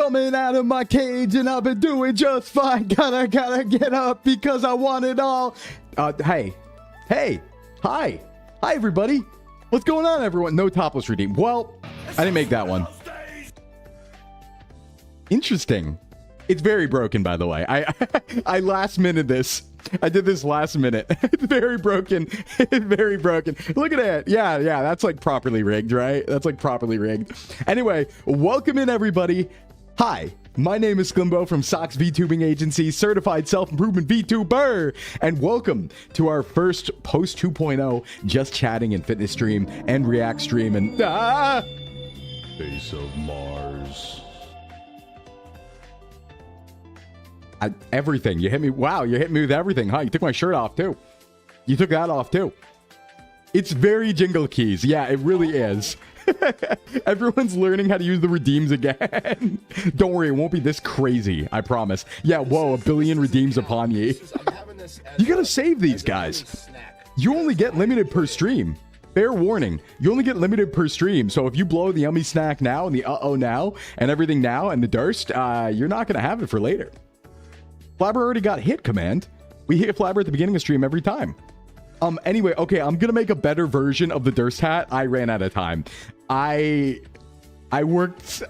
coming out of my cage and I've been doing just fine. Gotta get up because I want it all. Hey, hi everybody. What's going on, everyone? No topless redeem. Well, I didn't make that one. Interesting. It's very broken, by the way. I last minute this. I did this last minute. It's very broken. It's very broken. Look at it. Yeah, that's like properly rigged, right? That's like properly rigged. Anyway, welcome in, everybody. Hi, my name is Sclimbo from Sox VTubing Agency, certified self-improvement VTuber, and welcome to our first post 2.0 just chatting and fitness stream and react stream and Face of Mars. Everything. You hit me. Wow, you hit me with everything, huh? You took my shirt off too. You took that off too. It's very Jingle Keys. Yeah, it really is. Everyone's learning how to use the redeems again. Don't worry, it won't be this crazy. I promise. Yeah, whoa, 1 billion redeems upon ye. You gotta save these guys. You only get limited per stream. Fair warning, you only get limited per stream. So if you blow the yummy snack now and the uh-oh now and everything now and the durst, you're not gonna have it for later. Flabber already got hit command. We hit Flabber at the beginning of stream every time. Anyway, okay, I'm gonna make a better version of the Durst hat. I ran out of time. I worked.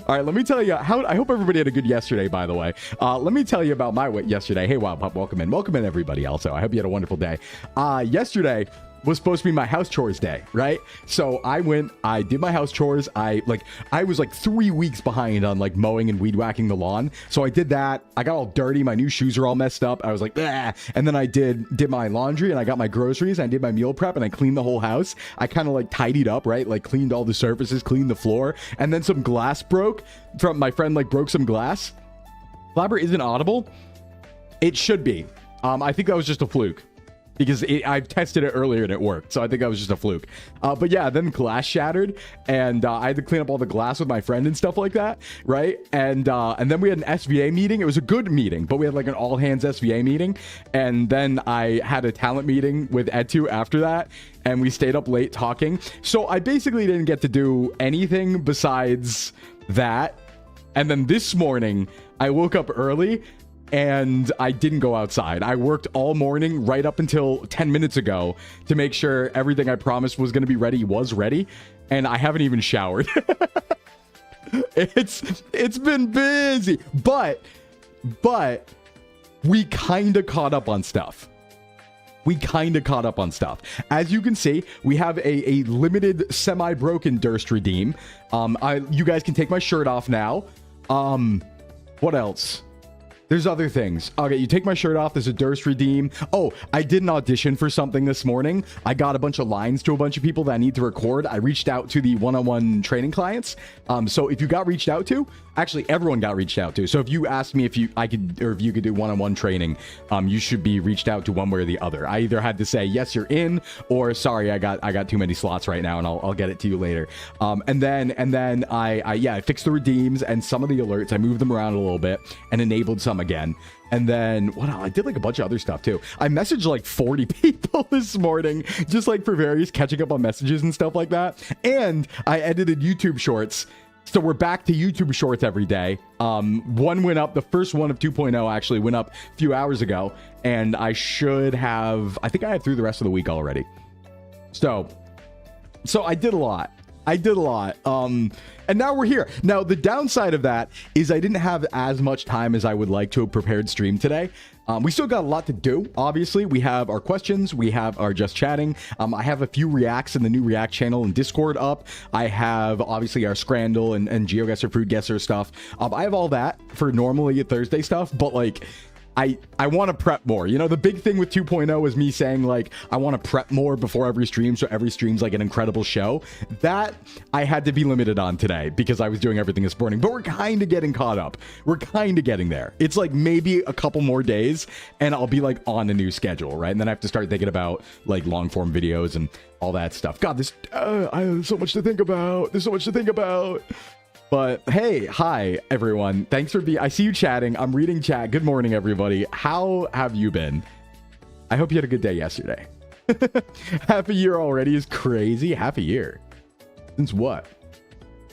All right, let me tell you how. I hope everybody had a good yesterday, by the way. Let me tell you about my yesterday. Hey, wow, Pup, welcome in, everybody. Also, I hope you had a wonderful day. Yesterday was supposed to be my house chores day, right? So I did my house chores. I was like 3 weeks behind on like mowing and weed whacking the lawn. So I did that. I got all dirty. My new shoes are all messed up. I was like, ah. And then I did my laundry and I got my groceries. And I did my meal prep and I cleaned the whole house. I kind of like tidied up, right? Like cleaned all the surfaces, cleaned the floor. And then some glass broke from my friend, like broke some glass. Flabber isn't audible. It should be. I think that was just a fluke. Because I tested it earlier and it worked. So I think that was just a fluke. But yeah, then glass shattered. And I had to clean up all the glass with my friend and stuff like that. Right? And then we had an SVA meeting. It was a good meeting. But we had like an all hands SVA meeting. And then I had a talent meeting with Ed2 after that. And we stayed up late talking. So I basically didn't get to do anything besides that. And then this morning, I woke up early. And I didn't go outside. I worked all morning right up until 10 minutes ago to make sure everything I promised was going to be ready was ready. And I haven't even showered. It's been busy. But we kind of caught up on stuff. As you can see, we have a limited semi-broken Durst redeem. You guys can take my shirt off now. What else? There's other things. Okay, you take my shirt off. There's a Durst redeem. Oh, I did an audition for something this morning. I got a bunch of lines to a bunch of people that I need to record. I reached out to the one-on-one training clients. So if you got reached out to, actually everyone got reached out to. So if you asked me if you could do one-on-one training, you should be reached out to one way or the other. I either had to say yes, you're in, or sorry, I got too many slots right now, and I'll get it to you later. And then I fixed the redeems and some of the alerts. I moved them around a little bit and enabled some again. And then what else? I did like a bunch of other stuff too. I messaged like 40 people this morning, just like for various catching up on messages and stuff like that. And I edited YouTube shorts. So we're back to YouTube shorts every day. One went up, the first one of 2.0 actually went up a few hours ago. And I think I have through the rest of the week already. So I did a lot. And now we're here. Now, the downside of that is I didn't have as much time as I would like to have prepared stream today. We still got a lot to do, obviously. We have our questions. We have our just chatting. I have a few reacts in the new React channel and Discord up. I have, obviously, our Scrandle and GeoGuessr, Fruit Guesser stuff. I have all that for normally Thursday stuff, but, like, I want to prep more. You know, the big thing with 2.0 is me saying, like, I want to prep more before every stream, so every stream's like an incredible show. That I had to be limited on today because I was doing everything this morning. But we're kind of getting caught up. We're kind of getting there. It's like maybe a couple more days and I'll be like on a new schedule, right? And then I have to start thinking about like long form videos and all that stuff. God, I have so much to think about. There's so much to think about. But hey, hi everyone. Thanks for I see you chatting. I'm reading chat. Good morning, everybody. How have you been? I hope you had a good day yesterday. Half a year already is crazy. Half a year. Since what?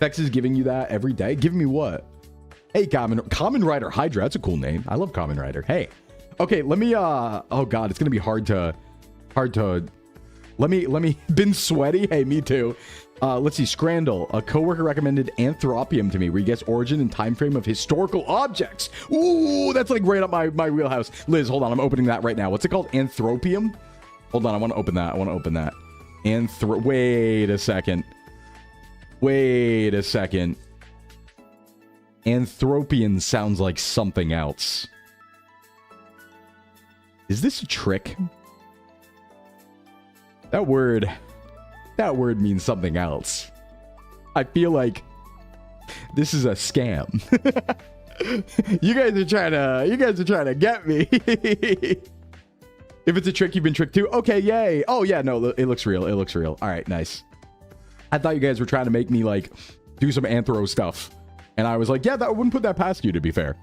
Vex is giving you that every day. Giving me what? Hey, Common Rider Hydra. That's a cool name. I love Common Rider. Hey. Okay, let me, oh God, it's going to be hard to, let me, been sweaty? Hey, me too. Let's see, Scrandle. A coworker recommended Anthropium to me, where he gets origin and time frame of historical objects. Ooh, that's like right up my wheelhouse. Liz, hold on, I'm opening that right now. What's it called? Anthropium? Hold on, I want to open that. Wait a second. Anthropian sounds like something else. Is this a trick? That word means something else. I feel like this is a scam. You guys are trying to get me. If it's a trick, you've been tricked too. Okay, yay. Oh yeah, no, it looks real. All right, nice. I thought you guys were trying to make me like do some anthro stuff. And I was like, yeah, I wouldn't put that past you, to be fair.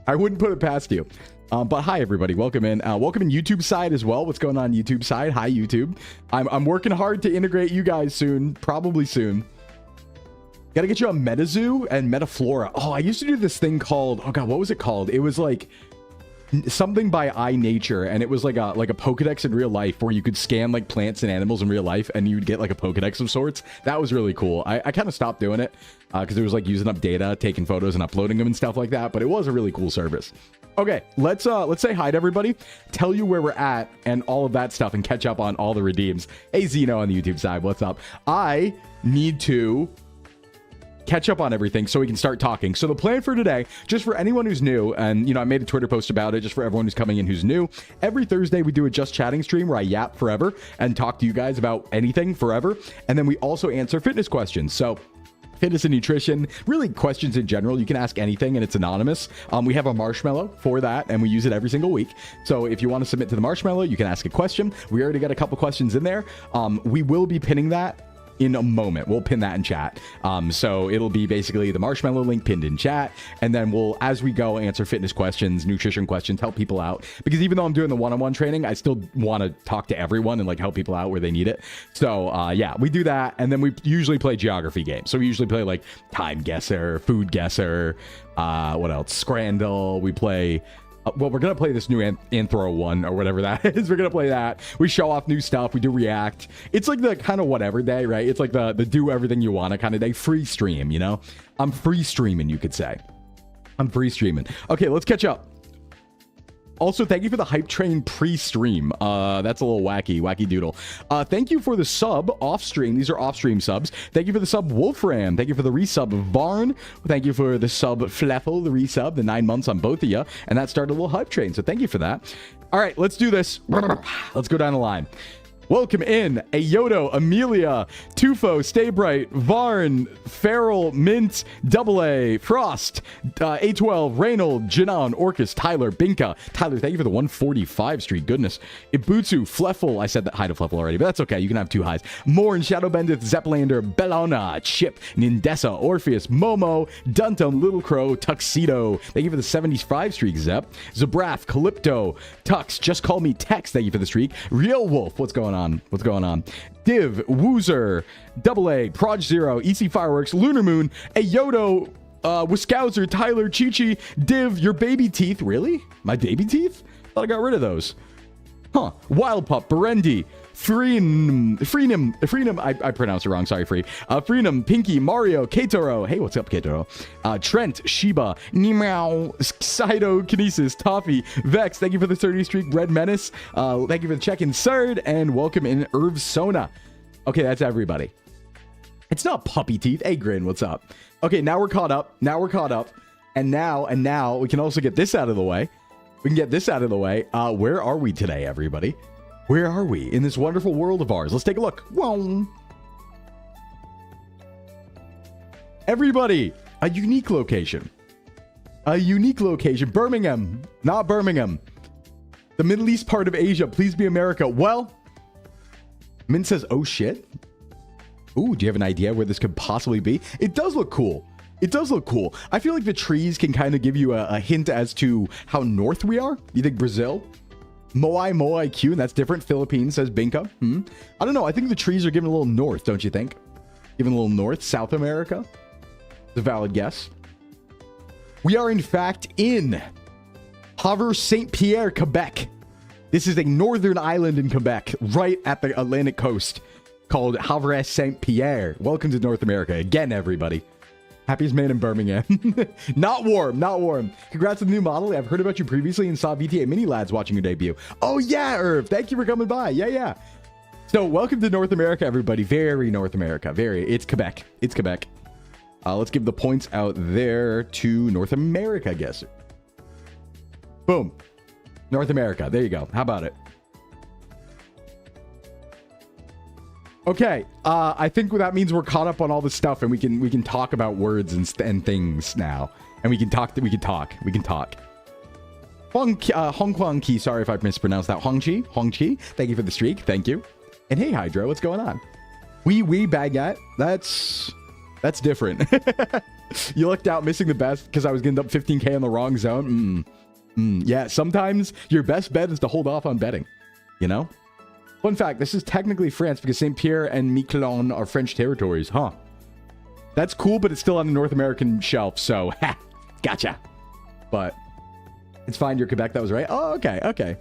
I wouldn't put it past you. But hi, everybody. Welcome in. Welcome in YouTube side as well. What's going on YouTube side? Hi, YouTube. I'm working hard to integrate you guys soon. Probably soon. Gotta get you on MetaZoo and Metaflora. Oh, I used to do this thing called... Oh, God, what was it called? It was like... something by iNature, and it was like a Pokedex in real life where you could scan like plants and animals in real life and you'd get like a Pokedex of sorts. That was really cool. I kind of stopped doing it because it was like using up data, taking photos and uploading them and stuff like that, but it was a really cool service. Okay, let's say hi to everybody, tell you where we're at and all of that stuff, and catch up on all the redeems. Hey, Zeno on the YouTube side, what's up? I need to catch up on everything so we can start talking. So the plan for today, just for anyone who's new, and I made a Twitter post about it, just for everyone who's coming in who's new, every Thursday we do a Just Chatting stream where I yap forever and talk to you guys about anything forever, and then we also answer fitness questions. So fitness and nutrition, really questions in general. You can ask anything and it's anonymous. We have a marshmallow for that and we use it every single week. So if you want to submit to the marshmallow, you can ask a question. We already got a couple questions in there. We will be pinning that in a moment. We'll pin that in chat. So it'll be basically the marshmallow link pinned in chat, and then we'll, as we go, answer fitness questions, nutrition questions, help people out, because even though I'm doing the one-on-one training, I still want to talk to everyone and like help people out where they need it. So yeah, we do that, and then we usually play geography games. So we usually play like time guesser, food guesser, what else, Scrandle. We play well, we're going to play this new Anthro one or whatever that is. We're going to play that. We show off new stuff. We do react. It's like the kind of whatever day, right? It's like the do everything you want to kind of day. Free stream, you know? I'm free streaming, you could say. I'm free streaming. Okay, let's catch up. Also, thank you for the hype train pre-stream. That's a little wacky doodle. Thank you for the sub off-stream. These are off-stream subs. Thank you for the sub Wolfram. Thank you for the resub Varn. Thank you for the sub Fleffel, the resub, the 9 months on both of you. And that started a little hype train, so thank you for that. All right, let's do this. Let's go down the line. Welcome in, Ayoto, Amelia, Tufo, Stay Bright, Varn, Feral, Mint, Double A, Frost, A12, Reynold, Janon, Orcus, Tyler, Binka. Tyler, thank you for the 145 streak. Goodness. Ibutsu, Fleffel. I said that hi to Fleffel already, but that's okay. You can have two highs. Morn, Shadowbendith, Zeppelander, Bellona, Chip, Nindessa, Orpheus, Momo, Duntum, Little Crow, Tuxedo. Thank you for the 75 streak, Zep. Zabraf, Calypto, Tux, Just Call Me Tex. Thank you for the streak. Real Wolf, what's going on? What's going on? Div, Woozer, Double A, Proj Zero, EC Fireworks, Lunar Moon, Ayoto, Wiskowser, Tyler, Chi-Chi, Div, your baby teeth. Really? My baby teeth? Thought I got rid of those. Huh. Wild Pup, Berendi, Freenum, I pronounced it wrong, sorry, Free. Freenum, Pinky, Mario, Ketoro, hey, what's up, Ketoro? Trent, Shiba, Nimao, Saito, Kinesis, Toffee, Vex, thank you for the 30 streak, Red Menace, thank you for the check-in, Surd, and welcome in, Irv Sona. Okay, that's everybody. It's not puppy teeth. Hey, Grin, what's up? Okay, now we're caught up, and now we can also get this out of the way. Where are we today, everybody? Where are we in this wonderful world of ours? Let's take a look. Whoa. Everybody, a unique location. Birmingham, not Birmingham. The Middle East part of Asia. Please be America. Well, Min says, oh shit. Ooh, do you have an idea where this could possibly be? It does look cool. I feel like the trees can kind of give you a hint as to how north we are. You think Brazil? Moai Q, and that's different. Philippines, says Binka. I don't know. I think the trees are giving a little north, don't you think? Giving a little north. South America. It's a valid guess. We are, in fact, in Havre Saint Pierre, Quebec. This is a northern island in Quebec, right at the Atlantic coast, called Havre Saint Pierre. Welcome to North America again, everybody. Happiest man in Birmingham. Not warm, not warm. Congrats on the new model. I've heard about you previously and saw VTA Mini Lads watching your debut. Oh, yeah, Irv. Thank you for coming by. Yeah. So, welcome to North America, everybody. Very North America. It's Quebec. It's Quebec. Let's give the points out there to North America, I guess. Boom. North America. There you go. How about it? Okay. I think that means we're caught up on all the stuff, and we can talk about words and things now. And we can talk. Hong Kwang Ki. Sorry if I mispronounced that. Hong Chi. Thank you for the streak. Thank you. And hey, Hydro, what's going on? Wee baguette. That's different. You lucked out missing the best because I was getting up 15k on the wrong zone. Yeah, sometimes your best bet is to hold off on betting, you know? Fun fact, this is technically France because Saint Pierre and Miquelon are French territories, huh? That's cool, but it's still on the North American shelf, so ha, gotcha. But it's fine, you're Quebec, that was right. Oh, okay.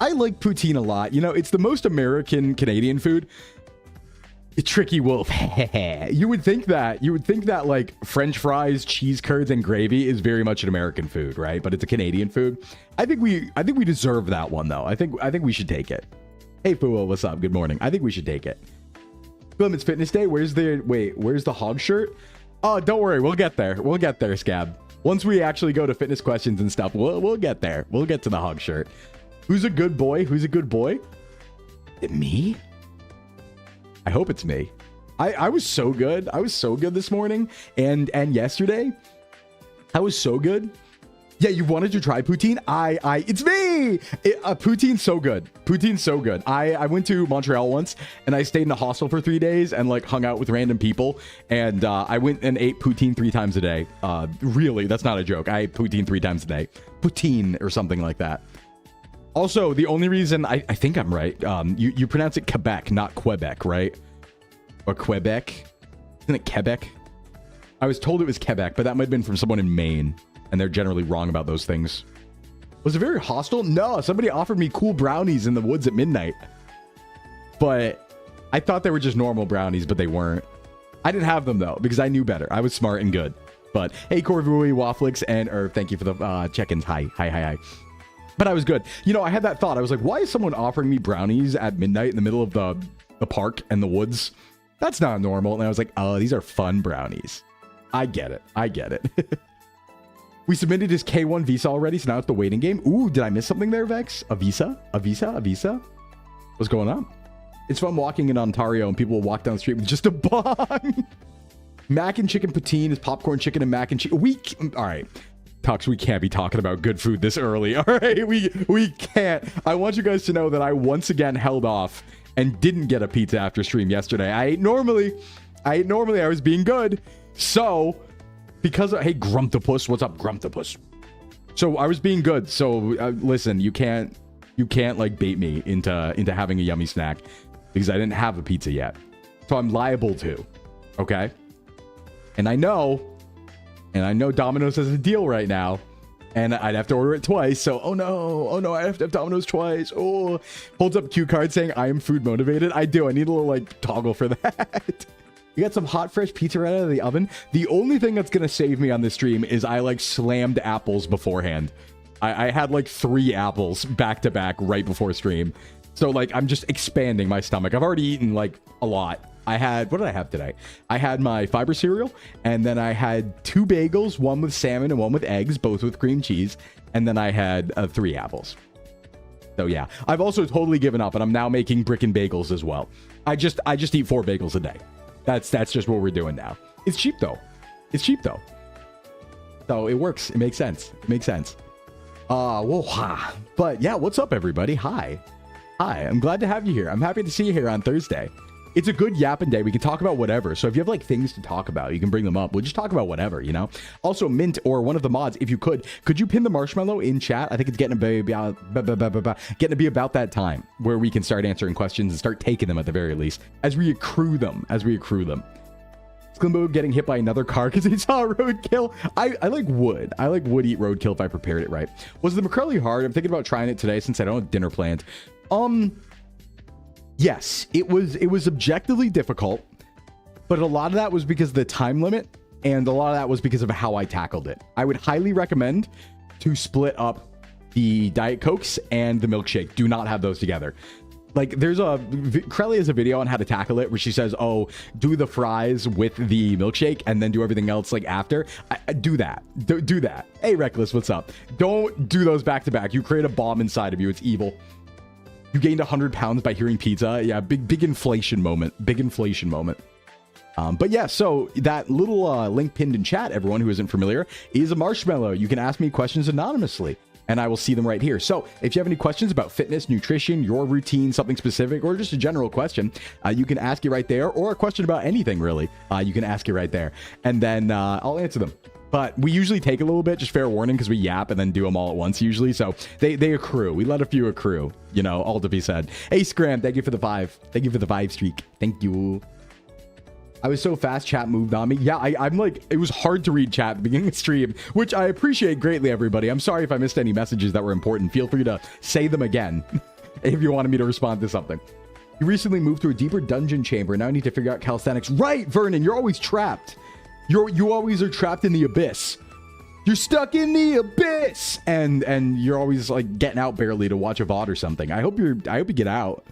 I like poutine a lot. You know, it's the most American Canadian food. Tricky Wolf. You would think that like French fries, cheese curds, and gravy is very much an American food, right? But it's a Canadian food. I think we deserve that one though. I think we should take it. Hey Fuo, what's up? Good morning. I think we should take it. Film, it's fitness day. Where's the hog shirt? Oh, don't worry, we'll get there. We'll get there, Scab. Once we actually go to fitness questions and stuff, we'll get there. We'll get to the hog shirt. Who's a good boy? Is it me? I hope it's me. I was so good. I was so good this morning and yesterday. I was so good. Yeah, you wanted to try poutine? It's me! Poutine's so good. I went to Montreal once and I stayed in a hostel for 3 days and like hung out with random people. And I went and ate poutine 3 times a day. Really, that's not a joke. I ate poutine 3 times a day. Poutine or something like that. Also, the only reason I think I'm right, you pronounce it Quebec, not Quebec, right? Or Quebec? Isn't it Quebec? I was told it was Quebec, but that might have been from someone in Maine, and they're generally wrong about those things. Was it very hostile? No, somebody offered me cool brownies in the woods at midnight. But I thought they were just normal brownies, but they weren't. I didn't have them, though, because I knew better. I was smart and good. But hey, Corvui, Wafflix, and Irv, thank you for the check-ins. Hi. But I was good. You know, I had that thought. I was like, why is someone offering me brownies at midnight in the middle of the park and the woods? That's not normal. And I was like, oh, these are fun brownies. I get it. We submitted his K1 visa already, so now it's the waiting game. Ooh, did I miss something there, Vex? A visa? What's going on? It's fun walking in Ontario and people will walk down the street with just a bong. Mac and chicken poutine is popcorn chicken and mac and cheese. All right. Tux, we can't be talking about good food this early. All right, we can't. I want you guys to know that I once again held off and didn't get a pizza after stream yesterday. I ate normally. I was being good. So, because of, hey, Grumptopus, what's up, Grumptopus? So I was being good. So listen, you can't like bait me into having a yummy snack because I didn't have a pizza yet. So I'm liable to. Okay, and I know Domino's has a deal right now, and I'd have to order it twice. So, oh no, I have to have Domino's twice. Oh, holds up cue card saying I am food motivated. I do. I need a little like toggle for that. You got some hot, fresh pizza right out of the oven. The only thing that's going to save me on this stream is I like slammed apples beforehand. I had like 3 apples back to back right before stream. So like, I'm just expanding my stomach. I've already eaten like a lot. What did I have today? I had my fiber cereal, and then I had 2 bagels, one with salmon and one with eggs, both with cream cheese. And then I had 3 apples. So yeah, I've also totally given up, and I'm now making brick and bagels as well. I just eat 4 bagels a day. That's just what we're doing now. It's cheap though. So it works. It makes sense. But yeah, what's up everybody? Hi. I'm glad to have you here. I'm happy to see you here on Thursday. It's a good yapping day. We can talk about whatever. So if you have like things to talk about, you can bring them up. We'll just talk about whatever, you know? Also, Mint or one of the mods, if you could you pin the marshmallow in chat? I think it's getting to be about that time where we can start answering questions and start taking them at the very least as we accrue them. Sclimbo getting hit by another car because he saw a roadkill. I like wood. I like would eat roadkill if I prepared it right. Was the McCurley hard? I'm thinking about trying it today since I don't have dinner planned. Yes, it was objectively difficult, but a lot of that was because of the time limit, and a lot of that was because of how I tackled it. I would highly recommend to split up the Diet Cokes and the milkshake. Do not have those together. Like, Crelly has a video on how to tackle it where she says, oh, do the fries with the milkshake and then do everything else like after. Do that. Do that. Hey, Reckless, what's up? Don't do those back to back. You create a bomb inside of you. It's evil. You gained 100 pounds by hearing pizza. Yeah, big inflation moment. Big inflation moment. But yeah, so that little link pinned in chat, everyone who isn't familiar, is a marshmallow. You can ask me questions anonymously, and I will see them right here. So if you have any questions about fitness, nutrition, your routine, something specific, or just a general question, you can ask it right there, or a question about anything, really. You can ask it right there, and then I'll answer them. But we usually take a little bit, just fair warning, because we yap and then do them all at once usually. So they accrue. We let a few accrue, you know, all to be said. Hey, Scram, thank you for the 5. Thank you for the 5 streak. Thank you. I was so fast, chat moved on me. Yeah, I'm like, it was hard to read chat at the beginning of the stream, which I appreciate greatly, everybody. I'm sorry if I missed any messages that were important. Feel free to say them again if you wanted me to respond to something. You recently moved to a deeper dungeon chamber. Now I need to figure out calisthenics. Right, Vernon, you're always trapped. You always are trapped in the abyss. You're stuck in the abyss, and you're always like getting out barely to watch a VOD or something. I hope you get out.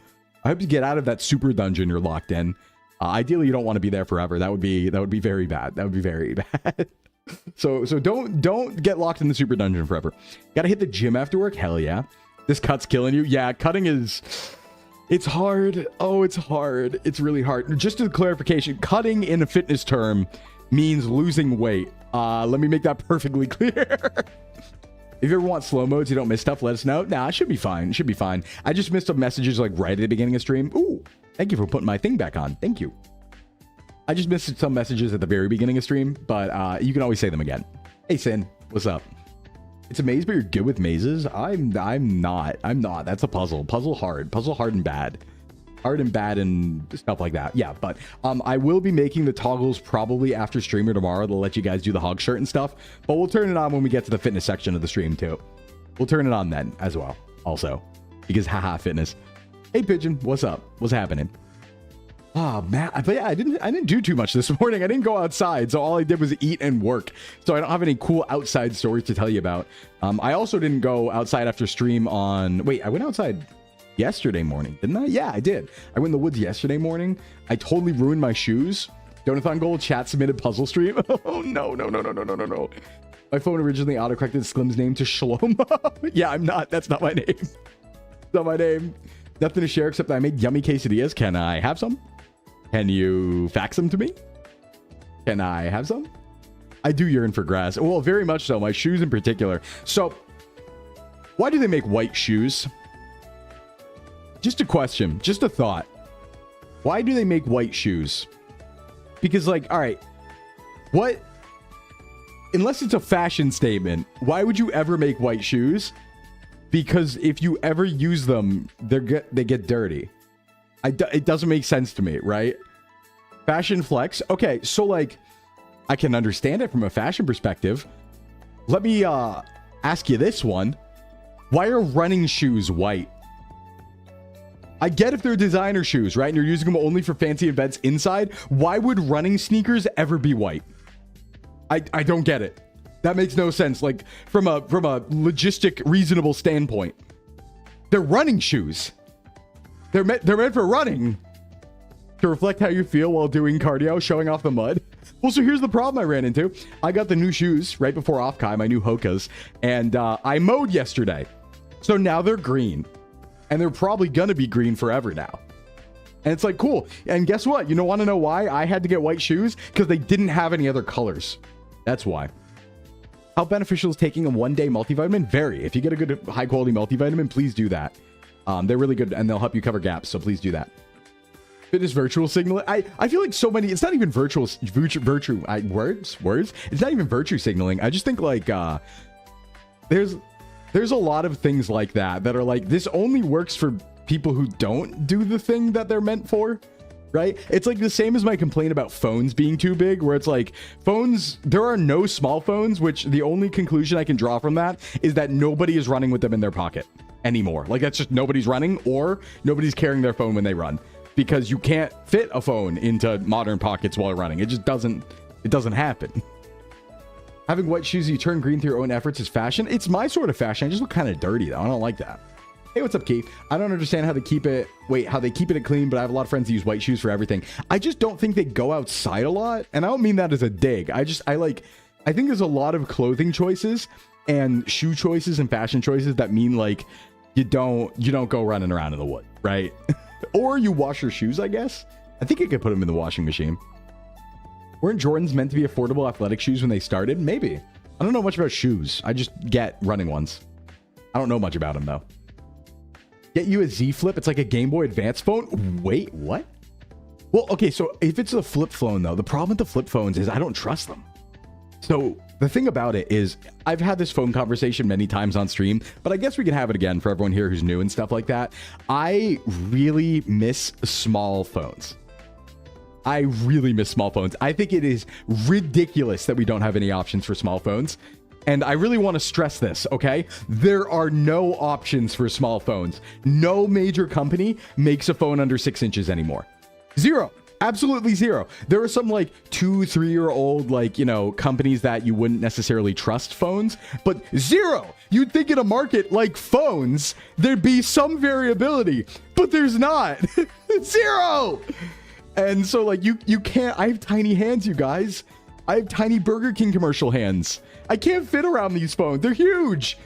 I hope you get out of that super dungeon you're locked in. Ideally, you don't want to be there forever. That would be very bad. That would be very bad. So don't get locked in the super dungeon forever. Got to hit the gym after work. Hell yeah. This cut's killing you. Yeah, cutting it's hard. Oh, it's hard. It's really hard. Just a clarification, cutting in a fitness term means losing weight. Let me make that perfectly clear. If you ever want slow modes, you don't miss stuff, let us know. Nah, it should be fine. It should be fine. I just missed some messages like right at the beginning of stream. Ooh. Thank you for putting my thing back on. Thank you. I just missed some messages at the very beginning of stream, but you can always say them again. Hey, Sin, what's up? It's a maze, but you're good with mazes? I'm not. That's a puzzle. Puzzle hard and bad. Hard and bad and stuff like that. Yeah, but I will be making the toggles probably after stream or tomorrow to let you guys do the hog shirt and stuff, but we'll turn it on when we get to the fitness section of the stream too. We'll turn it on then as well, also, because haha, fitness. Hey, Pigeon, what's up? What's happening? Oh, man. But yeah, I didn't do too much this morning. I didn't go outside, so all I did was eat and work. So I don't have any cool outside stories to tell you about. I also didn't go outside after stream on... Wait, I went outside yesterday morning, didn't I? Yeah, I did. I went in the woods yesterday morning. I totally ruined my shoes. Donathon Gold chat submitted puzzle stream. Oh, no. My phone originally autocorrected Sklim's name to Shlomo. Yeah, I'm not. That's not my name. That's not my name. Nothing to share except that I made yummy quesadillas. Can I have some? Can you fax them to me? Can I have some? I do yearn for grass. Well, very much so. My shoes in particular. So, why do they make white shoes? Just a question. Just a thought. Why do they make white shoes? Because, like, all right. What? Unless it's a fashion statement, why would you ever make white shoes? Because if you ever use them, they get dirty. It doesn't make sense to me, right? Fashion flex. Okay, so like, I can understand it from a fashion perspective. Let me ask you this one. Why are running shoes white? I get if they're designer shoes, right? And you're using them only for fancy events inside. Why would running sneakers ever be white? I don't get it. That makes no sense. Like from a logistic, reasonable standpoint, they're running shoes. They're meant for running, to reflect how you feel while doing cardio, showing off the mud. Well, so here's the problem I ran into. I got the new shoes right before Offkai, my new Hokas, and I mowed yesterday. So now they're green, and they're probably gonna be green forever now. And it's like, cool. And guess what? You want to know why I had to get white shoes? Because they didn't have any other colors. That's why. How beneficial is taking a one-day multivitamin? Very. If you get a good high-quality multivitamin, please do that. They're really good, and they'll help you cover gaps, so please do that. Fitness virtual signaling. I feel like so many... It's not even virtual... Words? It's not even virtue signaling. I just think, like, there's a lot of things like that are like, this only works for people who don't do the thing that they're meant for. right? It's like the same as my complaint about phones being too big, where it's like phones, there are no small phones, which the only conclusion I can draw from that is that nobody is running with them in their pocket anymore. Like that's just nobody's running, or nobody's carrying their phone when they run, because you can't fit a phone into modern pockets while running. It just doesn't happen. Having white shoes you turn green through your own efforts is fashion. It's my sort of fashion. I just look kind of dirty though. I don't like that. Hey, what's up, Keith? I don't understand how they keep it clean, but I have a lot of friends who use white shoes for everything. I just don't think they go outside a lot. And I don't mean that as a dig. I think there's a lot of clothing choices and shoe choices and fashion choices that mean like you don't go running around in the wood, right? Or you wash your shoes, I guess. I think you could put them in the washing machine. Weren't Jordans meant to be affordable athletic shoes when they started? Maybe. I don't know much about shoes. I just get running ones. I don't know much about them though. Get you a Z Flip. It's like a Game Boy Advance phone. Wait, what? Well, okay, so if it's a flip phone though, the problem with the flip phones is I don't trust them. So the thing about it is I've had this phone conversation many times on stream, but I guess we can have it again for everyone here who's new and stuff like that. I really miss small phones. I really miss small phones. I think it is ridiculous that we don't have any options for small phones. And I really want to stress this, okay? There are no options for small phones. No major company makes a phone under 6 inches anymore. Zero. Absolutely zero. There are some like 2-3-year-old like, you know, companies that you wouldn't necessarily trust phones, but zero. You'd think in a market like phones, there'd be some variability, but there's not. Zero. And so like you can't, I have tiny hands, you guys. I have tiny Burger King commercial hands. I can't fit around these phones. They're huge.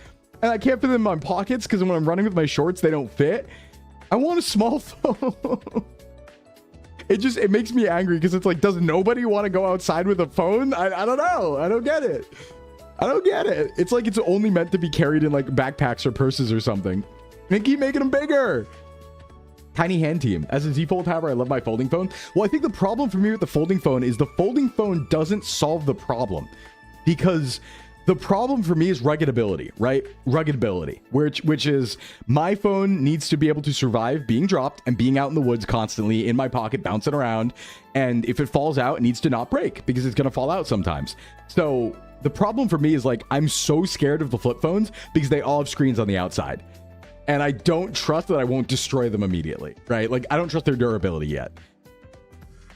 And I can't fit them in my pockets because when I'm running with my shorts, they don't fit. I want a small phone. It makes me angry because it's like, does nobody want to go outside with a phone? I don't know. I don't get it. I don't get it. It's like it's only meant to be carried in like backpacks or purses or something. They keep making them bigger. Tiny hand team. As a Z Fold haver, I love my folding phone. Well, I think the problem for me with the folding phone is the folding phone doesn't solve the problem, because the problem for me is ruggedability, right? Ruggedability, which is my phone needs to be able to survive being dropped and being out in the woods constantly in my pocket, bouncing around. And if it falls out, it needs to not break because it's going to fall out sometimes. So the problem for me is like, I'm so scared of the flip phones because they all have screens on the outside. And I don't trust that I won't destroy them immediately, right? Like, I don't trust their durability yet.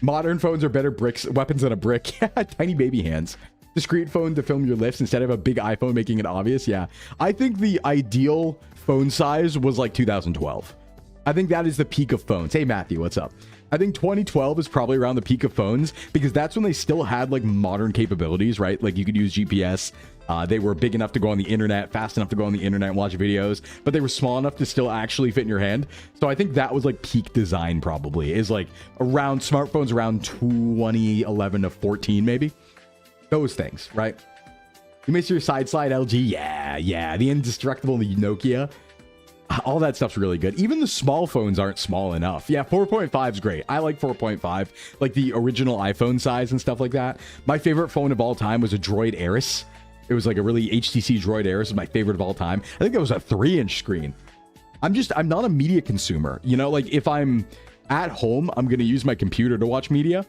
Modern phones are better weapons than a brick. Yeah, tiny baby hands. Discrete phone to film your lifts instead of a big iPhone making it obvious. Yeah, I think the ideal phone size was like 2012. I think that is the peak of phones. Hey, Matthew, what's up? I think 2012 is probably around the peak of phones because that's when they still had like modern capabilities, right? Like you could use GPS. They were big enough to go on the internet, fast enough to go on the internet and watch videos, but they were small enough to still actually fit in your hand. So I think that was like peak design probably, is like around smartphones around 2011 to 14 maybe. Those things, right? You miss your side slide LG? Yeah. The indestructible Nokia. All that stuff's really good. Even the small phones aren't small enough. Yeah, 4.5 is great. I like 4.5, like the original iPhone size and stuff like that. My favorite phone of all time was a Droid Aris. It was like a really HTC Droid Aris is my favorite of all time. I think that was a 3-inch screen. I'm not a media consumer. You know, like if I'm at home, I'm going to use my computer to watch media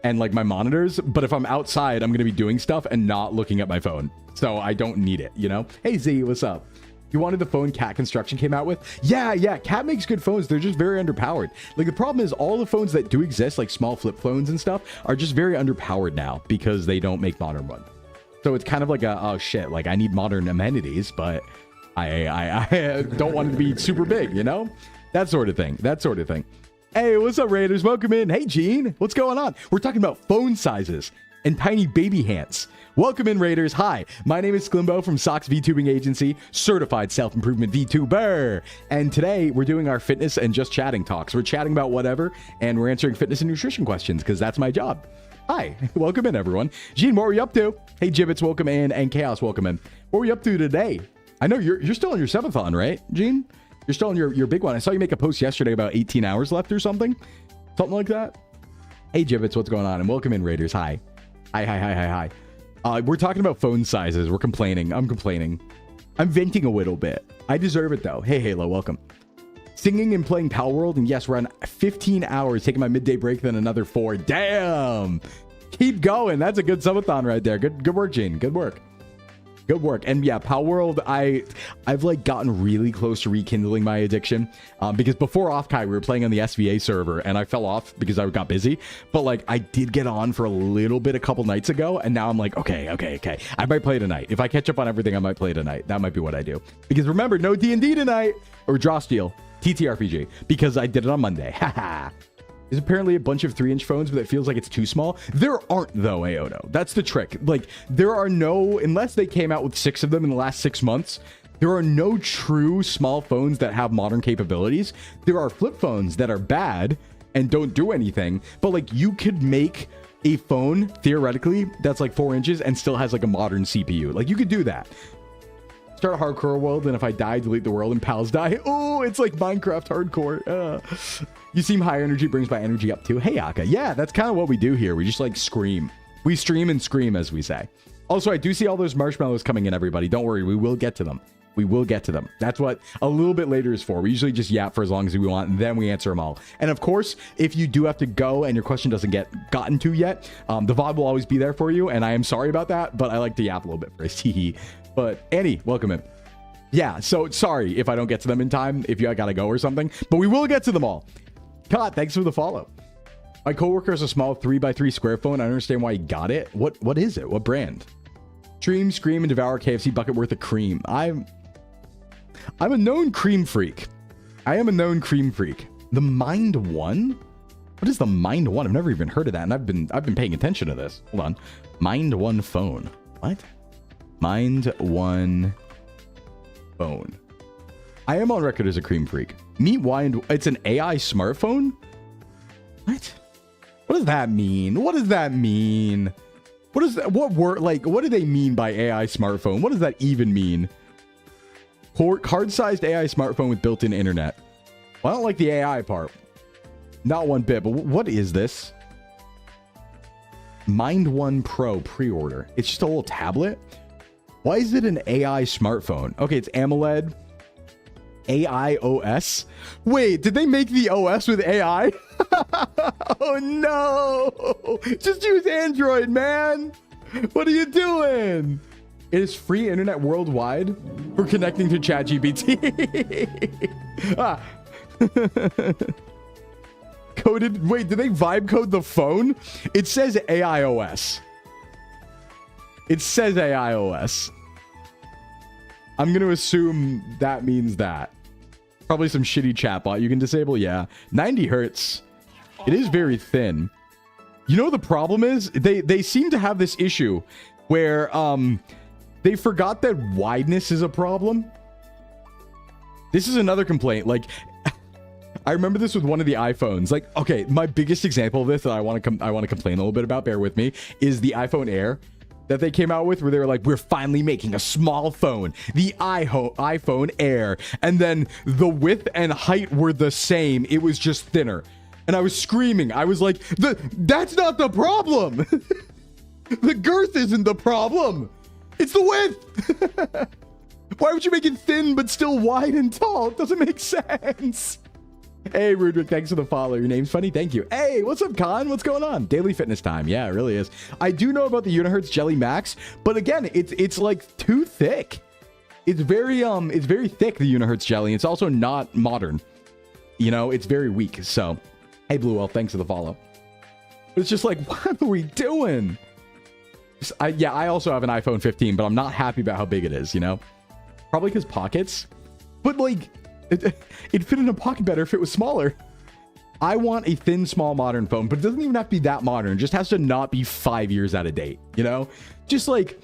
and like my monitors. But if I'm outside, I'm going to be doing stuff and not looking at my phone. So I don't need it, you know? Hey, Z, what's up? You wanted the phone Cat Construction came out with? Yeah. Cat makes good phones. They're just very underpowered. Like the problem is all the phones that do exist, like small flip phones and stuff, are just very underpowered now because they don't make modern ones. So it's kind of like a, oh shit, like I need modern amenities, but I don't want it to be super big, you know? That sort of thing. Hey, what's up, Raiders? Welcome in. Hey, Gene, what's going on? We're talking about phone sizes and tiny baby hands. Welcome in, Raiders. Hi, my name is Sclimbo from Sox VTubing Agency, certified self-improvement VTuber. And today we're doing our fitness and just chatting talks. We're chatting about whatever, and we're answering fitness and nutrition questions because that's my job. Hi, welcome in, everyone. Gene, what were you up to? Hey, Gibbets, welcome in, and Chaos, welcome in. What were you up to today? I know you're still on your 7th-on, right, Gene? You're still on your big one. I saw you make a post yesterday about 18 hours left or something. Something like that. Hey, Gibbets, what's going on? And welcome in, Raiders. Hi. We're talking about phone sizes. We're complaining. I'm complaining. I'm venting a little bit. I deserve it, though. Hey, Halo, welcome. Singing and playing Power World, and yes, we're on 15 hours, taking my midday break, then another 4. Damn! Keep going. That's a good subathon right there. Good work, Gene. Good work. Good work. And yeah, Power World, I've like gotten really close to rekindling my addiction. Because before Offkai, we were playing on the SVA server and I fell off because I got busy. But like I did get on for a little bit a couple nights ago, and now I'm like, okay. I might play tonight. If I catch up on everything, I might play tonight. That might be what I do. Because remember, no D&D tonight or Draw Steel, TTRPG, because I did it on Monday. Haha. There's apparently a bunch of 3-inch phones, but it feels like it's too small. There aren't, though, Aono. That's the trick. Like, there are no, unless they came out with 6 of them in the last 6 months, there are no true small phones that have modern capabilities. There are flip phones that are bad and don't do anything, but like you could make a phone, theoretically, that's like 4 inches and still has like a modern CPU. Like, you could do that. Start a hardcore world, and if I die, delete the world and pals die. Oh, it's like Minecraft hardcore. You seem high energy, brings my energy up too. Hey, Aka. Yeah, that's kind of what we do here. We just like scream. We stream and scream, as we say. Also, I do see all those marshmallows coming in, everybody. Don't worry. We will get to them. We will get to them. That's what a little bit later is for. We usually just yap for as long as we want, and then we answer them all. And of course, if you do have to go and your question doesn't get gotten to yet, the VOD will always be there for you. And I am sorry about that, but I like to yap a little bit first. But Annie, welcome in. Yeah, so sorry if I don't get to them in time, if you gotta go or something, but we will get to them all. God, thanks for the follow. My coworker has a small 3x3 square phone. I don't understand why he got it. What is it? What brand? Stream, scream, and devour KFC bucket worth of cream. I'm a known cream freak. I am a known cream freak. The Mind One? What is the Mind One? I've never even heard of that, and I've been paying attention to this. Hold on. Mind One phone. What? Mind One phone. I am on record as a cream freak. Meet Wind. It's an AI smartphone? What? What does that mean? What does that mean? What is that? What word? Like, what do they mean by AI smartphone? What does that even mean? Card-sized AI smartphone with built-in internet. Well, I don't like the AI part. Not one bit, but what is this? Mind One Pro pre-order. It's just a little tablet. Why is it an AI smartphone? Okay, it's AMOLED. AI OS. Wait, did they make the OS with AI? Oh no! Just use Android, man! What are you doing? It is free internet worldwide for connecting to ChatGPT. Ah. Coded. Wait, did they vibe code the phone? It says AIOS. It says AIOS. I'm going to assume that means that. Probably some shitty chatbot you can disable. Yeah. 90 hertz. It is very thin. You know what the problem is? They seem to have this issue where they forgot that wideness is a problem. This is another complaint. Like, I remember this with one of the iPhones. Like, okay, my biggest example of this that I want to complain a little bit about, bear with me, is the iPhone Air that they came out with, where they were like, we're finally making a small phone, the iPhone Air, and then the width and height were the same. It was just thinner. And I was screaming. I was like, that's not the problem. The girth isn't the problem. It's the width. Why would you make it thin but still wide and tall? It doesn't make sense. Hey, Rudrick, thanks for the follow. Your name's funny. Thank you. Hey, what's up, Con? What's going on? Daily fitness time. Yeah, it really is. I do know about the Unihertz Jelly Max, but again, it's like too thick. It's very thick, the Unihertz Jelly. It's also not modern. You know, it's very weak. So, hey, Blue Elf, thanks for the follow. It's just like, what are we doing? I also have an iPhone 15, but I'm not happy about how big it is, you know? Probably because pockets. But like, it'd fit in a pocket better if it was smaller. I want a thin, small, modern phone, but it doesn't even have to be that modern. It just has to not be 5 years out of date, you know? Just like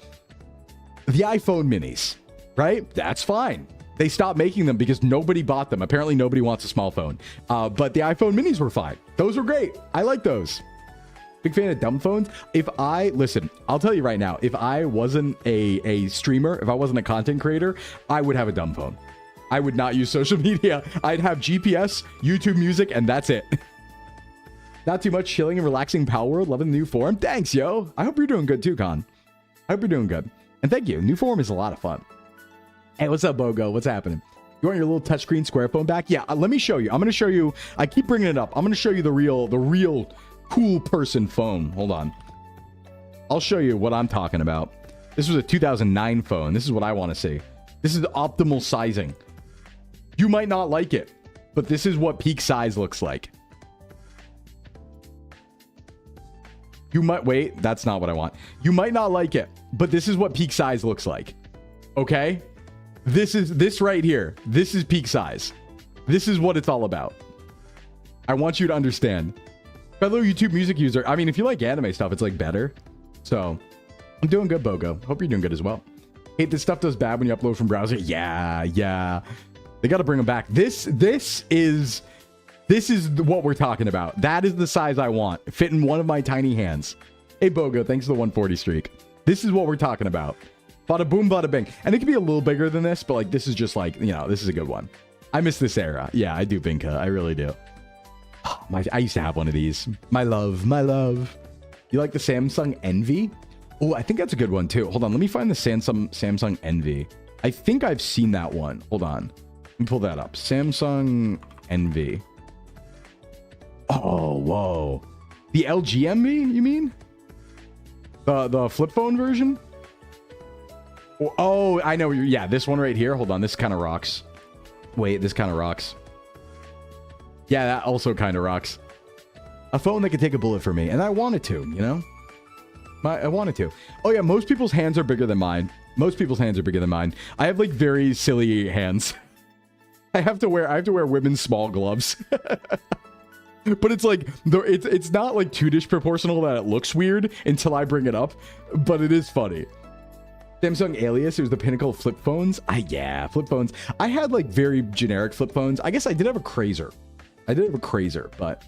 the iPhone minis, right? That's fine. They stopped making them because nobody bought them. Apparently nobody wants a small phone. But the iPhone minis were fine. Those were great. I like those. Big fan of dumb phones. Listen, I'll tell you right now, if I wasn't a streamer, if I wasn't a content creator, I would have a dumb phone. I would not use social media. I'd have GPS, YouTube music, and that's it. Not too much chilling and relaxing Power World. Loving the new forum. Thanks, yo. I hope you're doing good too, Con. I hope you're doing good. And thank you. New forum is a lot of fun. Hey, what's up, Bogo? What's happening? You want your little touchscreen square phone back? Yeah, let me show you. I'm going to show you. I keep bringing it up. I'm going to show you the real cool person phone. Hold on. I'll show you what I'm talking about. This was a 2009 phone. This is what I want to see. This is the optimal sizing. You might not like it, but this is what peak size looks like. You might, wait, that's not what I want. You might not like it, but this is what peak size looks like. Okay? This right here. This is peak size. This is what it's all about. I want you to understand. Fellow YouTube music user, I mean, if you like anime stuff, it's like better. So, I'm doing good, Bogo. Hope you're doing good as well. Hate this stuff does bad when you upload from browser. Yeah. They got to bring them back. This is what we're talking about. That is the size I want. Fit in one of my tiny hands. Hey, Bogo, thanks for the 140 streak. This is what we're talking about. Bada boom, bada bing. And it can be a little bigger than this, but like this is just like, you know, this is a good one. I miss this era. Yeah, I do, Binka. I really do. I used to have one of these. My love. You like the Samsung Envy? Oh, I think that's a good one too. Hold on, let me find the Samsung Envy. I think I've seen that one. Hold on. Let me pull that up. Samsung Envy. Oh, whoa. The LG Envy, you mean? The flip phone version? Oh, I know. Yeah, this one right here. Hold on, this kind of rocks. Wait, this kind of rocks. Yeah, that also kind of rocks. A phone that could take a bullet for me. And I wanted to, you know? I wanted to. Oh, yeah, most people's hands are bigger than mine. I have, like, very silly hands. I have to wear women's small gloves. But it's like, it's not, like, too disproportional that it looks weird until I bring it up. But it is funny. Samsung Alias, it was the pinnacle of flip phones. Yeah, flip phones. I had, like, very generic flip phones. I guess I did have a Crazer. But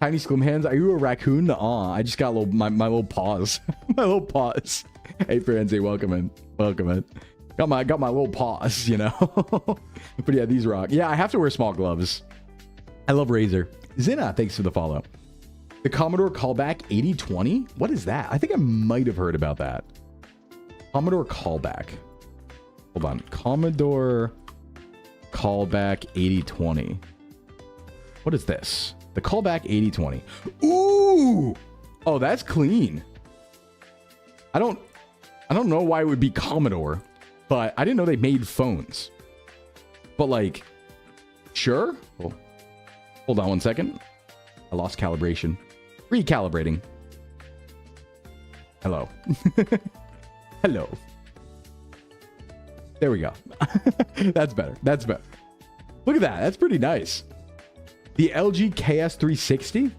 tiny Sclim hands. Are you a raccoon? I just got my little paws. My little paws. Hey, Francie, welcome in. Got my little paws, you know. But yeah, these rock. Yeah, I have to wear small gloves. I love Razer. Zina, thanks for the follow. The Commodore callback 8020. What is that? I think I might have heard about that. Commodore callback. Hold on. Commodore callback 8020. What is this? The callback 8020. Ooh! Oh, that's clean. I don't know why it would be Commodore, but I didn't know they made phones. But like, sure. Well, hold on one second. I lost calibration. Recalibrating. Hello. Hello. There we go. That's better. Look at that. That's pretty nice. The LG KS360.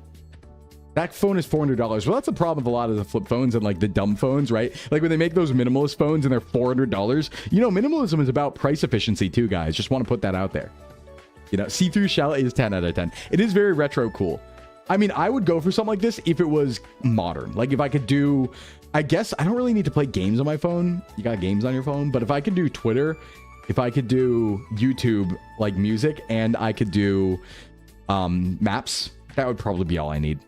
That phone is $400. Well, that's a problem with a lot of the flip phones and like the dumb phones, right? Like when they make those minimalist phones and they're $400. You know, minimalism is about price efficiency too, guys. Just want to put that out there. You know, see-through shell is 10 out of 10. It is very retro cool. I mean, I would go for something like this if it was modern. Like if I could do, I guess I don't really need to play games on my phone. You got games on your phone, but if I could do Twitter, if I could do YouTube, like music, and I could do maps, that would probably be all I need.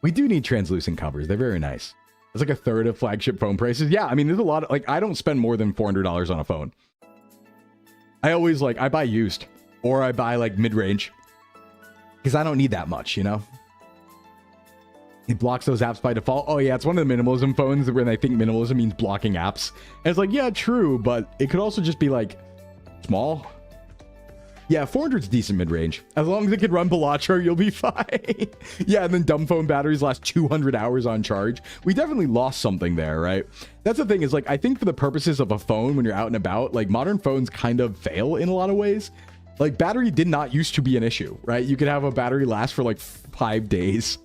We do need translucent covers. They're very nice. It's like a third of flagship phone prices. Yeah, I mean, there's a lot of, like, I don't spend more than $400 on a phone. I always, like, I buy used. Or I buy, like, mid-range. Because I don't need that much, you know? It blocks those apps by default. Oh, yeah, it's one of the minimalism phones when I think minimalism means blocking apps. And it's like, yeah, true, but it could also just be, like, small. Yeah, 400's decent mid-range. As long as it can run Balatro, you'll be fine. Yeah, and then dumb phone batteries last 200 hours on charge. We definitely lost something there, right? That's the thing is, like, I think for the purposes of a phone, when you're out and about, like, modern phones kind of fail in a lot of ways. Like, battery did not used to be an issue, right? You could have a battery last for, like, 5 days.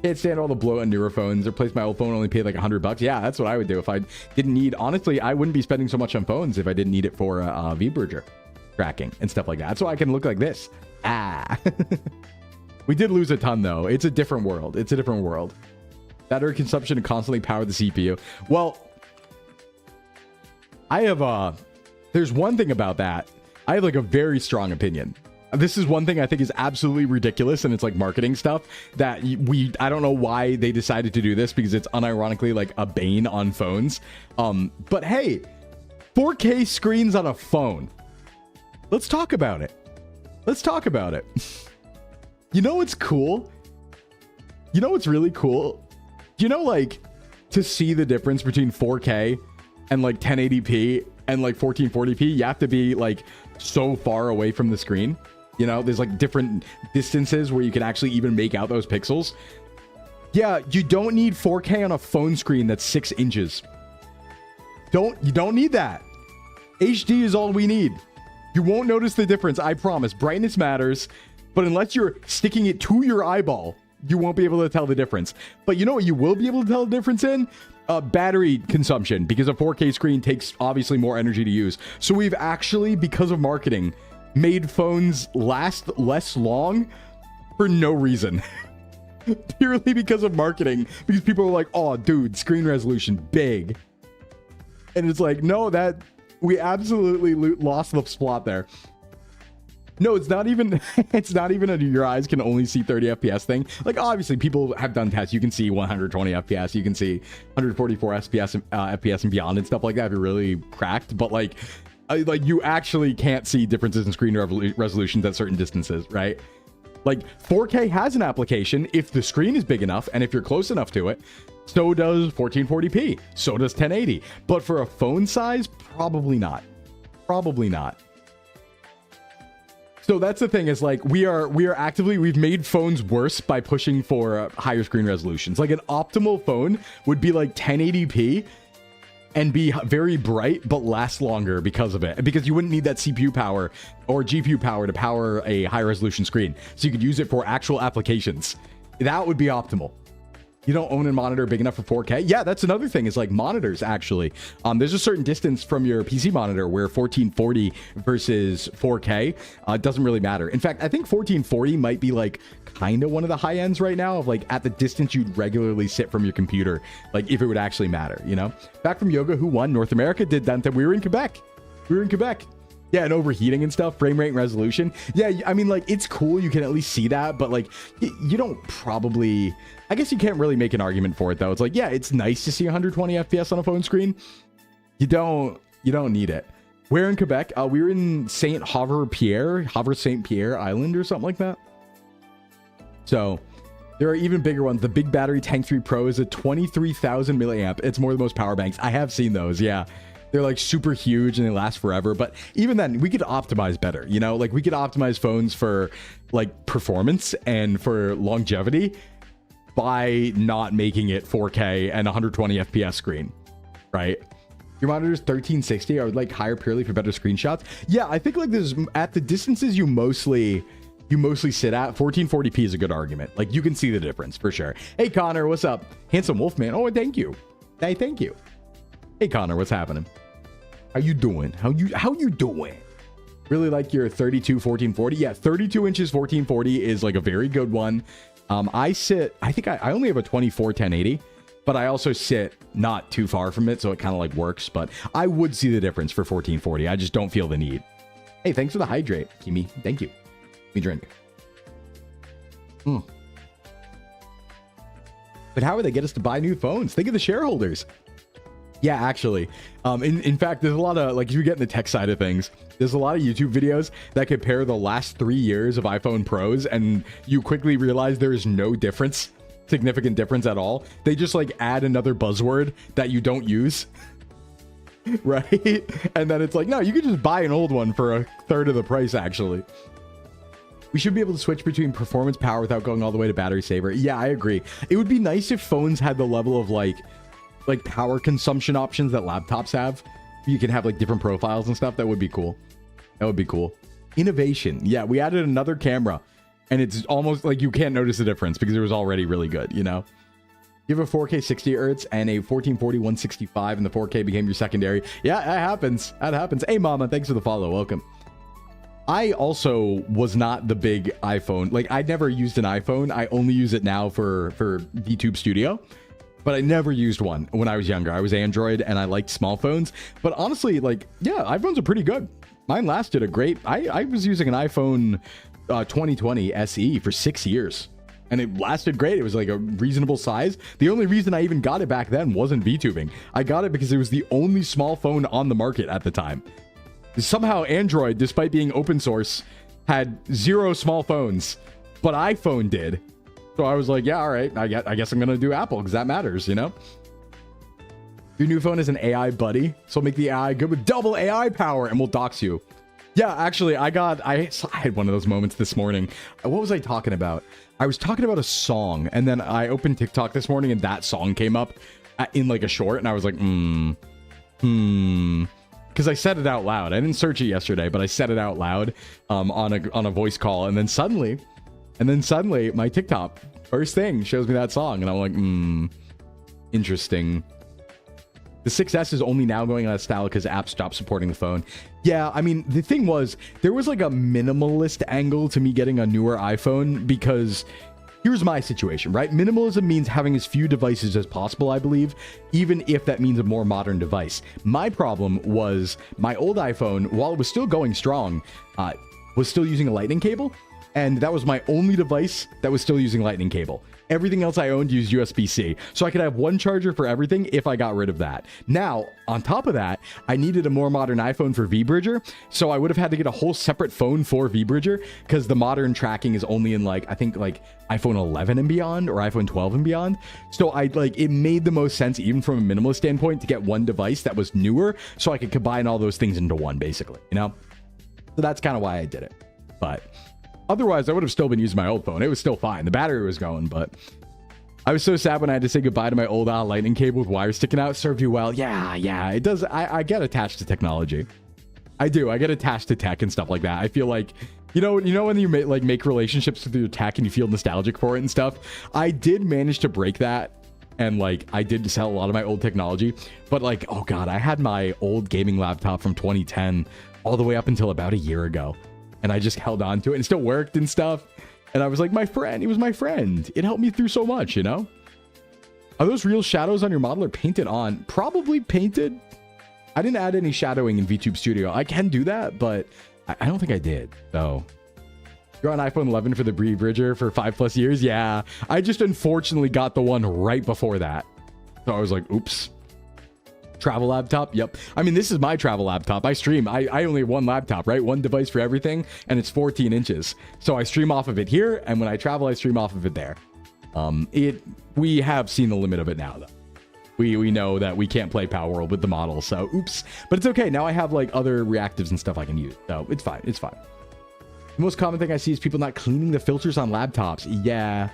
Can't stand all the bloat on newer phones. Replace my old phone, only paid, like, $100. Yeah, that's what I would do if I didn't need... Honestly, I wouldn't be spending so much on phones if I didn't need it for V-Bridger tracking and stuff like that. So I can look like this. We did lose a ton though. It's a different world. Battery consumption and constantly power the CPU. Well, I have there's one thing about that. I have like a very strong opinion. This is one thing I think is absolutely ridiculous, and it's like marketing stuff that I don't know why they decided to do this, because it's unironically like a bane on phones. But hey, 4K screens on a phone. Let's talk about it. Let's talk about it. You know what's cool? You know what's really cool? You know, like, to see the difference between 4K and like 1080p and like 1440p, you have to be like so far away from the screen. You know, there's like different distances where you can actually even make out those pixels. Yeah, you don't need 4K on a phone screen that's 6 inches. You don't need that. HD is all we need. You won't notice the difference, I promise. Brightness matters, but unless you're sticking it to your eyeball, you won't be able to tell the difference. But you know what you will be able to tell the difference in? Battery consumption, because a 4K screen takes obviously more energy to use. So we've actually, because of marketing, made phones last less long for no reason. Purely because of marketing. Because people are like, oh, dude, screen resolution, big. And it's like, no, that... we absolutely lost the plot there. No, it's not even it's not even a your eyes can only see 30 FPS thing. Like, obviously people have done tests. You can see 120 FPS, you can see 144 FPS and beyond and stuff like that if you're really cracked. But like you actually can't see differences in screen resolutions at certain distances, right? Like 4K has an application if the screen is big enough and if you're close enough to it. So does 1440p. So does 1080. But for a phone size, probably not. Probably not. So that's the thing, is like we are actively, we've made phones worse by pushing for higher screen resolutions. Like an optimal phone would be like 1080p and be very bright but last longer because of it. Because you wouldn't need that CPU power or GPU power to power a high resolution screen. So you could use it for actual applications. That would be optimal. You don't own a monitor big enough for 4K? Yeah, that's another thing, is like monitors, actually. There's a certain distance from your PC monitor where 1440 versus 4K doesn't really matter. In fact, I think 1440 might be like kind of one of the high ends right now of like at the distance you'd regularly sit from your computer, like if it would actually matter, you know? Back from Yoga, who won? North America did that. We were in Quebec. Yeah, and overheating and stuff, frame rate and resolution. Yeah, I mean, like, it's cool. You can at least see that, but like, you don't probably... I guess you can't really make an argument for it, though. It's like, yeah, it's nice to see 120 FPS on a phone screen. You don't need it. We're in Quebec. We were in Havre Saint Pierre Island or something like that. So there are even bigger ones. The Big Battery Tank 3 Pro is a 23,000 milliamp. It's more than most power banks. I have seen those, yeah. They're like super huge and they last forever. But even then, we could optimize better, you know? Like, we could optimize phones for like performance and for longevity by not making it 4K and 120 FPS screen, right? Your monitor's 1360. I would like higher purely for better screenshots. Yeah, I think like this at the distances you mostly sit at, 1440p is a good argument. Like, you can see the difference for sure. Hey Connor, what's up? Handsome Wolfman. Oh, thank you. Hey, thank you. Hey Connor, what's happening? How you doing? How you doing? Really like your 32 1440. Yeah, 32 inches 1440 is like a very good one. I think I only have a 24 1080, but I also sit not too far from it, so it kind of like works. But I would see the difference for 1440. I just don't feel the need. Hey, thanks for the hydrate, Kimi. Thank you. Let me drink. But how would they get us to buy new phones? Think of the shareholders. Yeah, actually. In fact, there's a lot of, like, if you get in the tech side of things, there's a lot of YouTube videos that compare the last 3 years of iPhone Pros, and you quickly realize there is no difference, significant difference at all. They just, like, add another buzzword that you don't use, right? And then it's like, no, you could just buy an old one for a third of the price, actually. We should be able to switch between performance power without going all the way to battery saver. Yeah, I agree. It would be nice if phones had the level of, like power consumption options that laptops have. You can have like different profiles and stuff. That would be cool. That would be cool. Innovation. Yeah, we added another camera and it's almost like you can't notice the difference because it was already really good, you know? You have a 4K 60 Hz and a 1440 165 and the 4K became your secondary. Yeah, that happens. That happens. Hey mama, thanks for the follow. Welcome. I also was not the big iPhone. Like, I never used an iPhone. I only use it now for VTube Studio. But I never used one when I was younger. I was Android and I liked small phones. But honestly, like, yeah, iPhones are pretty good. Mine lasted a great... I was using an iPhone 2020 SE for 6 years. And it lasted great. It was like a reasonable size. The only reason I even got it back then wasn't VTubing. I got it because it was the only small phone on the market at the time. Somehow Android, despite being open source, had 0 small phones, but iPhone did. So I was like, yeah, all right, I guess I'm gonna do Apple because that matters, you know? Your new phone is an AI buddy, so make the AI good with double AI power and we'll dox you. Yeah, actually, I had one of those moments this morning. What was I talking about? I was talking about a song, and then I opened TikTok this morning and that song came up in like a short, and I was like, because I said it out loud. I didn't search it yesterday, but I said it out loud on a voice call, and then suddenly my TikTok first thing shows me that song, and I'm like, interesting. The 6S is only now going out of style because apps stopped supporting the phone. Yeah, I mean, the thing was, there was like a minimalist angle to me getting a newer iPhone because here's my situation, right? Minimalism means having as few devices as possible, I believe, even if that means a more modern device. My problem was my old iPhone, while it was still going strong, was still using a lightning cable. And that was my only device that was still using lightning cable. Everything else I owned used USB-C. So I could have one charger for everything if I got rid of that. Now, on top of that, I needed a more modern iPhone for VBridger. So I would have had to get a whole separate phone for VBridger because the modern tracking is only in I think iPhone 11 and beyond or iPhone 12 and beyond. So it made the most sense, even from a minimalist standpoint, to get one device that was newer so I could combine all those things into one, basically, you know? So that's kind of why I did it. But otherwise, I would have still been using my old phone. It was still fine. The battery was going, but I was so sad when I had to say goodbye to my old lightning cable with wires sticking out. It served you well. Yeah, it does. I get attached to technology. I do. I get attached to tech and stuff like that. I feel like, you know when you make relationships with your tech and you feel nostalgic for it and stuff. I did manage to break that. And I did sell a lot of my old technology, but oh God, I had my old gaming laptop from 2010 all the way up until about a year ago. And I just held on to it and it still worked and stuff. And I was like, my friend, he was my friend. It helped me through so much, you know? Are those real shadows on your model or painted on? Probably painted. I didn't add any shadowing in VTube Studio. I can do that, but I don't think I did. So you're on iPhone 11 for the VBridger for 5+ years. Yeah, I just unfortunately got the one right before that. So I was like, oops. Travel laptop. Yep. I mean, this is my travel laptop. I stream. I only have one laptop, right? One device for everything. And it's 14 inches. So I stream off of it here. And when I travel, I stream off of it there. We have seen the limit of it now, though. We know that we can't play Power World with the model. So oops. But it's okay. Now I have other reactives and stuff I can use. So it's fine. It's fine. The most common thing I see is people not cleaning the filters on laptops. Yeah.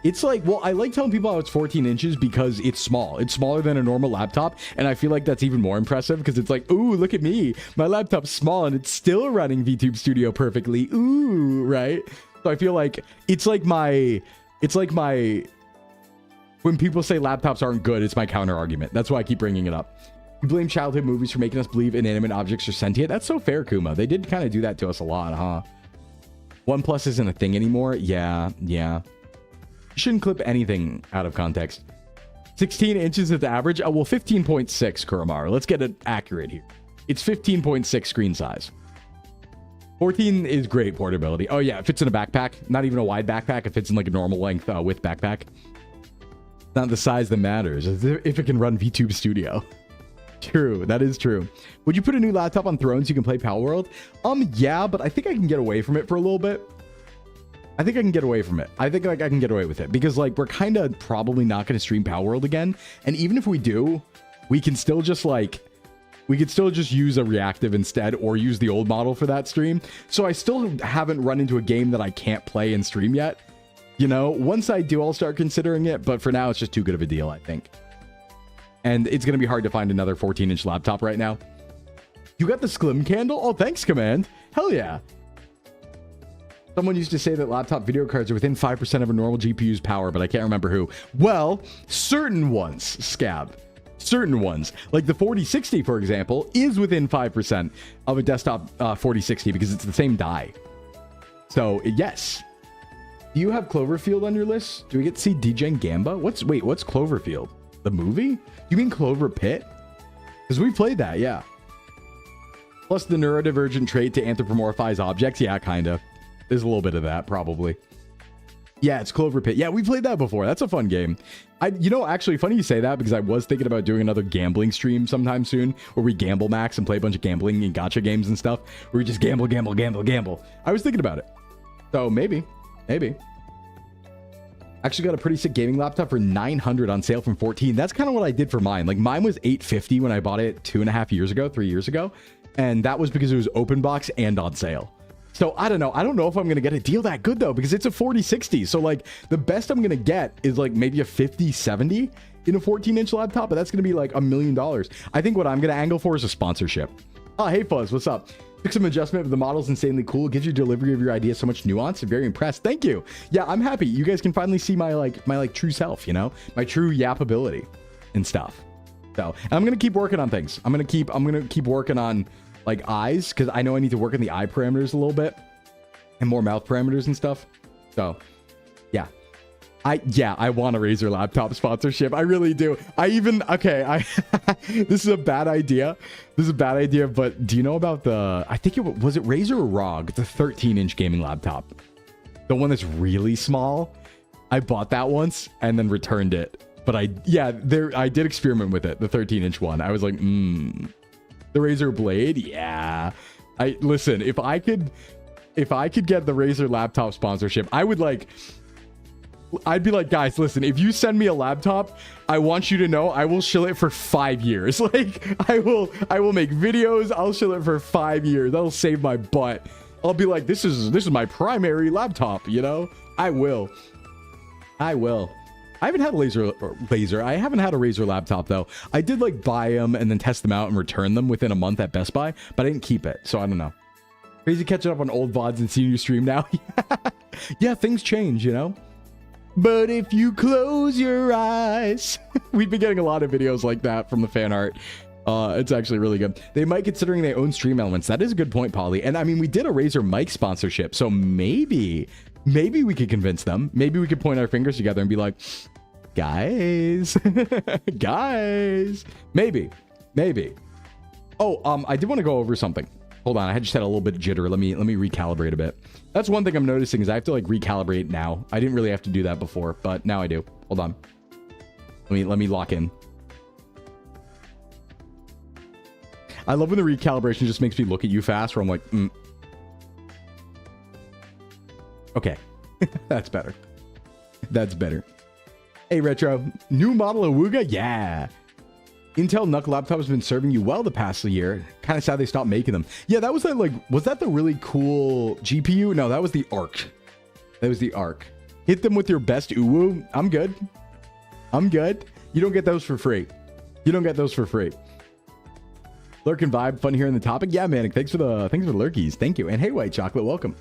It's well, I like telling people how it's 14 inches because it's small. It's smaller than a normal laptop. And I feel like that's even more impressive because it's ooh, look at me. My laptop's small and it's still running VTube Studio perfectly. Ooh, right? So I feel like it's like my, when people say laptops aren't good, it's my counter argument. That's why I keep bringing it up. You blame childhood movies for making us believe inanimate objects are sentient. That's so fair, Kuma. They did kind of do that to us a lot, huh? OnePlus isn't a thing anymore. Yeah. You shouldn't clip anything out of context. 16 inches is the average. Oh, well, 15.6, Kuramara. Let's get it accurate here. It's 15.6 screen size. 14 is great portability. Oh, yeah, it fits in a backpack. Not even a wide backpack. It fits in a normal length width backpack. Not the size that matters. If it can run VTube Studio. True, that is true. Would you put a new laptop on Throne so you can play Power World? Yeah, but I think I can get away from it for a little bit. I think I can get away from it. I think I can get away with it because we're kind of probably not going to stream Power World again. And even if we do, we can still just use a reactive instead or use the old model for that stream. So I still haven't run into a game that I can't play and stream yet. You know, once I do, I'll start considering it. But for now, it's just too good of a deal, I think. And it's going to be hard to find another 14-inch laptop right now. You got the Sclim candle? Oh, thanks, Command. Hell yeah. Someone used to say that laptop video cards are within 5% of a normal GPU's power, but I can't remember who. Well, certain ones, Scab. Certain ones. Like the 4060, for example, is within 5% of a desktop 4060 because it's the same die. So, yes. Do you have Cloverfield on your list? Do we get to see DJ Gamba? What's Cloverfield? The movie? You mean Clover Pit? Because we played that, yeah. Plus the neurodivergent trait to anthropomorphize objects. Yeah, kind of. There's a little bit of that, probably. Yeah, it's Clover Pit. Yeah, we played that before. That's a fun game. Actually, funny you say that because I was thinking about doing another gambling stream sometime soon where we gamble max and play a bunch of gambling and gacha games and stuff where we just gamble. I was thinking about it. So maybe. Actually got a pretty sick gaming laptop for $900 on sale from 14. That's kind of what I did for mine. Like mine was $850 when I bought it 3 years ago. And that was because it was open box and on sale. So I don't know. I don't know if I'm going to get a deal that good though, because it's a 4060. So like the best I'm going to get is like maybe a 5070 in a 14-inch laptop, but that's going to be like $1 million. I think what I'm going to angle for is a sponsorship. Oh, hey Fuzz, what's up? Took some adjustment, but the model's insanely cool. Gives your delivery of your idea so much nuance. Very impressed. Thank you. Yeah, I'm happy. You guys can finally see my true self, you know, my true yap ability and stuff. So, and I'm going to keep working on things. I'm going to keep working on like eyes, because I know I need to work on the eye parameters a little bit and more mouth parameters and stuff. So yeah, I want a Razer laptop sponsorship. I really do. This is a bad idea. But do you know about I think was it Razer or ROG, the 13-inch gaming laptop, the one that's really small? I bought that once and then returned it. But I did experiment with it, the 13-inch one. I was like, the Razer Blade, yeah. Listen, if I could get the Razer laptop sponsorship, I'd be like, guys, listen, if you send me a laptop, I want you to know I will shill it for 5 years. Like I will make videos, I'll shill it for 5 years. That'll save my butt. I'll be like, this is my primary laptop, you know? I will. I haven't had I haven't had a Razer laptop though. I did like buy them and then test them out and return them within a month at Best Buy, but I didn't keep it. So I don't know. Crazy catching up on old VODs and seeing you stream now. Yeah, things change, you know? But if you close your eyes, we've been getting a lot of videos like that from the fan art. It's actually really good. They might considering their own stream elements. That is a good point, Polly. And I mean, we did a Razer mic sponsorship, so maybe we could convince them. Maybe we could point our fingers together and be like, guys, maybe. Oh, I did want to go over something. Hold on, I just had a little bit of jitter. Let me recalibrate a bit. That's one thing I'm noticing is I have to like recalibrate now. I didn't really have to do that before, but now I do. Hold on. Let me lock in. I love when the recalibration just makes me look at you fast, where I'm like, Okay. That's better. Hey, Retro. New model of Wooga? Yeah. Intel NUC laptop has been serving you well the past year. Kind of sad they stopped making them. Yeah, that was was that the really cool GPU? No, that was the ARC. Hit them with your best uwu. I'm good. You don't get those for free. Lurk and vibe, fun hearing the topic. Yeah, Manic, thanks for the lurkies. Thank you. And hey, White Chocolate, welcome.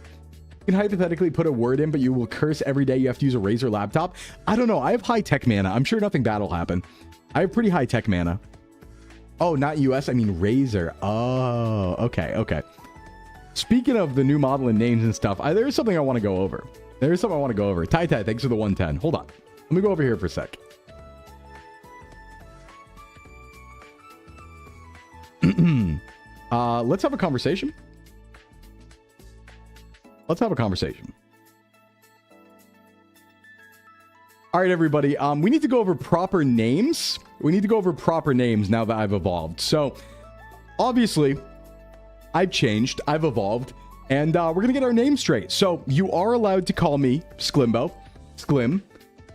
You can hypothetically put a word in, but you will curse every day you have to use a Razer laptop. I don't know. I have high tech mana. I'm sure nothing bad will happen. I have pretty high tech mana. Oh, not US. I mean Razer. Oh, okay. Speaking of the new model and names and stuff, there's something I want to go over. Tai, thanks for the 110. Hold on. Let me go over here for a sec. Let's have a conversation. All right, everybody. We need to go over proper names. Now that I've evolved. So, obviously, I've changed. I've evolved. And we're going to get our names straight. So, you are allowed to call me Sclimbo, Sclim,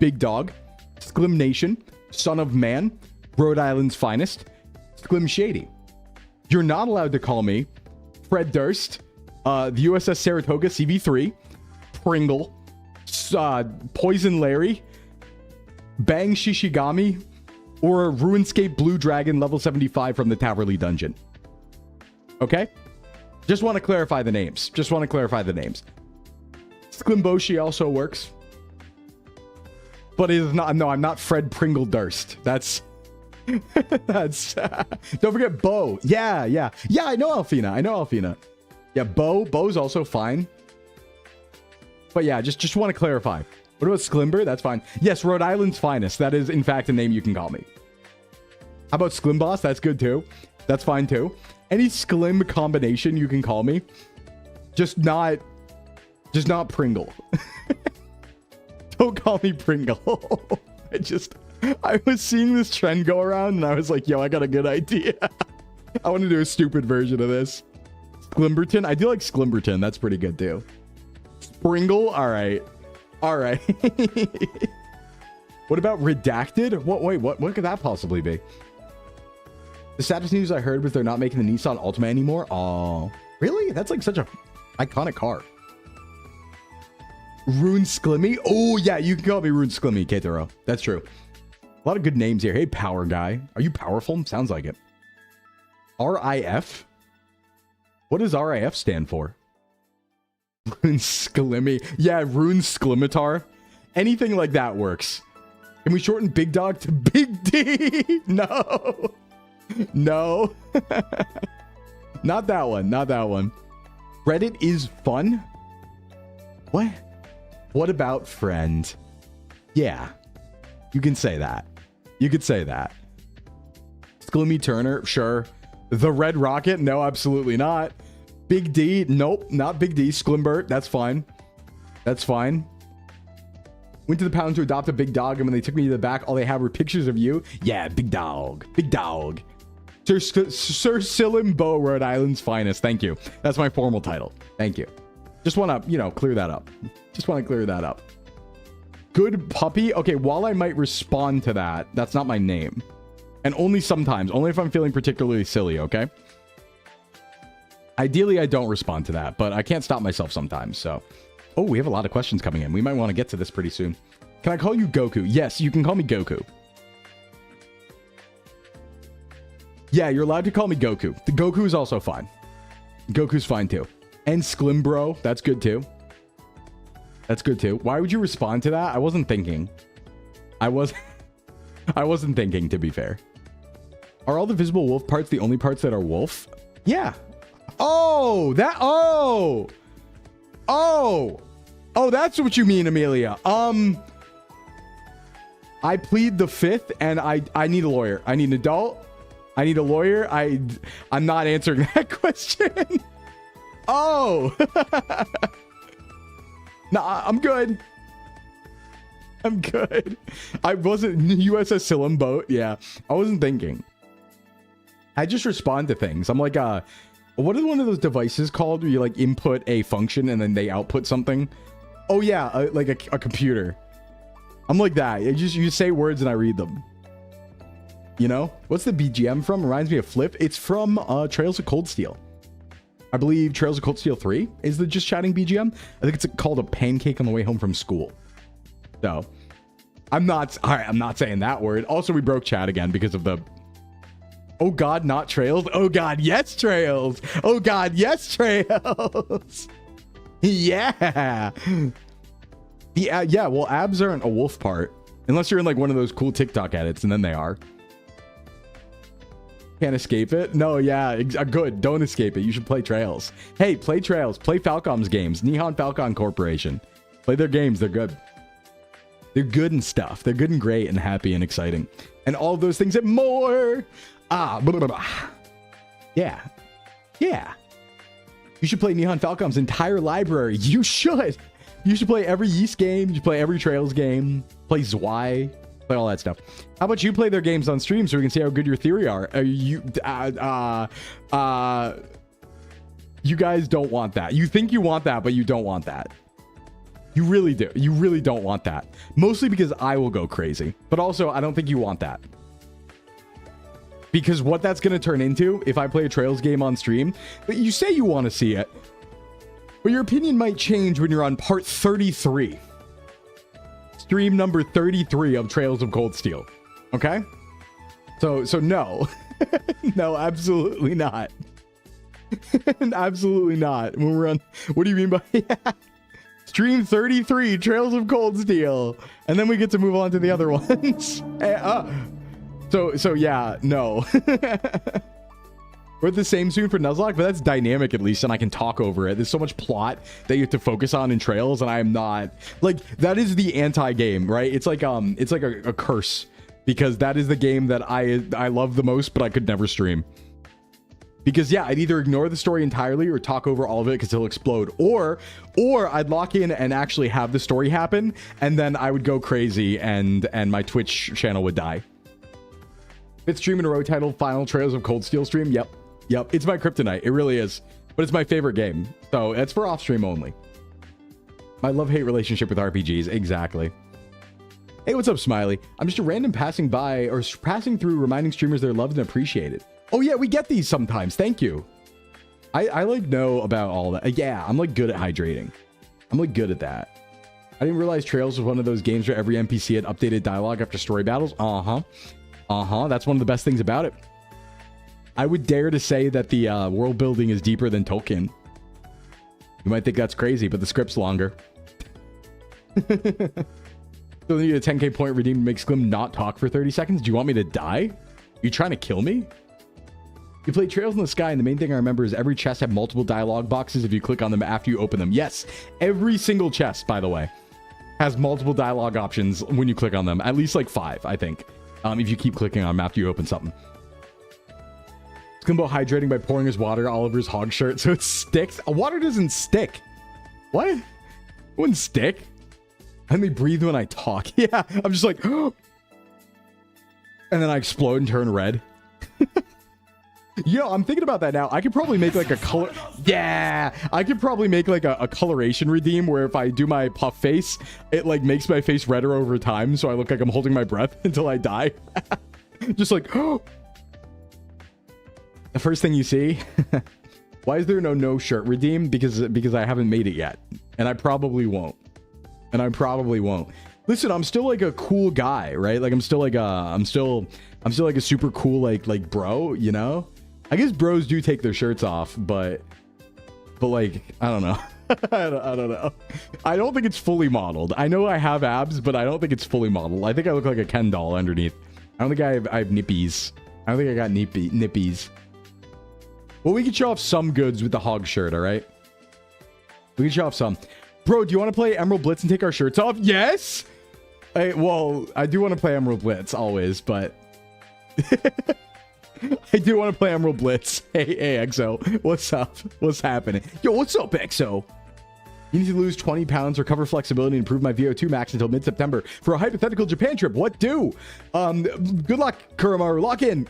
Big Dog, Sclim Nation, Son of Man, Rhode Island's Finest, Sclim Shady. You're not allowed to call me Fred Durst, the USS Saratoga CV3, Pringle, Poison Larry, Bang Shishigami, or RuneScape Blue Dragon level 75 from the Towerly Dungeon. Okay? Just want to clarify the names. Sclimboshi also works. But it is not. No, I'm not Fred Pringle Durst. That's don't forget Bo. Yeah, I know Alfina. Yeah, Bo's also fine. But yeah, just want to clarify. What about Sclimber? That's fine. Yes, Rhode Island's Finest. That is, in fact, a name you can call me. How about Sclimboss? That's good, too. That's fine, too. Any Sclim combination you can call me. Just not Pringle. call me Pringle. I was seeing this trend go around and I was like, yo, I got a good idea. I want to do a stupid version of this. Sclimberton. I do like Sclimberton. That's pretty good too. Springle. All right. All right. What about Redacted? What could that possibly be? The saddest news I heard was they're not making the Nissan Altima anymore. Oh, really? That's like such a iconic car. Rune Sclimmy. Oh yeah, you can call me Rune Sclimmy, Ketero. That's true. A lot of good names here. Hey, Power Guy. Are you powerful? Sounds like it. RIF? What does RIF stand for? Rune Sclimmy. Yeah, Rune Sclimitar. Anything like that works. Can we shorten Big Dog to Big D? No. No. Not that one. Not that one. Reddit is fun? What? What about friend? Yeah. You can say that. You could say that. Sclimmy Turner, sure. The Red Rocket? No, absolutely not. Big D? Nope, not Big D. Sclimbert? That's fine. That's fine. Went to the pound to adopt a big dog, and when they took me to the back, all they had were pictures of you. Yeah, big dog. Big dog. Sir Sclimbo, Rhode Island's finest. Thank you. That's my formal title. Thank you. Just want to, you know, clear that up. Just want to clear that up. Good puppy. Okay, while I might respond to that, that's not my name. And only sometimes. Only if I'm feeling particularly silly, okay? Ideally, I don't respond to that, but I can't stop myself sometimes, so... Oh, we have a lot of questions coming in. We might want to get to this pretty soon. Can I call you Goku? Yes, you can call me Goku. Yeah, you're allowed to call me Goku. The Goku is also fine. Goku's fine too. And Sclimbro, that's good too. That's good too. Why would you respond to that? I wasn't thinking. I wasn't thinking, to be fair. Are all the visible wolf parts the only parts that are wolf? Yeah. Oh, that... Oh! Oh! Oh, that's what you mean, Amelia. I plead the fifth, and I need a lawyer. I need an adult. I need a lawyer. I'm not answering that question. Oh! Nah, I'm good. I'm good. I wasn't... USS Silham boat. Yeah. I wasn't thinking. I just respond to things. I'm like, what is one of those devices called where you like input a function and then they output something? Oh yeah, like a computer. I'm like that. You say words and I read them. You know? What's the BGM from? Reminds me of Flip. It's from Trails of Cold Steel. I believe Trails of Cold Steel 3 is the Just Chatting BGM. I think it's called A Pancake on the Way Home from School. So, I'm not saying that word. Also, we broke chat again because of the... Oh God, not Trails. Oh God, yes, Trails. Oh God, yes, Trails. Yeah. Yeah, well, abs aren't a wolf part. Unless you're in like one of those cool TikTok edits, and then they are. Can't escape it? No, yeah, good. Don't escape it. You should play Trails. Hey, play Trails. Play Falcom's games. Nihon Falcon Corporation. Play their games. They're good. They're good and stuff. They're good and great and happy and exciting. And all of those things and more. Blah, blah, blah. Yeah. Yeah. You should play Nihon Falcom's entire library. You should. You should play every Yeast game. You should play every Trails game. Play Zwei. Play all that stuff. How about you play their games on stream so we can see how good your theory are? You guys don't want that. You think you want that, but you don't want that. You really do. You really don't want that. Mostly because I will go crazy. But also, I don't think you want that. Because what that's going to turn into, if I play a Trails game on stream, but you say you want to see it, but your opinion might change when you're on part 33. Stream number 33 of Trails of Cold Steel. Okay? So no. No, absolutely not. Absolutely not. When we're on... What do you mean by... Yeah. Stream 33, Trails of Cold Steel. And then we get to move on to the other ones. So yeah, no. We're the same soon for Nuzlocke, but that's dynamic at least, and I can talk over it. There's so much plot that you have to focus on in Trails, and I am not... Like, that is the anti-game, right? It's like a curse, because that is the game that I love the most, but I could never stream. Because yeah, I'd either ignore the story entirely or talk over all of it because it'll explode, or I'd lock in and actually have the story happen, and then I would go crazy and my Twitch channel would die. 5th stream in a row titled Final Trails of Cold Steel stream. Yep. It's my kryptonite. It really is. But it's my favorite game. So it's for off stream only. My love-hate relationship with RPGs. Exactly. Hey, what's up, Smiley? I'm just a random passing by or passing through reminding streamers they're loved and appreciated. Oh yeah, we get these sometimes. Thank you. I like know about all that. Yeah, I'm like good at hydrating. I'm like good at that. I didn't realize Trails was one of those games where every NPC had updated dialogue after story battles. That's one of the best things about it. I would dare to say that the world building is deeper than Tolkien. You might think that's crazy, but the script's longer. Still need a 10k point redeem to make Sclim not talk for 30 seconds. Do you want me to die? You trying to kill me? You play Trails in the Sky, and the main thing I remember is every chest had multiple dialogue boxes if you click on them after you open them. Yes, every single chest, by the way, has multiple dialogue options when you click on them. At least like 5, I think, if you keep clicking on them after you open something. Sclimbo hydrating by pouring his water all over his hog shirt so it sticks. Water doesn't stick. What? It wouldn't stick. I only breathe when I talk. Yeah, I'm just like, and then I explode and turn red. Yo, I'm thinking about that now. I could probably make like a color. Yeah, I could probably make like a coloration redeem where if I do my puff face, it like makes my face redder over time. So I look like I'm holding my breath until I die. Just like, the first thing you see. Why is there no shirt redeem? Because I haven't made it yet. And I probably won't. Listen, I'm still like a cool guy, right? Like I'm still like a super cool like bro, you know? I guess bros do take their shirts off, but like, I don't know. I don't know. I don't think it's fully modeled. I know I have abs, but I don't think it's fully modeled. I think I look like a Ken doll underneath. I don't think I have nippies. I don't think I got nippies. Well, we can show off some goods with the hog shirt, all right? We can show off some. Bro, do you want to play Emerald Blitz and take our shirts off? Yes! Well, I do want to play Emerald Blitz always, but... I do want to play Emerald Blitz. Hey, EXO. What's up? What's happening? Yo, what's up, EXO? You need to lose 20 pounds, recover flexibility, and improve my VO2 max until mid-September for a hypothetical Japan trip. What do? Good luck, Kuramaru. Lock in.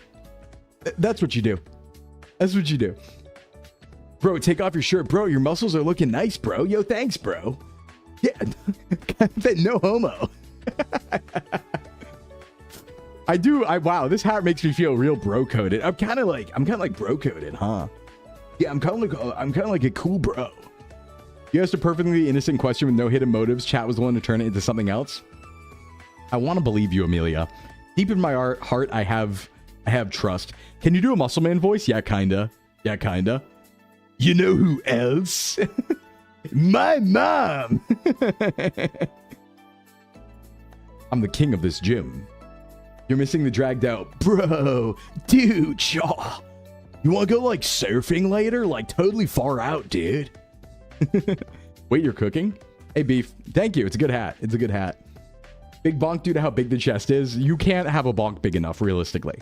That's what you do. That's what you do. Bro, take off your shirt. Bro, your muscles are looking nice, bro. Yo, thanks, bro. Yeah. No homo. Wow, this hat makes me feel real bro-coded. I'm kind of like bro-coded, huh? Yeah, I'm kind of like a cool bro. You asked a perfectly innocent question with no hidden motives. Chat was the one to turn it into something else. I want to believe you, Amelia. Deep in my heart, I have trust. Can you do a muscle man voice? Yeah, kinda. You know who else? My mom. I'm the king of this gym. You're missing the dragged out. Bro, dude, shaw. You want to go like surfing later? Like totally far out, dude. Wait, you're cooking? Hey, Beef. Thank you. It's a good hat. Big bonk due to how big the chest is. You can't have a bonk big enough, realistically.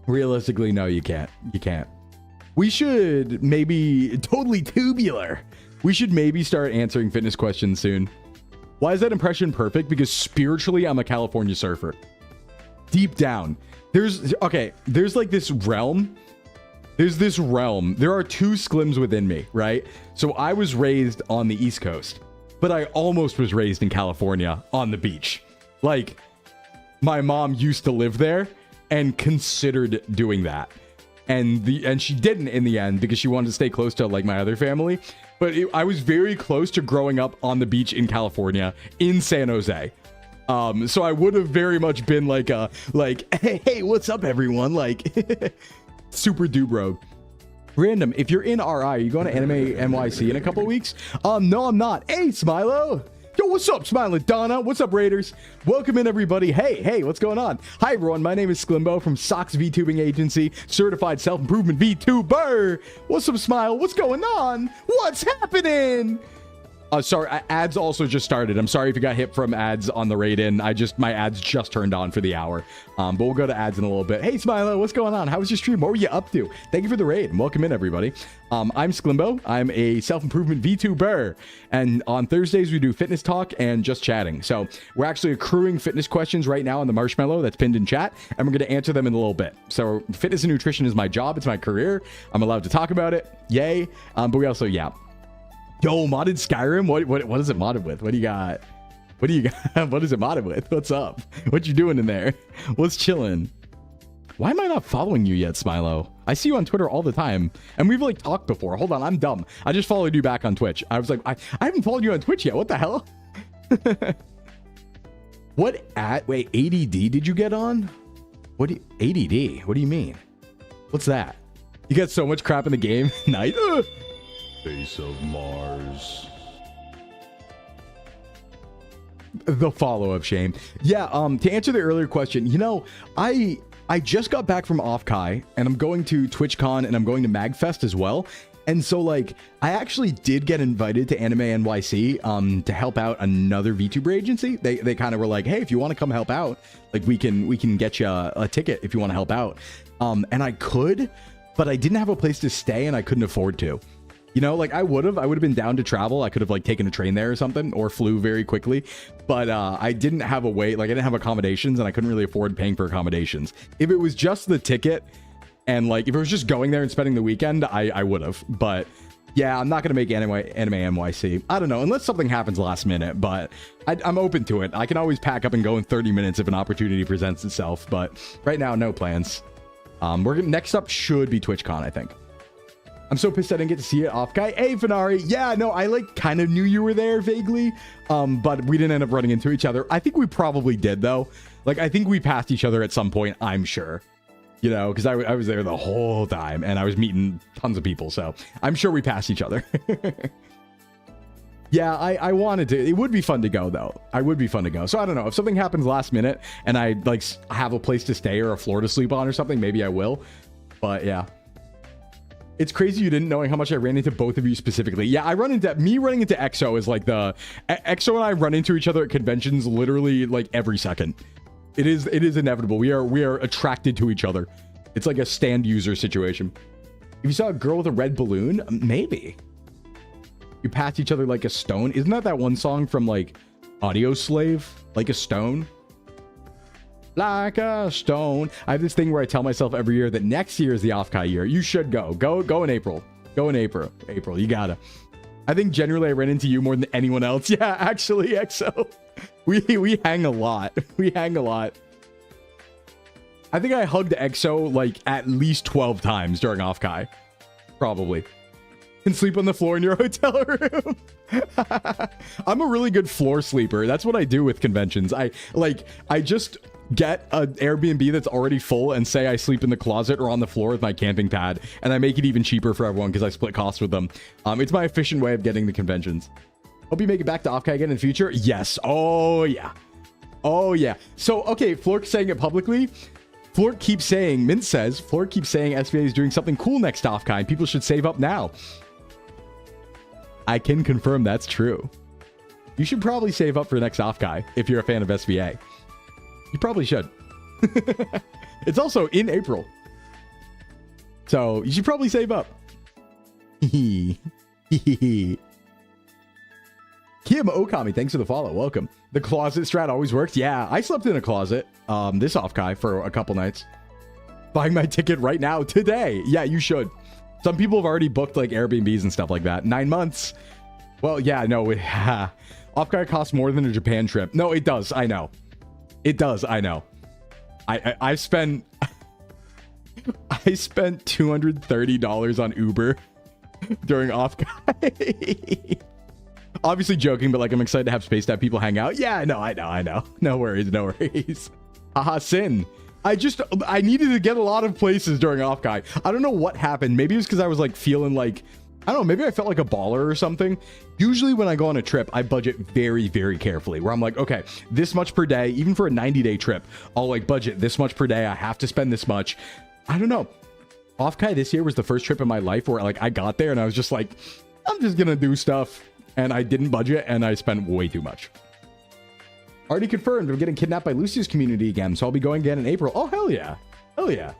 Realistically, no, you can't. We should maybe... Totally tubular. We should maybe start answering fitness questions soon. Why is that impression perfect? Because spiritually, I'm a California surfer. Deep down. There's like this realm. There's this realm. There are 2 Sclims within me, right? So I was raised on the East Coast, but I almost was raised in California on the beach. Like, my mom used to live there and considered doing that. And she didn't in the end because she wanted to stay close to like my other family. But I was very close to growing up on the beach in California, in San Jose. So I would have very much been like, hey, what's up, everyone? Like, super dubro. Random, if you're in RI, are you going to Anime NYC in a couple weeks? No, I'm not. Hey, Smilo. Yo, what's up, Smiling Donna? What's up, Raiders? Welcome in, everybody. Hey, what's going on? Hi, everyone. My name is Sclimbo from Sox VTubing Agency, certified self-improvement VTuber. What's up, Smile? What's going on? What's happening? Sorry, ads also just started. I'm sorry if you got hit from ads on the raid in. My ads just turned on for the hour. But we'll go to ads in a little bit. Hey, Smilo, what's going on? How was your stream? What were you up to? Thank you for the raid. And welcome in, everybody. I'm Sclimbo. I'm a self-improvement VTuber. And on Thursdays, we do fitness talk and just chatting. So we're actually accruing fitness questions right now on the marshmallow that's pinned in chat. And we're going to answer them in a little bit. So fitness and nutrition is my job. It's my career. I'm allowed to talk about it. Yay. But we also, yeah. Yo, modded Skyrim? What is it modded with? What do you got? What do you got? What is it modded with? What's up? What you doing in there? What's chilling? Why am I not following you yet, Smilo? I see you on Twitter all the time. And we've like talked before. Hold on, I'm dumb. I just followed you back on Twitch. I was like, I haven't followed you on Twitch yet. What the hell? Wait, ADD did you get on? ADD? What do you mean? What's that? You got so much crap in the game? Night? Face of Mars. The follow-up, Shame. Yeah, to answer the earlier question, you know, I just got back from Offkai, and I'm going to TwitchCon, and I'm going to MagFest as well. And so, like, I actually did get invited to Anime NYC to help out another VTuber agency. They kind of were like, hey, if you want to come help out, like, we can get you a ticket if you want to help out. And I could, but I didn't have a place to stay, and I couldn't afford to. You know, like I would have been down to travel. I could have like taken a train there or something, or flew very quickly, but I didn't have a way, like I didn't have accommodations, and I couldn't really afford paying for accommodations. If it was just the ticket and like if it was just going there and spending the weekend, I would have. But yeah, I'm not gonna make Anime NYC. I don't know, unless something happens last minute, but I'm open to it. I can always pack up and go in 30 minutes if an opportunity presents itself, but right now, no plans. Next up should be TwitchCon, I think. I'm so pissed I didn't get to see it off guy. Hey, Fenari. Yeah, no, I like kind of knew you were there vaguely, but we didn't end up running into each other. I think we probably did, though. Like, I think we passed each other at some point, I'm sure. You know, because I was there the whole time, and I was meeting tons of people, so I'm sure we passed each other. Yeah, I wanted to. It would be fun to go, though. I would be fun to go. So I don't know. If something happens last minute, and I, like, have a place to stay or a floor to sleep on or something, maybe I will. But, yeah. It's crazy you didn't knowing how much I ran into both of you specifically. Yeah, running into EXO is like EXO and I run into each other at conventions literally like every second. It is inevitable. We are attracted to each other. It's like a stand user situation. If you saw a girl with a red balloon, maybe. You pass each other like a stone. Isn't that one song from like Audio Slave? Like a stone? Like a stone. I have this thing where I tell myself every year that next year is the Offkai year. You should go in April. Go in April. You gotta. I think generally I ran into you more than anyone else. Yeah, actually, EXO. We hang a lot. We hang a lot. I think I hugged EXO like at least 12 times during Offkai. Probably. Can sleep on the floor in your hotel room. I'm a really good floor sleeper. That's what I do with conventions. I just get an Airbnb that's already full and say I sleep in the closet or on the floor with my camping pad, and I make it even cheaper for everyone because I split costs with them. It's my efficient way of getting the conventions. Hope you make it back to Offkai again in the future. Yes. Oh yeah. Oh yeah. So okay, Flork saying it publicly. Flork keeps saying, Mint says, Flork keeps saying SVA is doing something cool next Offkai. People should save up now. I can confirm that's true. You should probably save up for the next Offkai if you're a fan of SVA. You probably should. It's also in April. So you should probably save up. Kim Okami, thanks for the follow. Welcome. The closet strat always works. Yeah, I slept in a closet this Offkai for a couple nights. Buying my ticket right now, today. Yeah, you should. Some people have already booked like Airbnbs and stuff like that. 9 months. Well, yeah, no. Offkai costs more than a Japan trip. No, it does. I know. It does. I know. I spent $230 on Uber during Offkai. Obviously joking, but like I'm excited to have space to have people hang out. Yeah, no, I know. No worries. Haha, sin. I needed to get a lot of places during Offkai. I don't know what happened. Maybe it was because I was like feeling like, I don't know, maybe I felt like a baller or something. Usually when I go on a trip, I budget very, very carefully, where I'm like, okay, this much per day, even for a 90-day trip, I'll like budget this much per day. I have to spend this much. I don't know. Offkai this year was the first trip in my life where like I got there and I was just like, I'm just gonna do stuff. and I didn't budget, and I spent way too much. Already confirmed, I'm getting kidnapped by Lucia's community again, so I'll be going again in April. Oh, hell yeah. Hell yeah.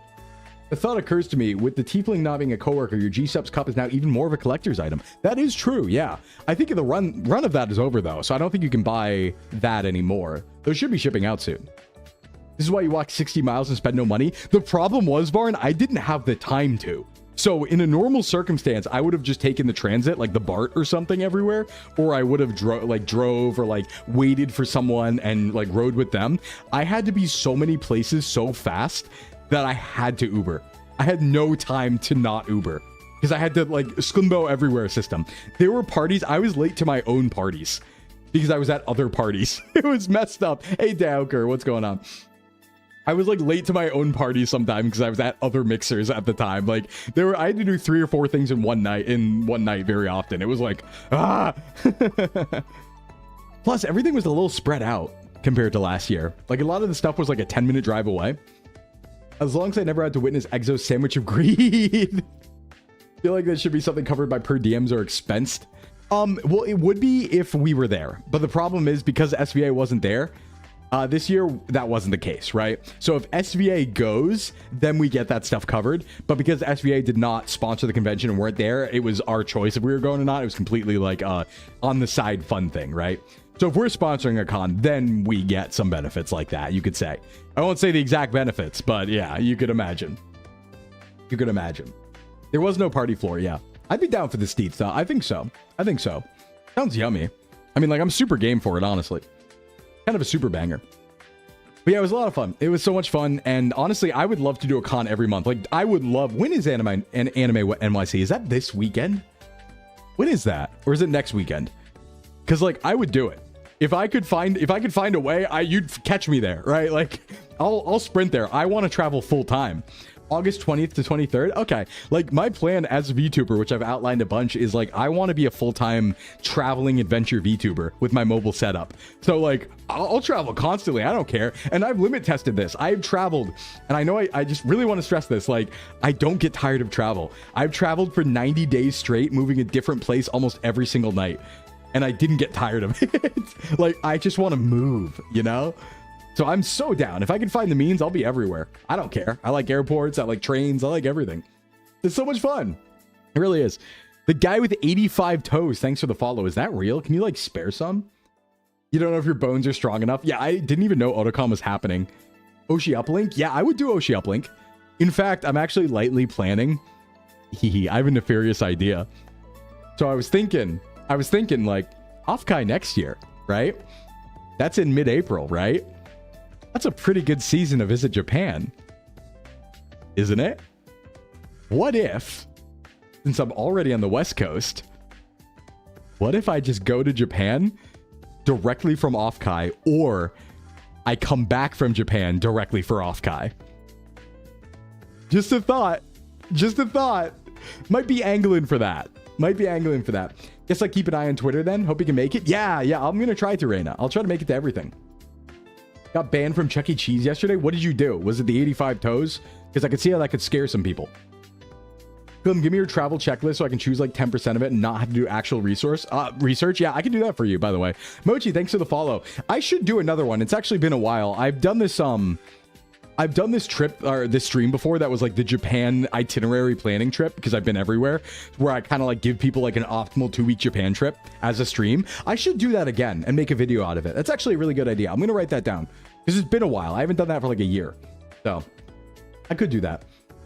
The thought occurs to me, with the tiefling not being a coworker, your G-Subs cup is now even more of a collector's item. That is true, yeah. I think the run of that is over, though, so I don't think you can buy that anymore. Those should be shipping out soon. This is why you walk 60 miles and spend no money. The problem was, Varn, I didn't have the time to. So in a normal circumstance, I would have just taken the transit, like the BART or something everywhere, or I would have drove or like waited for someone and like rode with them. I had to be so many places so fast that I had to Uber. I had no time to not Uber because I had to like Sclimbo everywhere system. There were parties. I was late to my own parties because I was at other parties. It was messed up. Hey, Dowker, what's going on? I was like late to my own party sometimes because I was at other mixers at the time. Like I had to do 3 or 4 things in one night very often. It was like, ah. Plus everything was a little spread out compared to last year. Like a lot of the stuff was like a 10-minute drive away. As long as I never had to witness Exo's sandwich of greed. I feel like that should be something covered by per diems or expensed. Well, it would be if we were there. But the problem is because SVA wasn't there, this year, that wasn't the case, right? So if SVA goes, then we get that stuff covered. But because SVA did not sponsor the convention and weren't there, it was our choice if we were going or not. It was completely like on the side fun thing, right? So if we're sponsoring a con, then we get some benefits like that, you could say. I won't say the exact benefits, but yeah, you could imagine. You could imagine. There was no party floor, yeah. I'd be down for the Steeds, though. I think so. I think so. Sounds yummy. I mean, like, I'm super game for it, honestly. Kind of a super banger. But yeah, it was a lot of fun. It was so much fun. And honestly, I would love to do a con every month. Like, I would love... When is Anime NYC? Is that this weekend? When is that? Or is it next weekend? Because, like, I would do it. If I could find a way, you'd catch me there, right? Like, I'll sprint there. I want to travel full time. August 20th to 23rd. Okay. Like my plan as a VTuber, which I've outlined a bunch, is like, I want to be a full-time traveling adventure VTuber with my mobile setup. So like, I'll travel constantly. I don't care. And I've limit tested this. I've traveled, and I know I just really want to stress this. Like, I don't get tired of travel. I've traveled for 90 days straight, moving a different place almost every single night. And I didn't get tired of it. Like, I just want to move, you know? So I'm so down. If I can find the means, I'll be everywhere. I don't care. I like airports. I like trains. I like everything. It's so much fun. It really is. The guy with 85 toes. Thanks for the follow. Is that real? Can you like spare some? You don't know if your bones are strong enough? Yeah, I didn't even know Otakon was happening. Oshi Uplink? Yeah, I would do Oshi Uplink. In fact, I'm actually lightly planning. I have a nefarious idea. So I was thinking like Offkai next year, right? That's in mid-April, right? That's a pretty good season to visit Japan, isn't it? What if, since I'm already on the West Coast, what if I just go to Japan directly from Offkai, or I come back from Japan directly for Offkai? Just a thought. Just a thought. Might be angling for that. Guess I keep an eye on Twitter then. Hope you can make it. Yeah, I'm going to try to, Reina. I'll try to make it to everything. Got banned from Chuck E. Cheese yesterday. What did you do? Was it the 85 toes? Because I could see how that could scare some people. Give me your travel checklist so I can choose like 10% of it and not have to do actual research. Yeah, I can do that for you, by the way. Mochi, thanks for the follow. I should do another one. It's actually been a while. I've done this trip or this stream before that was like the Japan itinerary planning trip, because I've been everywhere, where I kind of like give people like an optimal 2-week Japan trip as a stream. I should do that again and make a video out of it. That's actually a really good idea. I'm going to write that down because it's been a while. I haven't done that for like a year. So I could do that.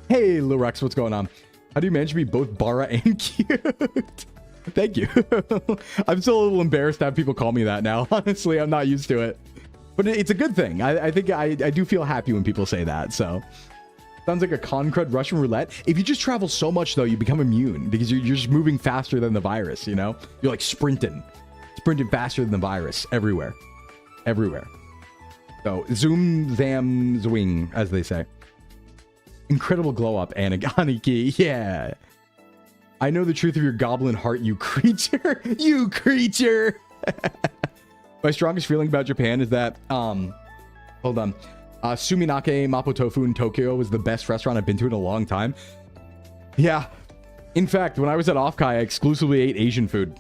Hey, Lurex, what's going on? How do you manage to be both Bara and cute? Thank you. I'm still a little embarrassed to have people call me that now. Honestly, I'm not used to it. But it's a good thing. I think I do feel happy when people say that. So sounds like a Concrud Russian roulette. If you just travel so much, though, you become immune because you're just moving faster than the virus, you know? You're like sprinting faster than the virus everywhere. So zoom, zam, zwing, as they say. Incredible glow up, Aniki. Yeah. I know the truth of your goblin heart, you creature. You creature. My strongest feeling about Japan is that, hold on. Suminake Mapo Tofu in Tokyo was the best restaurant I've been to in a long time. Yeah. In fact, when I was at Offkai, I exclusively ate Asian food.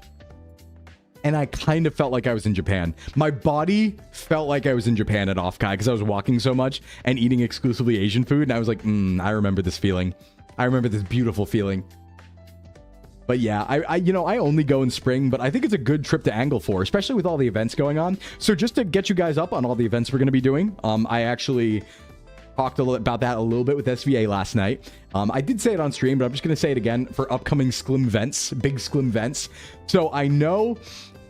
and I kind of felt like I was in Japan. My body felt like I was in Japan at Offkai because I was walking so much and eating exclusively Asian food. And I was like, I remember this feeling. I remember this beautiful feeling. But yeah, I only go in spring, but I think it's a good trip to angle for, especially with all the events going on. So just to get you guys up on all the events we're going to be doing, I actually talked about that a little bit with SVA last night. I did say it on stream, but I'm just going to say it again for upcoming Sclim events, big Sclim events. So I know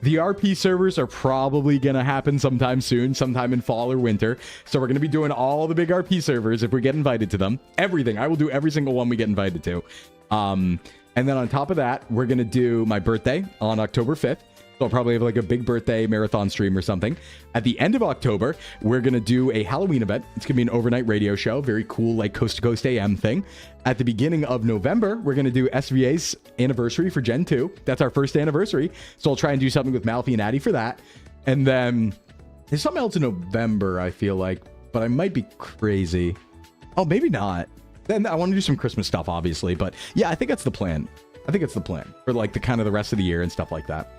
the RP servers are probably going to happen sometime soon, sometime in fall or winter. So we're going to be doing all the big RP servers if we get invited to them. Everything. I will do every single one we get invited to. And then on top of that, we're going to do my birthday on October 5th. So I'll probably have like a big birthday marathon stream or something. At the end of October, we're going to do a Halloween event. It's going to be an overnight radio show. Very cool, like coast to coast AM thing. At the beginning of November, we're going to do SVA's anniversary for Gen 2. That's our first anniversary. So I'll try and do something with Malfi and Addy for that. And then there's something else in November, I feel like, but I might be crazy. Oh, maybe not. Then I want to do some Christmas stuff, obviously. But yeah, I think that's the plan. I think it's the plan for like the kind of the rest of the year and stuff like that.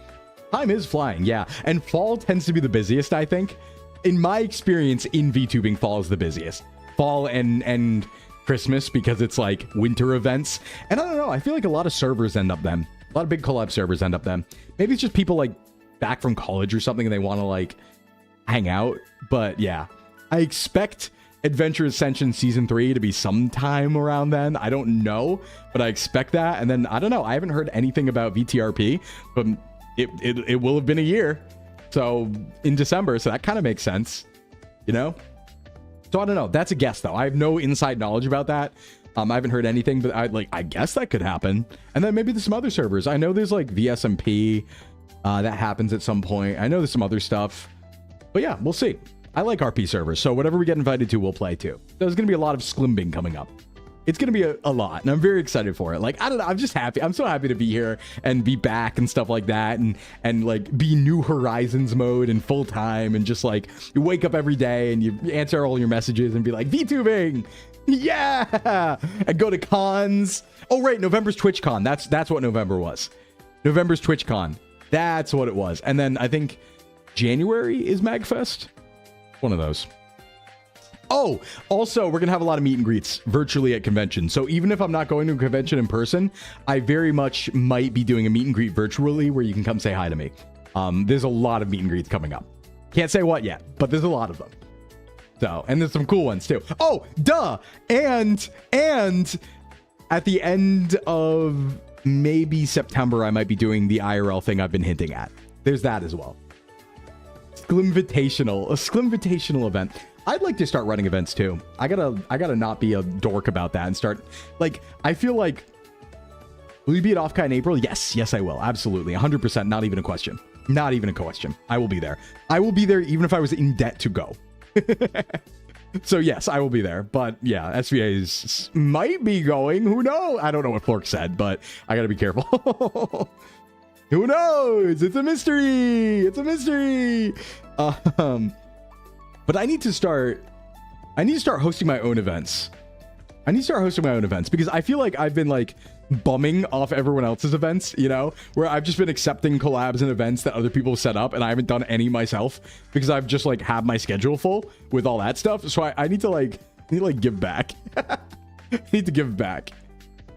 Time is flying, yeah. And fall tends to be the busiest, I think. In my experience in VTubing, fall is the busiest. Fall and Christmas, because it's like winter events. And I don't know, I feel like a lot of servers end up then. A lot of big collab servers end up then. Maybe it's just people like back from college or something and they want to like hang out. But yeah, I expect Adventure Ascension Season 3 to be sometime around then. I don't know, but I expect that. And then, I don't know, I haven't heard anything about VTRP, but it will have been a year. So, in December, so that kind of makes sense, you know? So, I don't know. That's a guess, though. I have no inside knowledge about that. I haven't heard anything, but I guess that could happen. And then maybe there's some other servers. I know there's like VSMP that happens at some point. I know there's some other stuff. But yeah, we'll see. I like RP servers, so whatever we get invited to, we'll play too. There's going to be a lot of Sclimbing coming up. It's going to be a lot, and I'm very excited for it. Like, I don't know, I'm just happy. I'm so happy to be here and be back and stuff like that, and like be New Horizons mode and full time, and just like you wake up every day and you answer all your messages and be like, VTubing! Yeah! And go to cons. Oh, right, November's TwitchCon. That's what November was. November's TwitchCon. That's what it was. And then I think January is MagFest. One of those. Oh, also, we're going to have a lot of meet and greets virtually at convention. So even if I'm not going to a convention in person, I very much might be doing a meet and greet virtually where you can come say hi to me. There's a lot of meet and greets coming up. Can't say what yet, but there's a lot of them. So, and there's some cool ones too. Oh, duh. And at the end of maybe September, I might be doing the IRL thing I've been hinting at. There's that as well. Sclimvitational, a Sclimvitational event. I'd like to start running events too. I gotta not be a dork about that and start, like, I feel like, will you be at Offkai in April? Yes, I will. Absolutely. 100%. Not even a question. Not even a question. I will be there. I will be there even if I was in debt to go. So yes, I will be there. But yeah, SVA's might be going. Who knows? I don't know what Flork said, but I gotta be careful. Who knows? It's a mystery. It's a mystery. But I need to start hosting my own events. I need to start hosting my own events because I feel like I've been like bumming off everyone else's events, you know, where I've just been accepting collabs and events that other people set up and I haven't done any myself because I've just like had my schedule full with all that stuff. So I need to give back. I need to give back.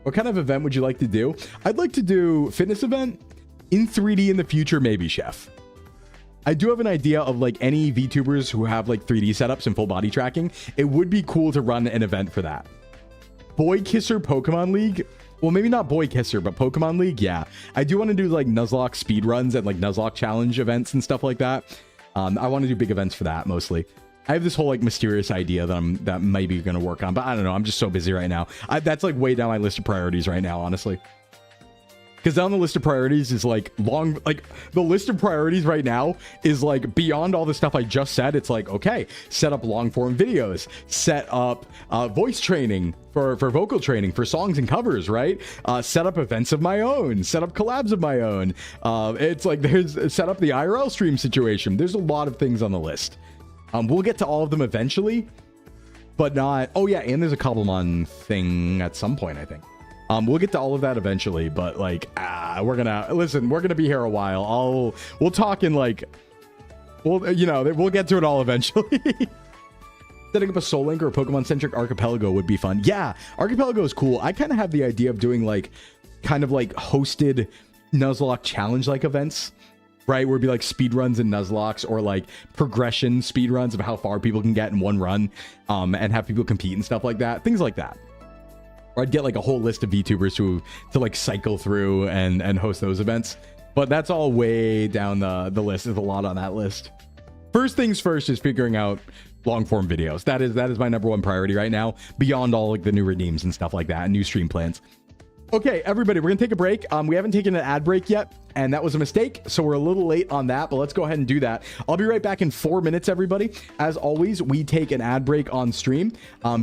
What kind of event would you like to do? I'd like to do fitness event in 3D in the future, maybe, Chef. I do have an idea of like any VTubers who have like 3D setups and full body tracking. It would be cool to run an event for that. Boy Kisser Pokemon League. Well, maybe not Boy Kisser, but Pokemon League. Yeah, I do want to do like Nuzlocke speed runs and like Nuzlocke challenge events and stuff like that. I want to do big events for that mostly. I have this whole like mysterious idea that maybe going to work on, but I don't know. I'm just so busy right now. That's like way down my list of priorities right now, honestly. Because down the list of priorities is like long, like the list of priorities right now is like beyond all the stuff I just said. It's like, okay, set up long form videos, set up voice training for vocal training for songs and covers, right? Set up events of my own, set up collabs of my own. It's like there's set up the IRL stream situation. There's a lot of things on the list. We'll get to all of them eventually, but not. Oh yeah, and there's a Cobblemon thing at some point, I think. We'll get to all of that eventually, but like, we're gonna be here a while. We'll talk in like, we'll get to it all eventually. Setting up a Soul Link or a Pokemon-centric archipelago would be fun. Yeah, archipelago is cool. I kind of have the idea of doing like, kind of like hosted Nuzlocke challenge-like events, right? Where it'd be like speed runs in Nuzlockes or like progression speed runs of how far people can get in one run, and have people compete and stuff like that. Things like that. Or I'd get like a whole list of VTubers to like cycle through and host those events. But that's all way down the list. There's a lot on that list. First things first is figuring out long form videos. That is my number one priority right now, beyond all like the new redeems and stuff like that and new stream plans. Okay, everybody, we're gonna take a break. We haven't taken an ad break yet, and that was a mistake, so we're a little late on that, but let's go ahead and do that. I'll be right back in 4 minutes, everybody. As always, we take an ad break on stream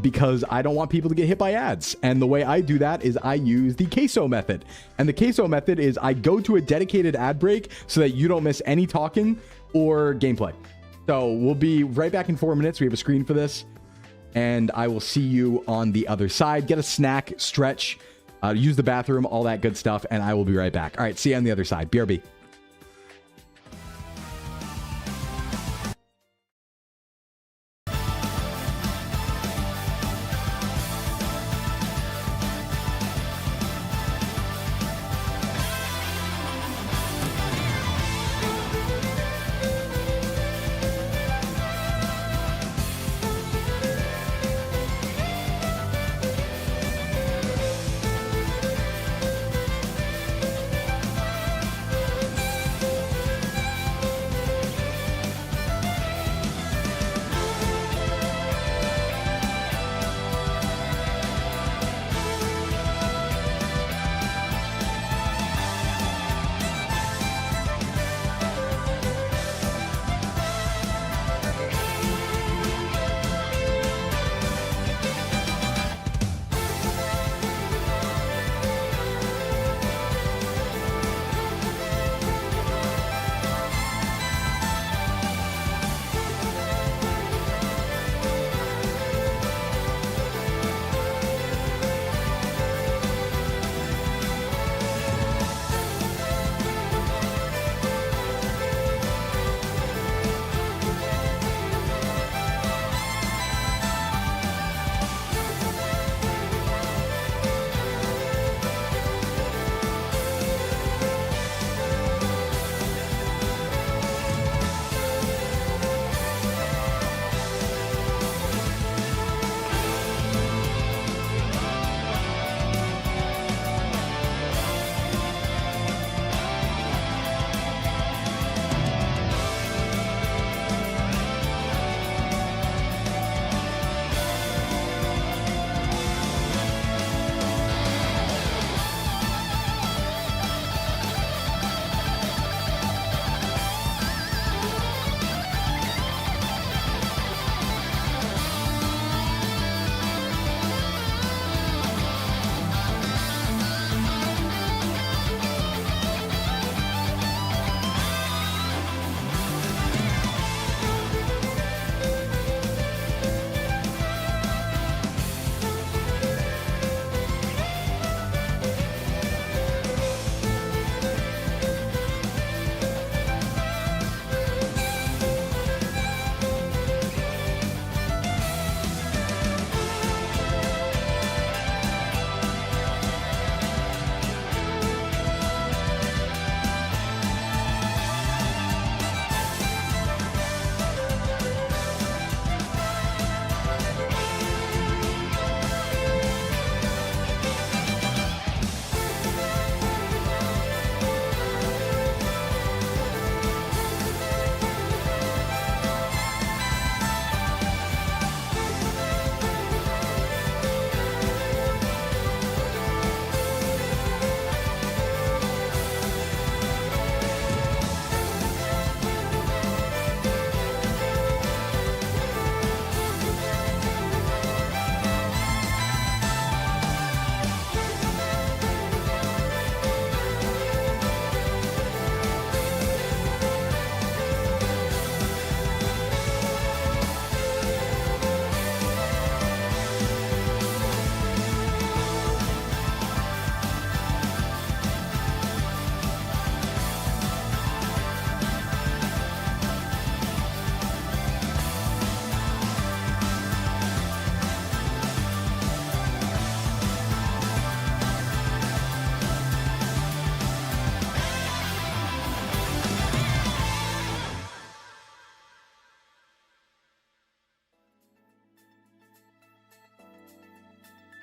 because I don't want people to get hit by ads, and the way I do that is I use the queso method. And the queso method is I go to a dedicated ad break so that you don't miss any talking or gameplay. So we'll be right back in 4 minutes. We have a screen for this, and I will see you on the other side. Get a snack, stretch, use the bathroom, all that good stuff, and I will be right back. All right, see you on the other side. BRB.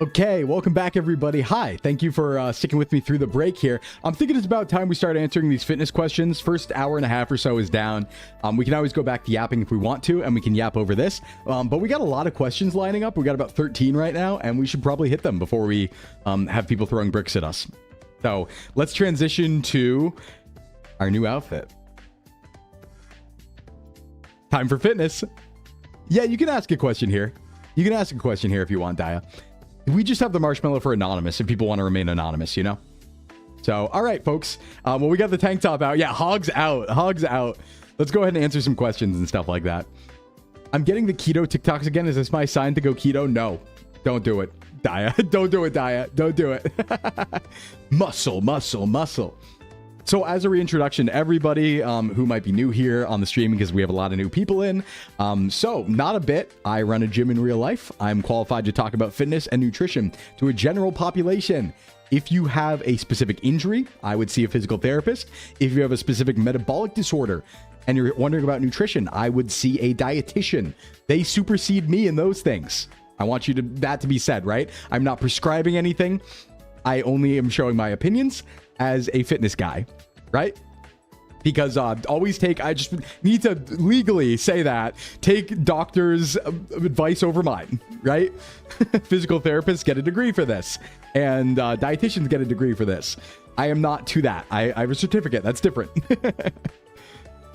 Okay, welcome back, everybody. Hi, thank you for sticking with me through the break here. I'm thinking it's about time we start answering these fitness questions. First hour and a half or so is down. We can always go back to yapping if we want to, and we can yap over this. But we got a lot of questions lining up. We got about 13 right now, and we should probably hit them before we have people throwing bricks at us. So let's transition to our new outfit. Time for fitness. Yeah, you can ask a question here. You can ask a question here if you want, Daya. We just have the marshmallow for anonymous if people want to remain anonymous, you know? So, all right, folks. Well, we got the tank top out. Yeah, hogs out. Hogs out. Let's go ahead and answer some questions and stuff like that. I'm getting the keto TikToks again. Is this my sign to go keto? No. Don't do it, Daya. Don't do it, Daya. Don't do it. Muscle, muscle, muscle. So as a reintroduction to everybody who might be new here on the stream, because we have a lot of new people in. So not a bit. I run a gym in real life. I'm qualified to talk about fitness and nutrition to a general population. If you have a specific injury, I would see a physical therapist. If you have a specific metabolic disorder and you're wondering about nutrition, I would see a dietitian. They supersede me in those things. I want that to be said, right? I'm not prescribing anything. I only am showing my opinions as a fitness guy, right? Because always I just need to legally say that, take doctors' advice over mine, right? Physical therapists get a degree for this, and dietitians get a degree for this. I am not to that. I have a certificate. That's different.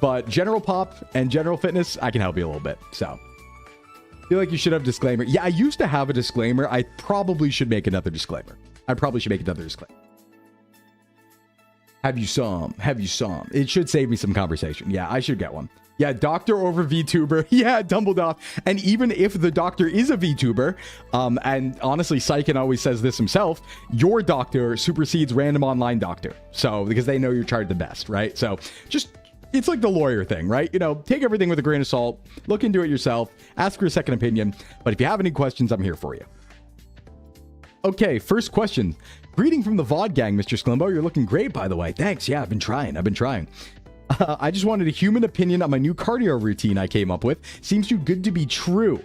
But general pop and general fitness, I can help you a little bit. So I feel like you should have a disclaimer. Yeah, I used to have a disclaimer. I probably should make another disclaimer. Have you some? Have you some? It should save me some conversation. Yeah, I should get one. Yeah, doctor over VTuber. Yeah, Dumbledore. And even if the doctor is a VTuber, and honestly, Sykin always says this himself, your doctor supersedes random online doctor. So, because they know you're charged the best, right? So, just, it's like the lawyer thing, right? You know, take everything with a grain of salt, look into it yourself, ask for a second opinion. But if you have any questions, I'm here for you. Okay, first question. Greeting from the VOD gang, Mr. Sclimbo. You're looking great, by the way. Thanks. Yeah, I've been trying. I just wanted a human opinion on my new cardio routine I came up with. Seems too good to be true.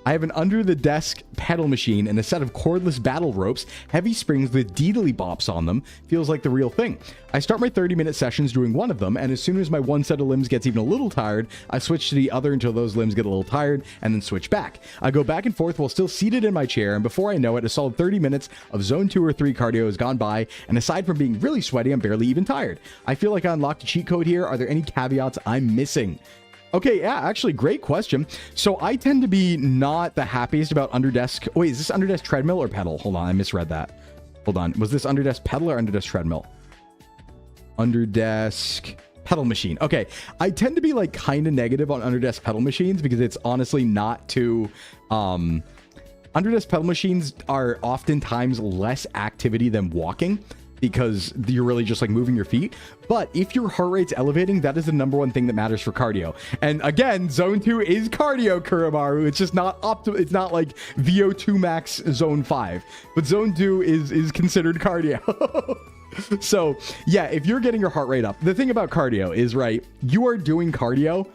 I have an under-the-desk pedal machine and a set of cordless battle ropes, heavy springs with deedly bops on them. Feels like the real thing. I start my 30-minute sessions doing one of them, and as soon as my one set of limbs gets even a little tired, I switch to the other until those limbs get a little tired, and then switch back. I go back and forth while still seated in my chair, and before I know it, a solid 30 minutes of zone 2 or 3 cardio has gone by, and aside from being really sweaty, I'm barely even tired. I feel like I unlocked a cheat code here. Are there any caveats I'm missing? Okay, yeah, actually, great question. So I tend to be not the happiest about underdesk. Wait, is this underdesk treadmill or pedal? Hold on, I misread that. Hold on. Was this underdesk pedal or underdesk treadmill? Underdesk pedal machine. Okay, I tend to be like kind of negative on underdesk pedal machines because it's honestly not too... underdesk pedal machines are oftentimes less activity than walking, because you're really just like moving your feet. But if your heart rate's elevating, that is the #1 thing that matters for cardio. And again, zone 2 is cardio, Kurimaru. It's just not it's not like VO2 max zone 5, but zone 2 is considered cardio. So yeah, if you're getting your heart rate up, the thing about cardio is, right, you are doing cardio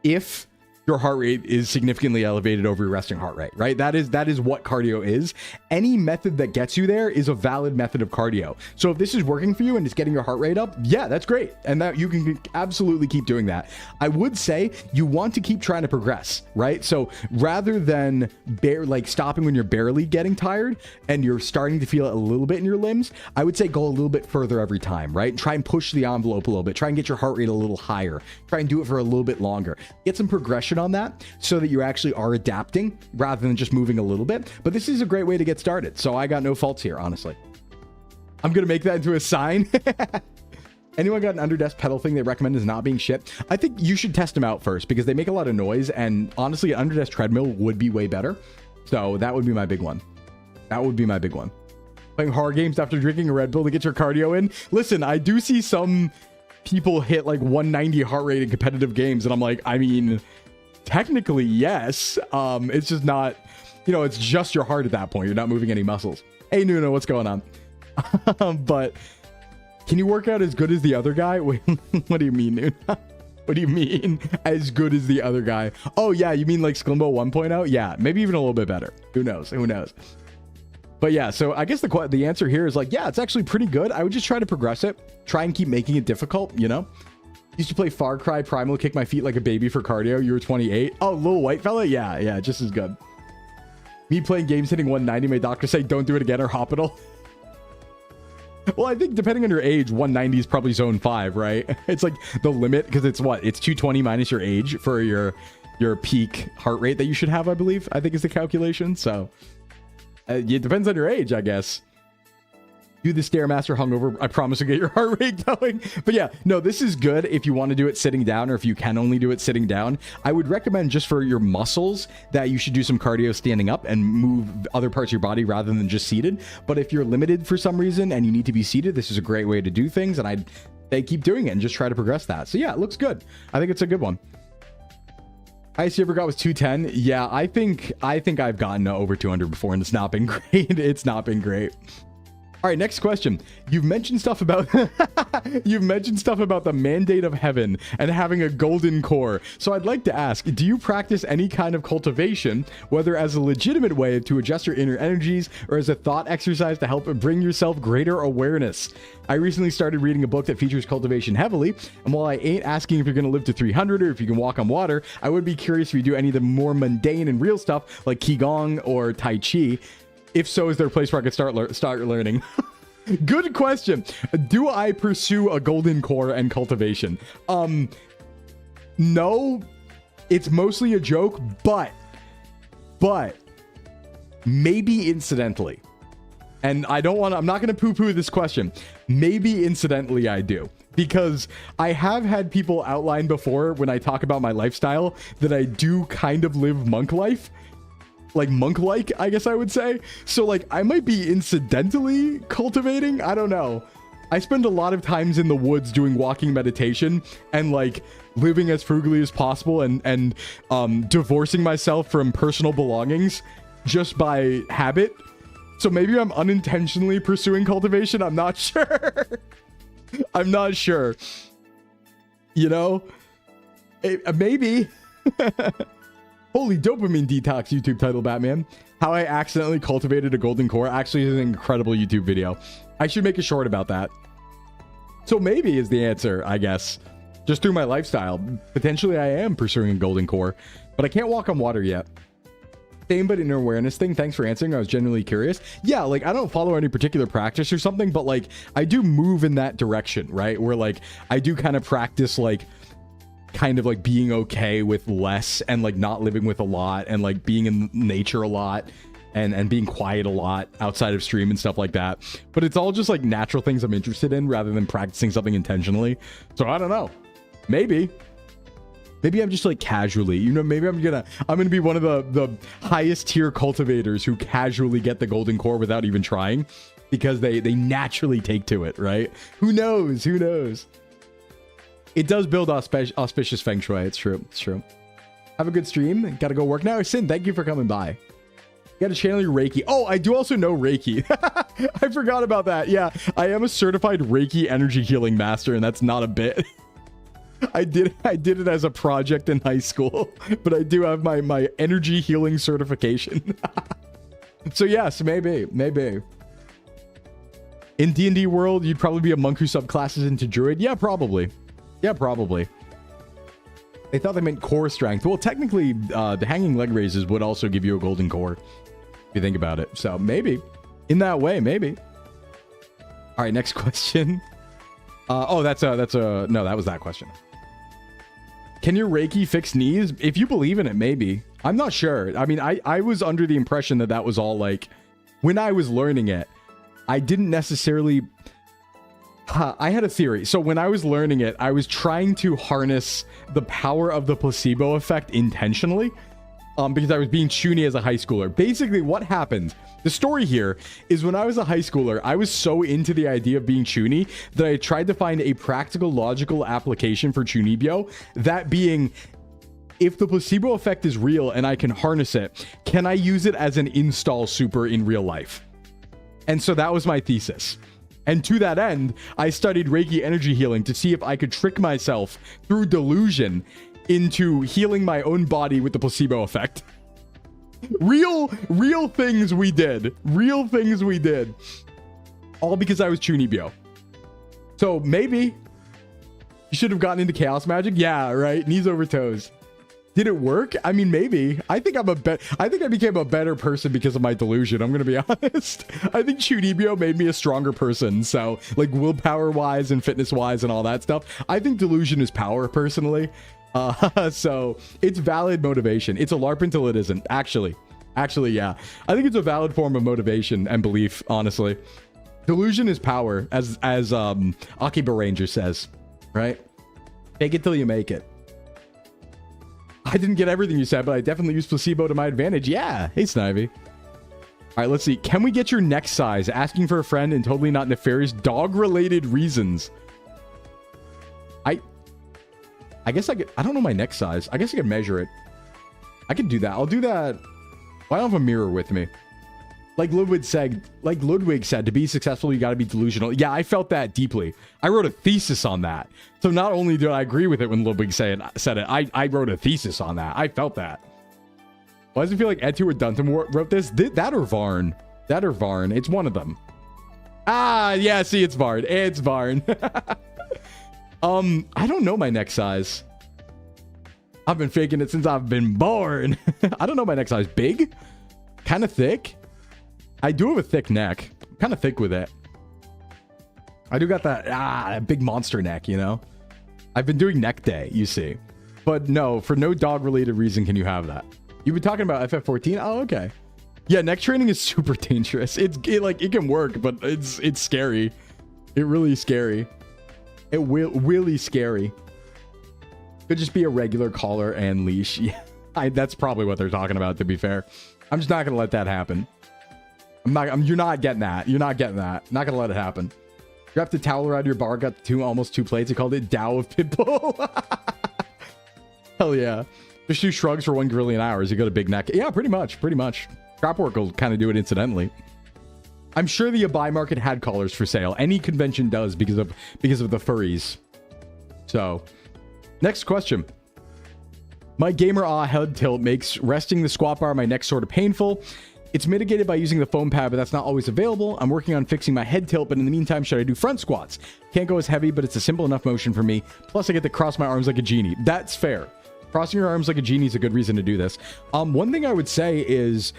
if your heart rate is significantly elevated over your resting heart rate, right? That is what cardio is. Any method that gets you there is a valid method of cardio. So if this is working for you and it's getting your heart rate up, yeah, that's great. And that you can absolutely keep doing that. I would say you want to keep trying to progress, right? So rather than stopping when you're barely getting tired and you're starting to feel it a little bit in your limbs, I would say go a little bit further every time, right? Try and push the envelope a little bit. Try and get your heart rate a little higher. Try and do it for a little bit longer. Get some progression on that so that you actually are adapting rather than just moving a little bit. But this is a great way to get started. So I got no faults here, honestly. I'm going to make that into a sign. Anyone got an underdesk pedal thing they recommend is not being shit? I think you should test them out first because they make a lot of noise, and honestly, an underdesk treadmill would be way better. So that would be my big one. Playing horror games after drinking a Red Bull to get your cardio in. Listen, I do see some people hit like 190 heart rate in competitive games, and I'm like, I mean, technically, yes. It's just not, it's just your heart at that point. You're not moving any muscles. Hey, Nuno, what's going on? But can you work out as good as the other guy? Wait, what do you mean, Nuno? What do you mean as good as the other guy? Oh, yeah, you mean like Sclimbo 1.0? Yeah, maybe even a little bit better. Who knows? But yeah, so I guess the answer here is like, yeah, it's actually pretty good. I would just try to progress it. Try and keep making it difficult, you know? Used to play Far Cry Primal, kick my feet like a baby for cardio. You were 28. Oh, little white fella? Yeah, just as good. Me playing games hitting 190, my doctor say don't do it again or hospital. Well, I think depending on your age, 190 is probably zone 5, right? It's like the limit because it's what? It's 220 minus your age for your peak heart rate that you should have, I believe. I think is the calculation. So it depends on your age, I guess. Do the Stairmaster hungover. I promise to get your heart rate going. But yeah, no, this is good if you want to do it sitting down or if you can only do it sitting down. I would recommend just for your muscles that you should do some cardio standing up and move other parts of your body rather than just seated. But if you're limited for some reason and you need to be seated, this is a great way to do things. And I'd say keep doing it and just try to progress that. So yeah, it looks good. I think it's a good one. Highest you ever got was 210. Yeah, I think I've gotten over 200 before and it's not been great. It's not been great. All right, next question. You've mentioned stuff about the mandate of heaven and having a golden core. So I'd like to ask, do you practice any kind of cultivation, whether as a legitimate way to adjust your inner energies or as a thought exercise to help bring yourself greater awareness? I recently started reading a book that features cultivation heavily, and while I ain't asking if you're going to live to 300 or if you can walk on water, I would be curious if you do any of the more mundane and real stuff like Qigong or Tai Chi. If so, is there a place where I could start learning? Good question. Do I pursue a golden core and cultivation? No, it's mostly a joke, but maybe incidentally. And I'm not going to poo-poo this question. Maybe incidentally I do. Because I have had people outline before when I talk about my lifestyle that I do kind of live monk life. Like monk-like, I guess I would say. So like I might be incidentally cultivating. I don't know. I spend a lot of times in the woods doing walking meditation and like living as frugally as possible and divorcing myself from personal belongings just by habit. So maybe I'm unintentionally pursuing cultivation. I'm not sure. I'm not sure. You know, maybe. Holy dopamine detox YouTube title, Batman. How I accidentally cultivated a golden core actually is an incredible YouTube video. I should make a short about that. So maybe is the answer, I guess. Just through my lifestyle. Potentially I am pursuing a golden core, but I can't walk on water yet. Same but inner awareness thing. Thanks for answering. I was genuinely curious. Yeah, like I don't follow any particular practice or something, but like I do move in that direction, right? Where like I do kind of practice like kind of like being okay with less and like not living with a lot and like being in nature a lot and being quiet a lot outside of stream and stuff like that. But it's all just like natural things I'm interested in rather than practicing something intentionally. So I don't know. Maybe I'm just like casually, you know, maybe I'm gonna be one of the highest tier cultivators who casually get the golden core without even trying because they naturally take to it, right? Who knows? It does build auspicious feng shui. It's true. Have a good stream. Gotta go work now. Sin, thank you for coming by. You gotta channel your Reiki. Oh, I do also know Reiki. I forgot about that. Yeah, I am a certified Reiki energy healing master, and that's not a bit. I did it as a project in high school, but I do have my energy healing certification. So yes, maybe. In D&D world, you'd probably be a monk who subclasses into druid. Yeah, probably. They thought they meant core strength. Well, technically, the hanging leg raises would also give you a golden core, if you think about it. So maybe, in that way, maybe. All right, next question. No, that was that question. Can your Reiki fix knees? If you believe in it, maybe. I'm not sure. I mean, I was under the impression that was all like, when I was learning it, I didn't necessarily... I had a theory. So when I was learning it, I was trying to harness the power of the placebo effect intentionally, because I was being chuny as a high schooler. Basically, what happened, the story here is when I was a high schooler, I was so into the idea of being chuny that I tried to find a practical, logical application for chunibyo, that being, if the placebo effect is real and I can harness it, can I use it as an install super in real life? And so that was my thesis. And to that end, I studied Reiki energy healing to see if I could trick myself through delusion into healing my own body with the placebo effect. Real things we did. Real things we did. All because I was Chunibyo. So maybe you should have gotten into chaos magic. Yeah, right. Knees over toes. Did it work? I mean, maybe. I think I became a better person because of my delusion. I'm gonna be honest. I think Chunibyo made me a stronger person. So, like, willpower wise and fitness wise and all that stuff. I think delusion is power, personally. So it's valid motivation. It's a LARP until it isn't. Actually, yeah. I think it's a valid form of motivation and belief. Honestly, delusion is power, as Akiba Ranger says. Right? Fake it till you make it. I didn't get everything you said, but I definitely used placebo to my advantage. Yeah. Hey, Snivy. All right, let's see. Can we get your neck size? Asking for a friend and totally not nefarious dog-related reasons. I guess I could... I don't know my neck size. I guess I could measure it. I could do that. I'll do that. Why don't I have a mirror with me? Like Ludwig said, to be successful, you got to be delusional. Yeah, I felt that deeply. I wrote a thesis on that. So not only did I agree with it when Ludwig said it, I wrote a thesis on that. I felt that. Why does it feel like Etu or Dunton wrote this? That or Varn? That or Varn? It's one of them. Ah, yeah, see, it's Varn. It's Varn. I don't know my neck size. I've been faking it since I've been born. I don't know my neck size. Big? Kind of thick? I do have a thick neck. I'm kind of thick with it. I do got that big monster neck, you know? I've been doing neck day, you see. But no, for no dog-related reason can you have that. You've been talking about FF14? Oh, okay. Yeah, neck training is super dangerous. It can work, but it's scary. It really scary. It really scary. Could just be a regular collar and leash. Yeah, that's probably what they're talking about, to be fair. I'm just not gonna let that happen. You're not getting that. You're not getting that. Not gonna let it happen. Wrapped a towel around your bar, got almost two plates. He called it Dow of Pitbull. Hell yeah. Just do shrugs for 1 grillion hours. You got a big neck. Yeah, pretty much. Trap work will kind of do it incidentally. I'm sure the Abai market had collars for sale. Any convention does because of the furries. So, next question. My gamer head tilt makes resting the squat bar on my neck sort of painful. It's mitigated by using the foam pad, but that's not always available. I'm working on fixing my head tilt, but in the meantime, should I do front squats? Can't go as heavy, but it's a simple enough motion for me. Plus, I get to cross my arms like a genie. That's fair. Crossing your arms like a genie is a good reason to do this. One thing I would say is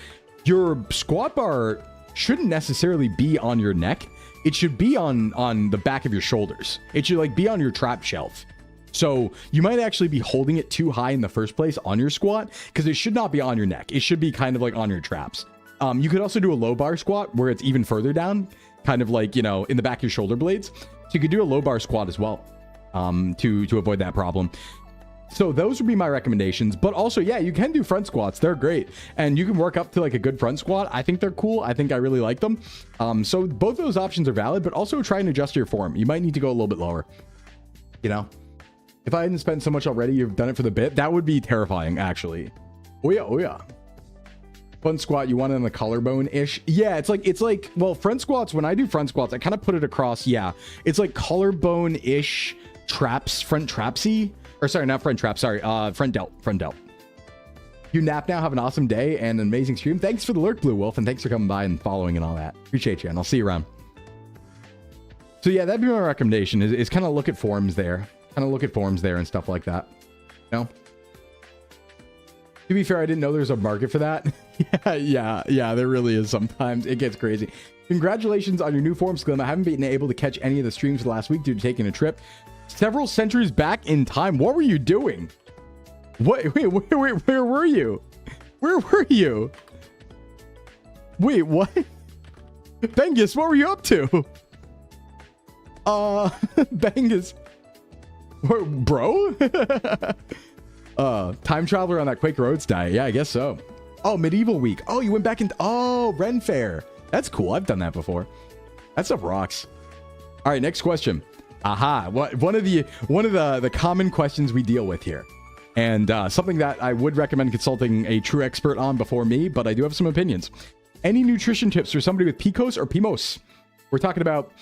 your squat bar shouldn't necessarily be on your neck. It should be on the back of your shoulders. It should like be on your trap shelf. So you might actually be holding it too high in the first place on your squat because it should not be on your neck. It should be kind of like on your traps. You could also do a low bar squat where it's even further down, kind of like, you know, in the back of your shoulder blades. So you could do a low bar squat as well to avoid that problem. So those would be my recommendations. But also, yeah, you can do front squats. They're great. And you can work up to like a good front squat. I think they're cool. I think I really like them. So both of those options are valid, but also try and adjust your form. You might need to go a little bit lower. You know, if I hadn't spent so much already, you've done it for the bit. That would be terrifying, actually. Oh yeah, oh yeah. Front squat, you want it on the collarbone-ish? Yeah, it's like, well, front squats, when I do front squats, I kind of put it across, yeah. It's like collarbone-ish traps, front trapsy. Or sorry, not front trap, sorry, front delt. You nap now, have an awesome day and an amazing stream. Thanks for the lurk, Blue Wolf, and thanks for coming by and following and all that. Appreciate you, and I'll see you around. So yeah, that'd be my recommendation, is kind of look at forums there. And stuff like that. You know? To be fair, I didn't know there's a market for that. yeah, there really is sometimes. It gets crazy. Congratulations on your new form, Sclim. I haven't been able to catch any of the streams the last week due to taking a trip. Several centuries back in time. What were you doing? Wait, where were you? Where were you? Wait, what? Bengus, what were you up to? Bengus. Bro? Time traveler on that Quaker Oats diet. Yeah, I guess so. Oh, medieval week. Oh, you went back into... Oh, Ren Fair. That's cool. I've done that before. That stuff rocks. All right, next question. Aha. One of the common questions we deal with here. And something that I would recommend consulting a true expert on before me, but I do have some opinions. Any nutrition tips for somebody with PCOS or PMOS? We're talking about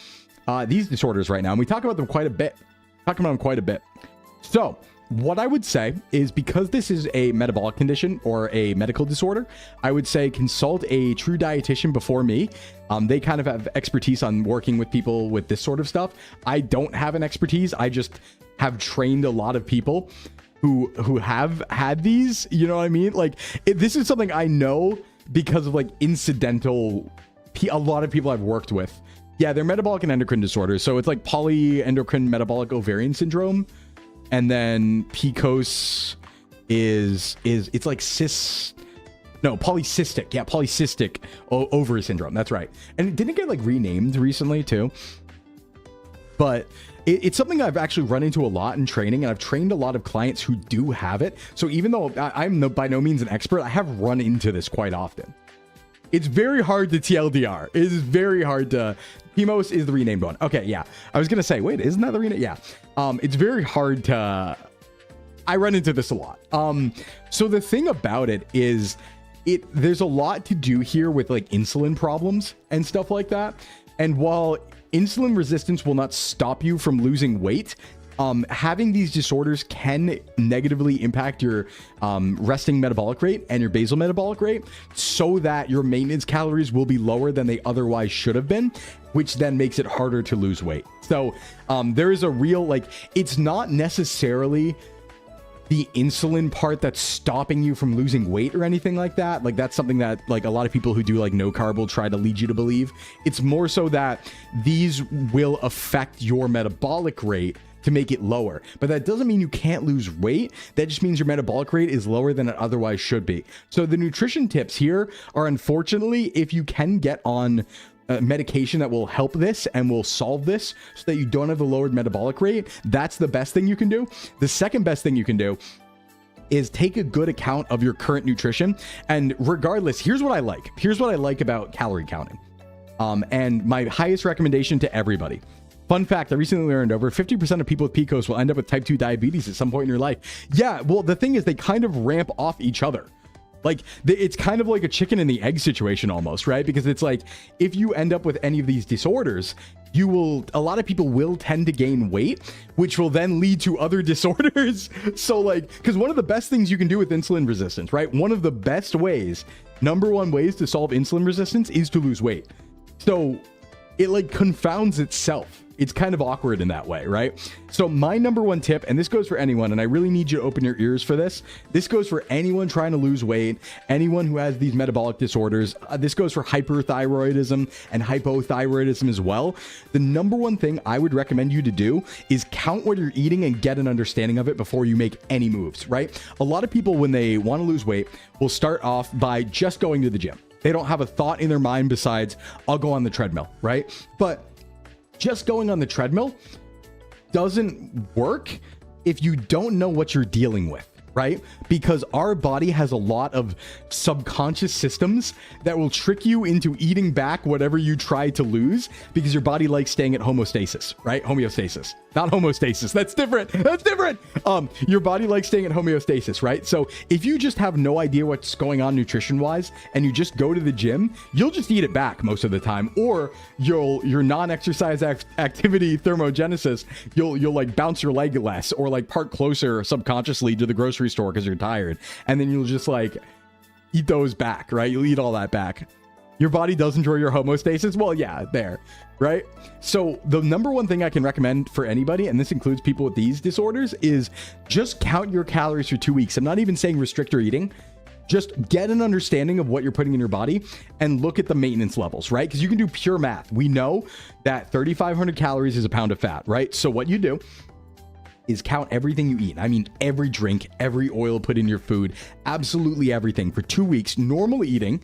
these disorders right now, and we talk about them quite a bit. So, what I would say is, because this is a metabolic condition or a medical disorder, I would say consult a true dietitian before me. They kind of have expertise on working with people with this sort of stuff. I don't have an expertise. I just have trained a lot of people who have had these, you know what I mean? Like, this is something I know because of like incidental, a lot of people I've worked with. Yeah, they're metabolic and endocrine disorders. So it's like polyendocrine metabolic ovarian syndrome. And then PCOS is it's like polycystic. Yeah, polycystic ovary syndrome. That's right. And it didn't get like renamed recently too. But it's something I've actually run into a lot in training, and I've trained a lot of clients who do have it. So even though I'm by no means an expert, I have run into this quite often. It's very hard to TLDR. It is very hard to... PMOS is the renamed one. Okay, yeah. I was going to say, wait, isn't that the rename? Yeah. It's very hard to... I run into this a lot. So the thing about it is, there's a lot to do here with like insulin problems and stuff like that. And while insulin resistance will not stop you from losing weight, having these disorders can negatively impact your resting metabolic rate and your basal metabolic rate, so that your maintenance calories will be lower than they otherwise should have been, which then makes it harder to lose weight. So there is a real, like, it's not necessarily the insulin part that's stopping you from losing weight or anything like that. Like, that's something that like a lot of people who do like no carb will try to lead you to believe. It's more so that these will affect your metabolic rate to make it lower, but that doesn't mean you can't lose weight. That just means your metabolic rate is lower than it otherwise should be. So the nutrition tips here are, unfortunately, if you can get on medication that will help this and will solve this so that you don't have the lowered metabolic rate, that's the best thing you can do. The second best thing you can do is take a good account of your current nutrition. And regardless, here's what I like. Here's what I like about calorie counting. And my highest recommendation to everybody. Fun fact, I recently learned over 50% of people with PCOS will end up with type 2 diabetes at some point in your life. Yeah, well, the thing is, they kind of ramp off each other. Like, it's kind of like a chicken and the egg situation almost, right? Because it's like, if you end up with any of these disorders, a lot of people will tend to gain weight, which will then lead to other disorders. So like, because one of the best things you can do with insulin resistance, right? One of the best ways, number one ways to solve insulin resistance is to lose weight. So it like confounds itself. It's kind of awkward in that way, right? So my number one tip, and this goes for anyone, and I really need you to open your ears for this. This goes for anyone trying to lose weight, anyone who has these metabolic disorders. This goes for hyperthyroidism and hypothyroidism as well. The number one thing I would recommend you to do is count what you're eating and get an understanding of it before you make any moves, right? A lot of people, when they want to lose weight, will start off by just going to the gym. They don't have a thought in their mind besides, I'll go on the treadmill, right? But just going on the treadmill doesn't work if you don't know what you're dealing with, right? Because our body has a lot of subconscious systems that will trick you into eating back whatever you try to lose, because your body likes staying at homeostasis, right? Homeostasis, not homostasis. That's different. That's different. Your body likes staying at homeostasis, right? So if you just have no idea what's going on nutrition wise and you just go to the gym, you'll just eat it back most of the time, or your non-exercise activity thermogenesis, you'll like bounce your leg less, or like park closer subconsciously to the grocery store because you're tired, and then you'll just like eat those back, right? You'll eat all that back. Your body does enjoy your homeostasis. Well, yeah, there, right? So the number one thing I can recommend for anybody, and this includes people with these disorders, is just count your calories for 2 weeks. I'm not even saying restrict your eating. Just get an understanding of what you're putting in your body and look at the maintenance levels, right? Because you can do pure math. We know that 3,500 calories is a pound of fat, right? So what you do is count everything you eat. I mean, every drink, every oil put in your food, absolutely everything for 2 weeks, normal eating.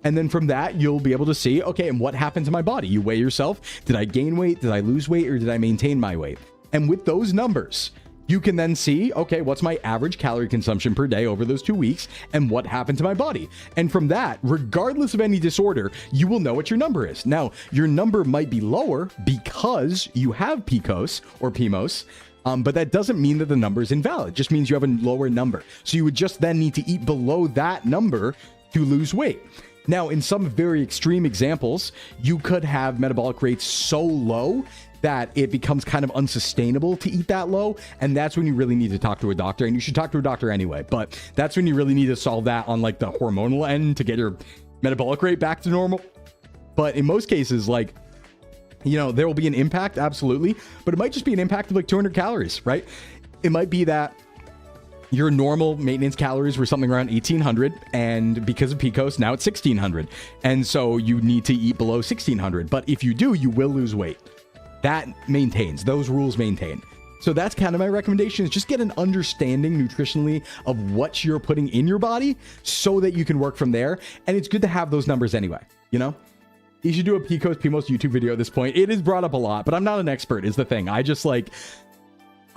And then from that, you'll be able to see, okay, and what happened to my body? You weigh yourself. Did I gain weight? Did I lose weight? Or did I maintain my weight? And with those numbers, you can then see, okay, what's my average calorie consumption per day over those 2 weeks, and what happened to my body? And from that, regardless of any disorder, you will know what your number is. Now, your number might be lower because you have PCOS or PMOS, but that doesn't mean that the number is invalid. It just means you have a lower number. So you would just then need to eat below that number to lose weight. Now, in some very extreme examples, you could have metabolic rates so low that it becomes kind of unsustainable to eat that low. And that's when you really need to talk to a doctor, and you should talk to a doctor anyway. But that's when you really need to solve that on like the hormonal end to get your metabolic rate back to normal. But in most cases, like, you know, there will be an impact, absolutely, but it might just be an impact of like 200 calories, right? It might be that your normal maintenance calories were something around 1800, and because of PCOS, now it's 1600. And so you need to eat below 1600. But if you do, you will lose weight. That maintains, those rules maintain. So that's kind of my recommendation, is just get an understanding nutritionally of what you're putting in your body so that you can work from there. And it's good to have those numbers anyway, you know? You should do a PCOS PMOS YouTube video at this point. It is brought up a lot, but I'm not an expert is the thing.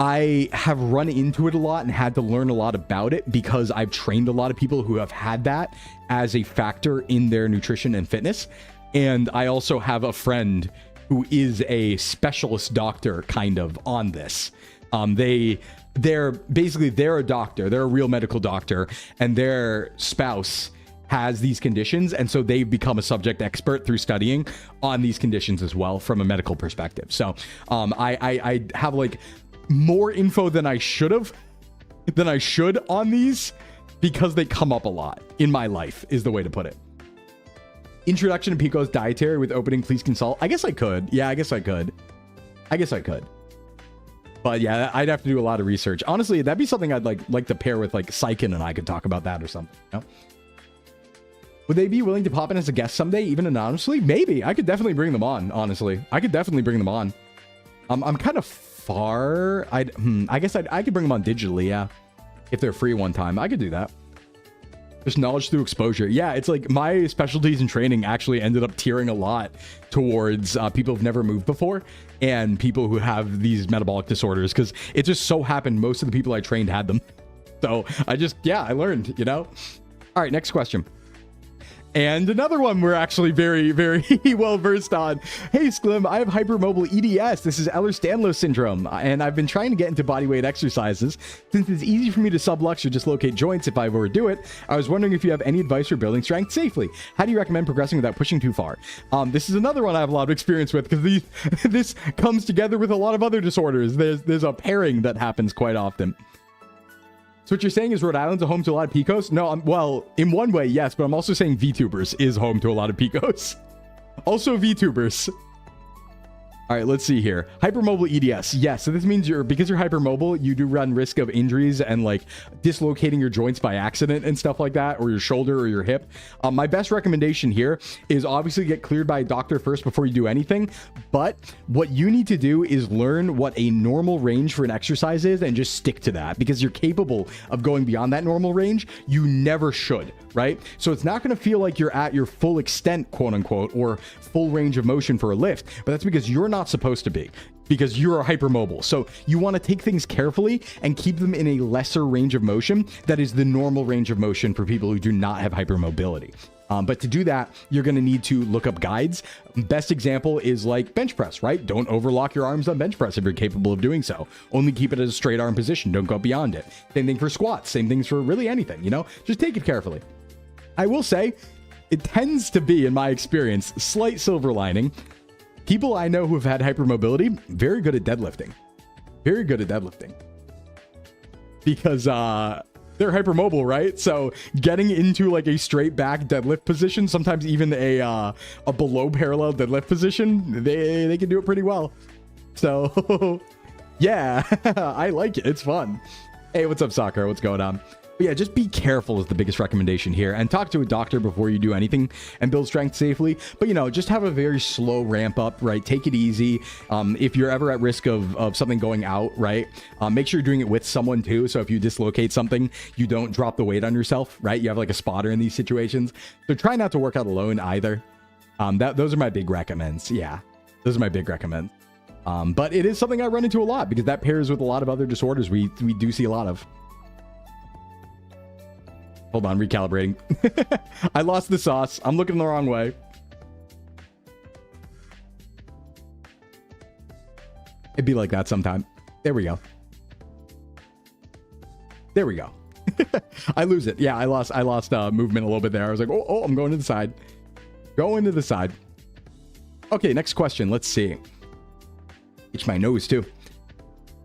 I have run into it a lot and had to learn a lot about it because I've trained a lot of people who have had that as a factor in their nutrition and fitness. And I also have a friend who is a specialist doctor kind of on this. They're a doctor, they're a real medical doctor, and their spouse has these conditions, and so they've become a subject expert through studying on these conditions as well from a medical perspective. So I have like more info than I should on these, because they come up a lot in my life, is the way to put it. Introduction to PCOS dietary with opening, please consult. I guess I could. Yeah, I guess I could. But yeah, I'd have to do a lot of research. Honestly, that'd be something I'd like to pair with like Sykin, and I could talk about that or something. You know? Would they be willing to pop in as a guest someday, even anonymously? Maybe. I could definitely bring them on, honestly. I could definitely bring them on. I'm kind of far. I guess I could bring them on digitally, yeah. If they're free one time, I could do that. Just knowledge through exposure. Yeah, it's like my specialties in training actually ended up tiering a lot towards people who've never moved before and people who have these metabolic disorders, because it just so happened most of the people I trained had them. So I learned, you know? All right, next question. And another one we're actually very, very well versed on. Hey, Sclim, I have hypermobile EDS. This is Ehlers-Danlos syndrome, and I've been trying to get into bodyweight exercises. Since it's easy for me to sublux or dislocate joints if I overdo it, I was wondering if you have any advice for building strength safely. How do you recommend progressing without pushing too far? This is another one I have a lot of experience with, because this comes together with a lot of other disorders. There's a pairing that happens quite often. So what you're saying is Rhode Island's a home to a lot of PCOS? No, well, in one way, yes, but I'm also saying VTubers is home to a lot of PCOS. Also VTubers. All right, let's see here. Hypermobile EDS. Yes, so this means because you're hypermobile, you do run risk of injuries and like dislocating your joints by accident and stuff like that, or your shoulder or your hip. My best recommendation here is obviously get cleared by a doctor first before you do anything. But what you need to do is learn what a normal range for an exercise is and just stick to that, because you're capable of going beyond that normal range. You never should, right? So it's not going to feel like you're at your full extent, quote unquote, or full range of motion for a lift, but that's because you're not supposed to be, because you're hypermobile. So you want to take things carefully and keep them in a lesser range of motion that is the normal range of motion for people who do not have hypermobility. But to do that, you're going to need to look up guides. Best example is like bench press, right? Don't overlock your arms on bench press if you're capable of doing so. Only keep it as a straight arm position. Don't go beyond it. Same thing for squats. Same things for really anything, you know? Just take it carefully. I will say, it tends to be, in my experience, slight silver lining. People I know who have had hypermobility, very good at deadlifting. Very good at deadlifting. Because they're hypermobile, right? So getting into like a straight back deadlift position, sometimes even a below parallel deadlift position, they can do it pretty well. So yeah, I like it. It's fun. Hey, what's up, Soccer? What's going on? But yeah, just be careful is the biggest recommendation here, and talk to a doctor before you do anything and build strength safely. But, you know, just have a very slow ramp up, right? Take it easy. If you're ever at risk of something going out, right? Make sure you're doing it with someone too. So if you dislocate something, you don't drop the weight on yourself, right? You have like a spotter in these situations. So try not to work out alone either. Those are my big recommends. Yeah, those are my big recommends. But it is something I run into a lot, because that pairs with a lot of other disorders we do see a lot of. Hold on, recalibrating. I lost the sauce. I'm looking the wrong way. It'd be like that sometime. There we go. There we go. I lose it. Yeah, I lost movement a little bit there. I was like, oh, I'm going to the side. Going to the side. Okay, next question. Let's see. Itch my nose too.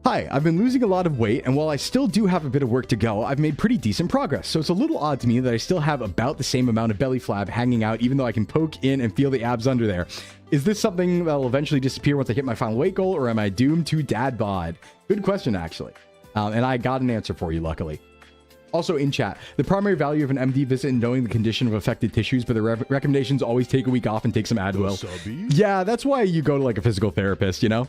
Hi, I've been losing a lot of weight, and while I still do have a bit of work to go, I've made pretty decent progress. So it's a little odd to me that I still have about the same amount of belly flab hanging out, even though I can poke in and feel the abs under there. Is this something that'll eventually disappear once I hit my final weight goal, or am I doomed to dad bod? Good question, actually. And I got an answer for you, luckily. Also in chat, the primary value of an MD visit is knowing the condition of affected tissues, but the recommendations always take a week off and take some Advil. Yeah, that's why you go to like a physical therapist, you know?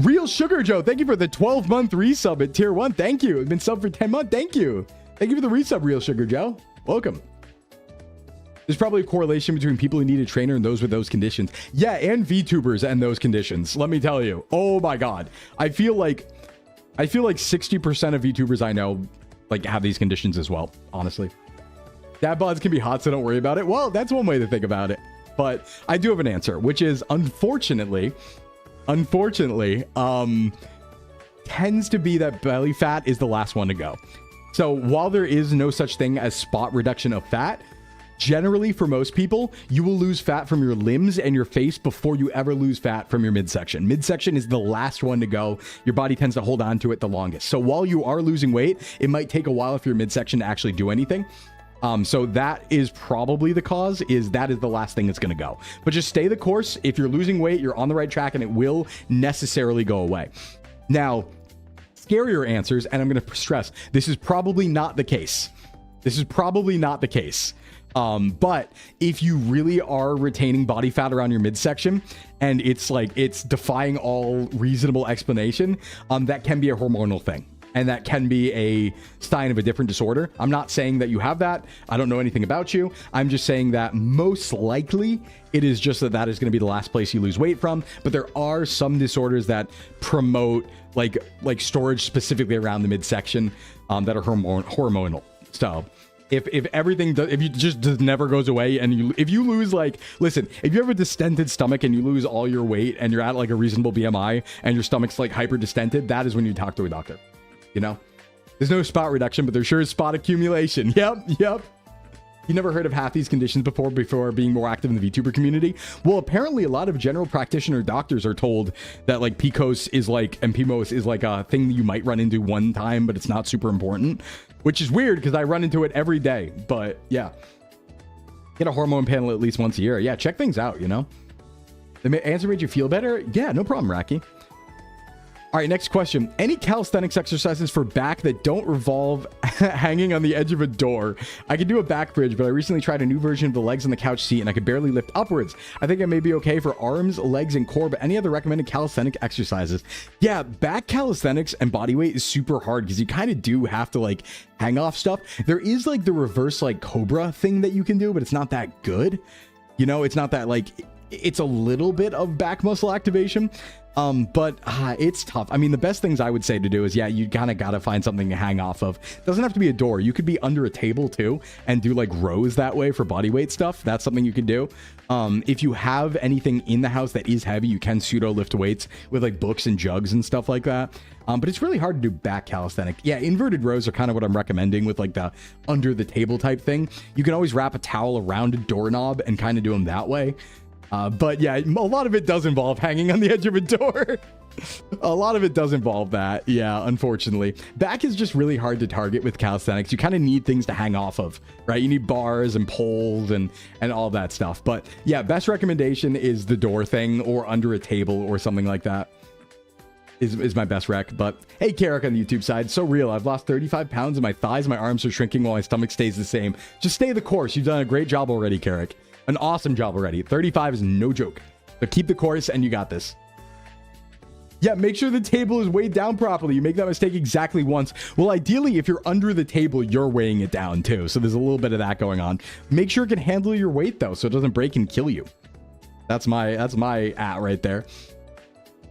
Real Sugar Joe, thank you for the 12-month resub at tier 1. Thank you. It's been sub for 10 months. Thank you. Thank you for the resub, Real Sugar Joe. Welcome. There's probably a correlation between people who need a trainer and those with those conditions. Yeah, and VTubers and those conditions. Let me tell you. Oh my God. I feel like 60% of VTubers I know like have these conditions as well, honestly. Dad bods can be hot, so don't worry about it. Well, that's one way to think about it. But I do have an answer, which is unfortunately, tends to be that belly fat is the last one to go. So while there is no such thing as spot reduction of fat, generally for most people, you will lose fat from your limbs and your face before you ever lose fat from your midsection. Midsection is the last one to go. Your body tends to hold on to it the longest. So while you are losing weight, it might take a while for your midsection to actually do anything. So that is probably the cause, is that is the last thing that's going to go. But just stay the course. If you're losing weight, you're on the right track and it will necessarily go away. Now, scarier answers, and I'm going to stress, this is probably not the case. This is probably not the case. But if you really are retaining body fat around your midsection and it's like, it's defying all reasonable explanation, that can be a hormonal thing. And that can be a sign of a different disorder. I'm not saying that you have that. I don't know anything about you. I'm just saying that most likely it is just that is going to be the last place you lose weight from. But there are some disorders that promote like storage specifically around the midsection that are hormonal. So if everything if you just never goes away and if you lose listen, if you have a distended stomach and you lose all your weight and you're at like a reasonable BMI and your stomach's like hyper distended, that is when you talk to a doctor. You know, there's no spot reduction, but there sure is spot accumulation. Yep. You never heard of half these conditions before being more active in the VTuber community? Well, apparently a lot of general practitioner doctors are told that like PCOS is like, and PMOS is like a thing that you might run into one time, but it's not super important, which is weird because I run into it every day. But yeah, get a hormone panel at least once a year. Yeah, check things out, you know? The answer made you feel better? Yeah, no problem, Racky. All right, next question. Any calisthenics exercises for back that don't revolve hanging on the edge of a door? I could do a back bridge, but I recently tried a new version of the legs on the couch seat and I could barely lift upwards. I think I may be okay for arms, legs, and core, but any other recommended calisthenic exercises? Yeah, back calisthenics and body weight is super hard because you kind of do have to like hang off stuff. There is like the reverse like cobra thing that you can do, but it's not that good. You know, it's not that like, it's a little bit of back muscle activation. But it's tough. I mean, the best things I would say to do is, yeah, you kind of got to find something to hang off of. It doesn't have to be a door. You could be under a table too and do like rows that way for body weight stuff. That's something you can do. If you have anything in the house that is heavy, you can pseudo lift weights with like books and jugs and stuff like that. But it's really hard to do back calisthenic. Yeah, inverted rows are kind of what I'm recommending with like the under the table type thing. You can always wrap a towel around a doorknob and kind of do them that way. But yeah, a lot of it does involve hanging on the edge of a door. A lot of it does involve that. Yeah, unfortunately. Back is just really hard to target with calisthenics. You kind of need things to hang off of, right? You need bars and poles and all that stuff. But yeah, best recommendation is the door thing or under a table or something like that is my best rec. But hey, Carrick on the YouTube side, so real. I've lost 35 pounds and my thighs, my arms are shrinking while my stomach stays the same. Just stay the course. You've done a great job already, Carrick. An awesome job already. 35 is no joke. But keep the course and you got this. Yeah, make sure the table is weighed down properly. You make that mistake exactly once. Well, ideally, if you're under the table, you're weighing it down too. So there's a little bit of that going on. Make sure it can handle your weight though, so it doesn't break and kill you. That's my at right there.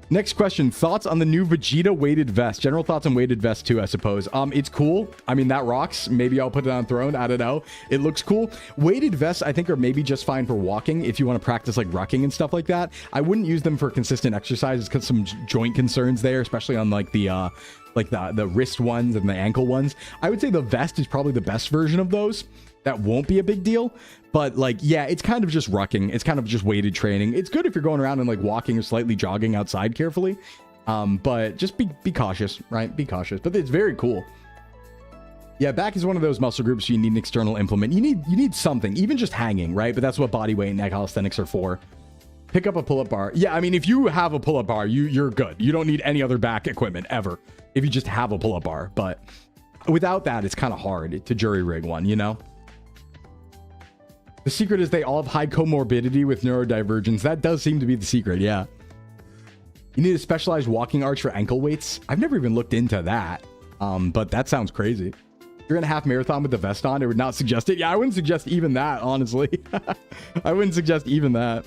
Next question, thoughts on the new Vegeta weighted vest? General thoughts on weighted vest too, I suppose. It's cool. I mean, that rocks. Maybe I'll put it on throne. I don't know. It looks cool. Weighted vests, I think, are maybe just fine for walking if you want to practice like rucking and stuff like that. I wouldn't use them for consistent exercises because some joint concerns there, especially on like the wrist ones and the ankle ones. I would say the vest is probably the best version of those. that won't be a big deal. But like, yeah, it's kind of just rucking. It's kind of just weighted training. It's good if you're going around and like walking or slightly jogging outside carefully. But just be cautious, right? Be cautious. But it's very cool. Yeah, back is one of those muscle groups you need an external implement. You need something, even just hanging, right? But that's what body weight and neck calisthenics are for. Pick up a pull-up bar. Yeah, I mean, if you have a pull-up bar, you're good. You don't need any other back equipment ever if you just have a pull-up bar. But without that, it's kind of hard to jury rig one, you know? The secret is they all have high comorbidity with neurodivergence. That does seem to be the secret, yeah. You need a specialized walking arch for ankle weights. I've never even looked into that, but that sounds crazy. You're in a half marathon with the vest on. I would not suggest it. Yeah, I wouldn't suggest even that, honestly. I wouldn't suggest even that.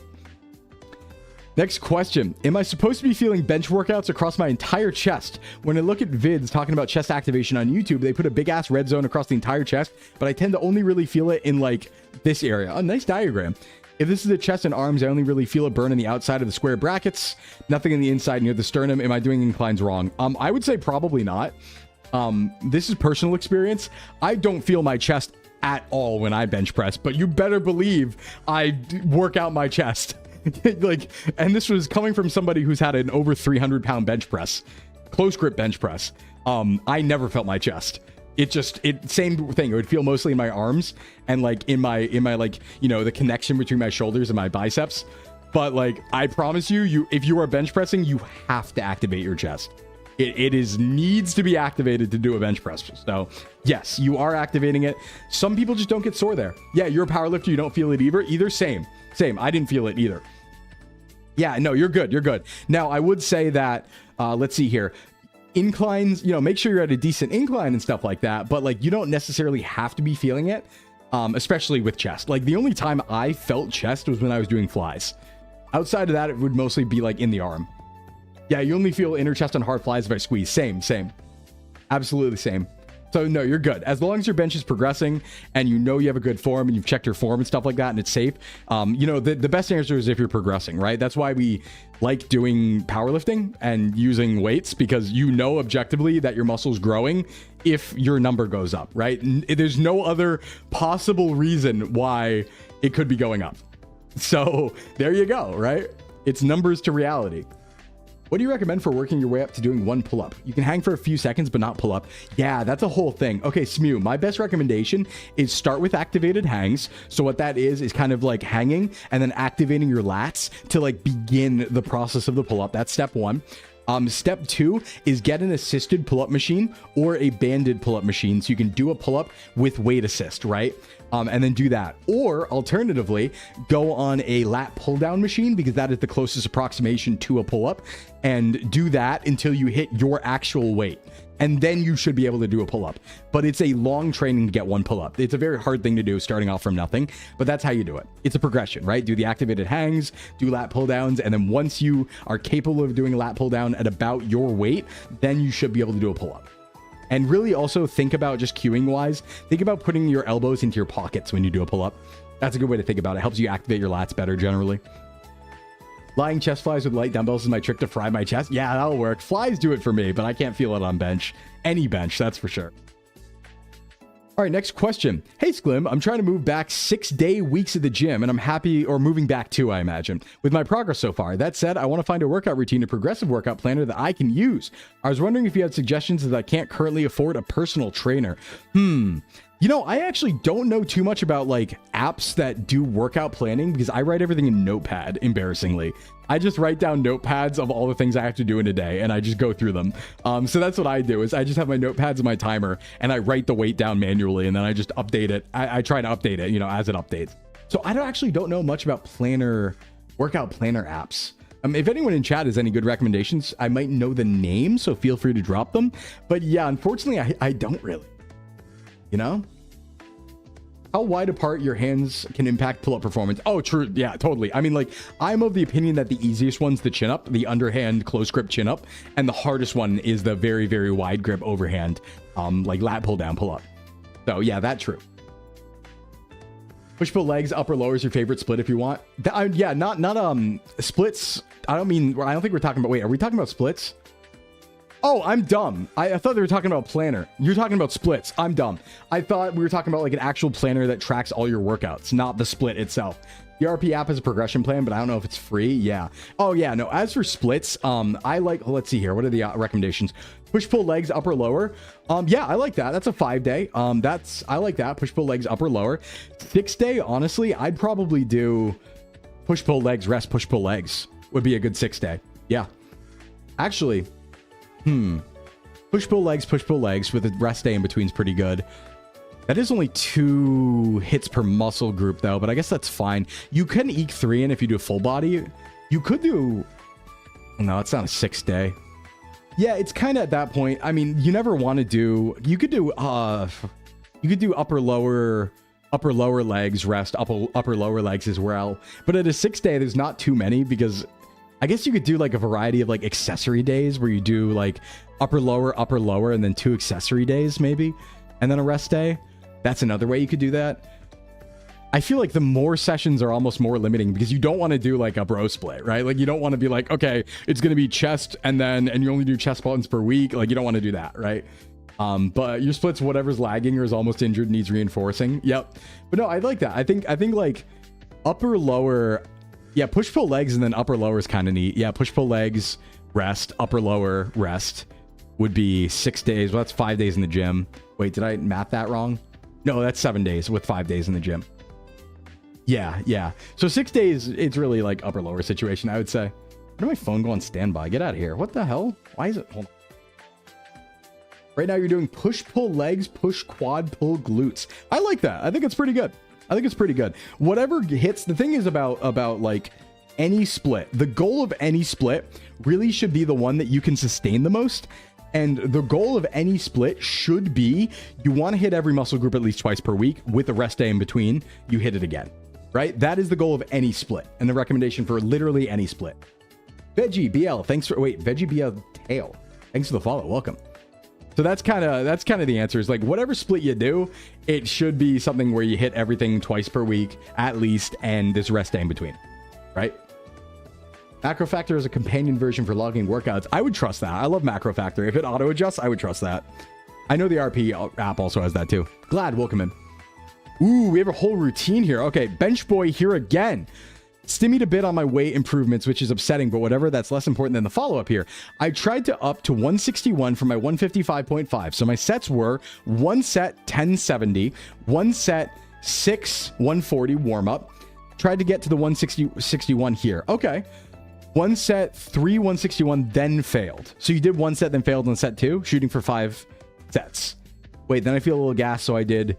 Next question. Am I supposed to be feeling bench workouts across my entire chest? When I look at vids talking about chest activation on YouTube, they put a big ass red zone across the entire chest, but I tend to only really feel it in like this area. A nice diagram. If this is the chest and arms, I only really feel a burn in the outside of the square brackets, nothing in the inside near the sternum. Am I doing inclines wrong? I would say probably not. This is personal experience. I don't feel my chest at all when I bench press, but you better believe I work out my chest. Like, and this was coming from somebody who's had an over 300-pound bench press, close grip bench press. I never felt my chest. Same thing. It would feel mostly in my arms and like in my like, you know, the connection between my shoulders and my biceps. But like, I promise you, if you are bench pressing, you have to activate your chest. It needs to be activated to do a bench press. So yes, you are activating it. Some people just don't get sore there. Yeah, you're a powerlifter. You don't feel it either. Same. I didn't feel it either. Yeah, no, you're good. You're good. Now, I would say that, let's see here. Inclines, you know, make sure you're at a decent incline and stuff like that. But like, you don't necessarily have to be feeling it, especially with chest. Like the only time I felt chest was when I was doing flies. Outside of that, it would mostly be like in the arm. Yeah, you only feel inner chest on hard flies if I squeeze. Same. Absolutely same. So no, you're good. As long as your bench is progressing and you know you have a good form and you've checked your form and stuff like that and it's safe, you know, the best answer is if you're progressing, right? That's why we like doing powerlifting and using weights, because you know objectively that your muscle's growing if your number goes up, right? There's no other possible reason why it could be going up. So there you go, right? It's numbers to reality. What do you recommend for working your way up to doing one pull-up? You can hang for a few seconds, but not pull up. Yeah, that's a whole thing. Okay, Smew, my best recommendation is start with activated hangs. So what that is kind of like hanging and then activating your lats to like begin the process of the pull-up. That's step one. Step two is get an assisted pull-up machine or a banded pull-up machine so you can do a pull-up with weight assist, right? And then do that. Or alternatively, go on a lat pull-down machine because that is the closest approximation to a pull-up, and do that until you hit your actual weight. And then you should be able to do a pull-up. But it's a long training to get one pull-up. It's a very hard thing to do starting off from nothing, but that's how you do it. It's a progression, right? Do the activated hangs, do lat pull-downs, and then once you are capable of doing a lat pull-down at about your weight, then you should be able to do a pull-up. And really also think about just cueing wise, think about putting your elbows into your pockets when you do a pull-up. That's a good way to think about it. It helps you activate your lats better generally. Lying chest flies with light dumbbells is my trick to fry my chest. Yeah, that'll work. Flies do it for me, but I can't feel it on bench. Any bench, that's for sure. All right, next question. Hey, Sclim, I'm trying to move back 6-day weeks at the gym, and I'm happy, or moving back too, I imagine, with my progress so far. That said, I want to find a workout routine, a progressive workout planner that I can use. I was wondering if you had suggestions, as I can't currently afford a personal trainer. You know, I actually don't know too much about like apps that do workout planning because I write everything in Notepad, embarrassingly. I just write down notepads of all the things I have to do in a day and I just go through them. So that's what I do, is I just have my notepads and my timer and I write the weight down manually and then I just update it. I try to update it, you know, as it updates. So I don't know much about workout planner apps. If anyone in chat has any good recommendations, I might know the name, so feel free to drop them. But yeah, unfortunately, I don't really. You know? How wide apart your hands can impact pull-up performance. Oh, true. Yeah, totally. I mean, like, I'm of the opinion that the easiest one's the chin-up, the underhand close grip chin-up, and the hardest one is the very, very wide grip overhand, like lat pull-down pull-up. So yeah, that's true. Push-pull legs, upper lower is your favorite split if you want. Yeah, not splits. I don't think we're talking about, wait, are we talking about splits? Oh, I'm dumb. I thought they were talking about planner. You're talking about splits. I'm dumb. I thought we were talking about like an actual planner that tracks all your workouts, not the split itself. The RP app is a progression plan, but I don't know if it's free. Yeah. Oh yeah, no. As for splits, I like, let's see here. What are the recommendations? Push pull legs, upper lower. Yeah, I like that. That's a 5-day. I like that. Push pull legs, upper lower. 6-day, honestly, I'd probably do push pull legs, rest, push pull legs would be a good 6-day. Yeah. Actually, push pull legs with a rest day in between is pretty good. That is only 2 hits per muscle group though, but I guess that's fine. You can eke 3 in if you do a full body. You could do, no, it's not a 6-day. Yeah, it's kind of at that point. I mean, you never want to do, you could do upper lower legs rest, upper lower legs as well. But at a 6-day, there's not too many, because I guess you could do like a variety of like accessory days where you do like upper lower, and then 2 accessory days maybe, and then a rest day. That's another way you could do that. I feel like the more sessions are almost more limiting, because you don't want to do like a bro split, right? Like you don't want to be like, okay, it's going to be chest and you only do chest buttons per week. Like you don't want to do that, right? But your splits, whatever's lagging or is almost injured, needs reinforcing. Yep. But no, I like that. I think like upper lower, yeah, push pull legs and then upper lower is kind of neat. Yeah, push pull legs, rest, upper lower, rest would be 6 days. Well, that's 5 days in the gym. Wait, did I math that wrong? No, that's 7 days with 5 days in the gym. Yeah. So 6 days, it's really like upper lower situation, I would say. Why did my phone go on standby? Get out of here. What the hell? Why is it? Hold on. Right now you're doing push pull legs, push quad pull glutes. I like that. I think it's pretty good. Whatever hits. The thing is about like any split, the goal of any split really should be the one that you can sustain the most. And the goal of any split should be, you want to hit every muscle group at least twice per week with a rest day in between. You hit it again, right? That is the goal of any split, and the recommendation for literally any split. Veggie BL, thanks for, Veggie BL Tail, thanks for the follow, welcome. So that's kind of the answer, is like whatever split you do, it should be something where you hit everything twice per week at least, and this rest day in between, right? Macro Factor is a companion version for logging workouts. I would trust that. I love Macro Factor. If it auto adjusts, I would trust that. I know the RP app also has that too. Glad, welcome in. Ooh, we have a whole routine here. Okay, Bench Boy here again. Stimmied a bit on my weight improvements, which is upsetting, but whatever, that's less important than the follow-up here. I tried to up to 161 from my 155.5. So my sets were 1 set 1070, 1 set 6 140 warm-up. Tried to get to the 161 here. Okay. 1 set 3 161, then failed. So you did 1 set, then failed on set 2, shooting for 5 sets. Wait, then I feel a little gas, so I did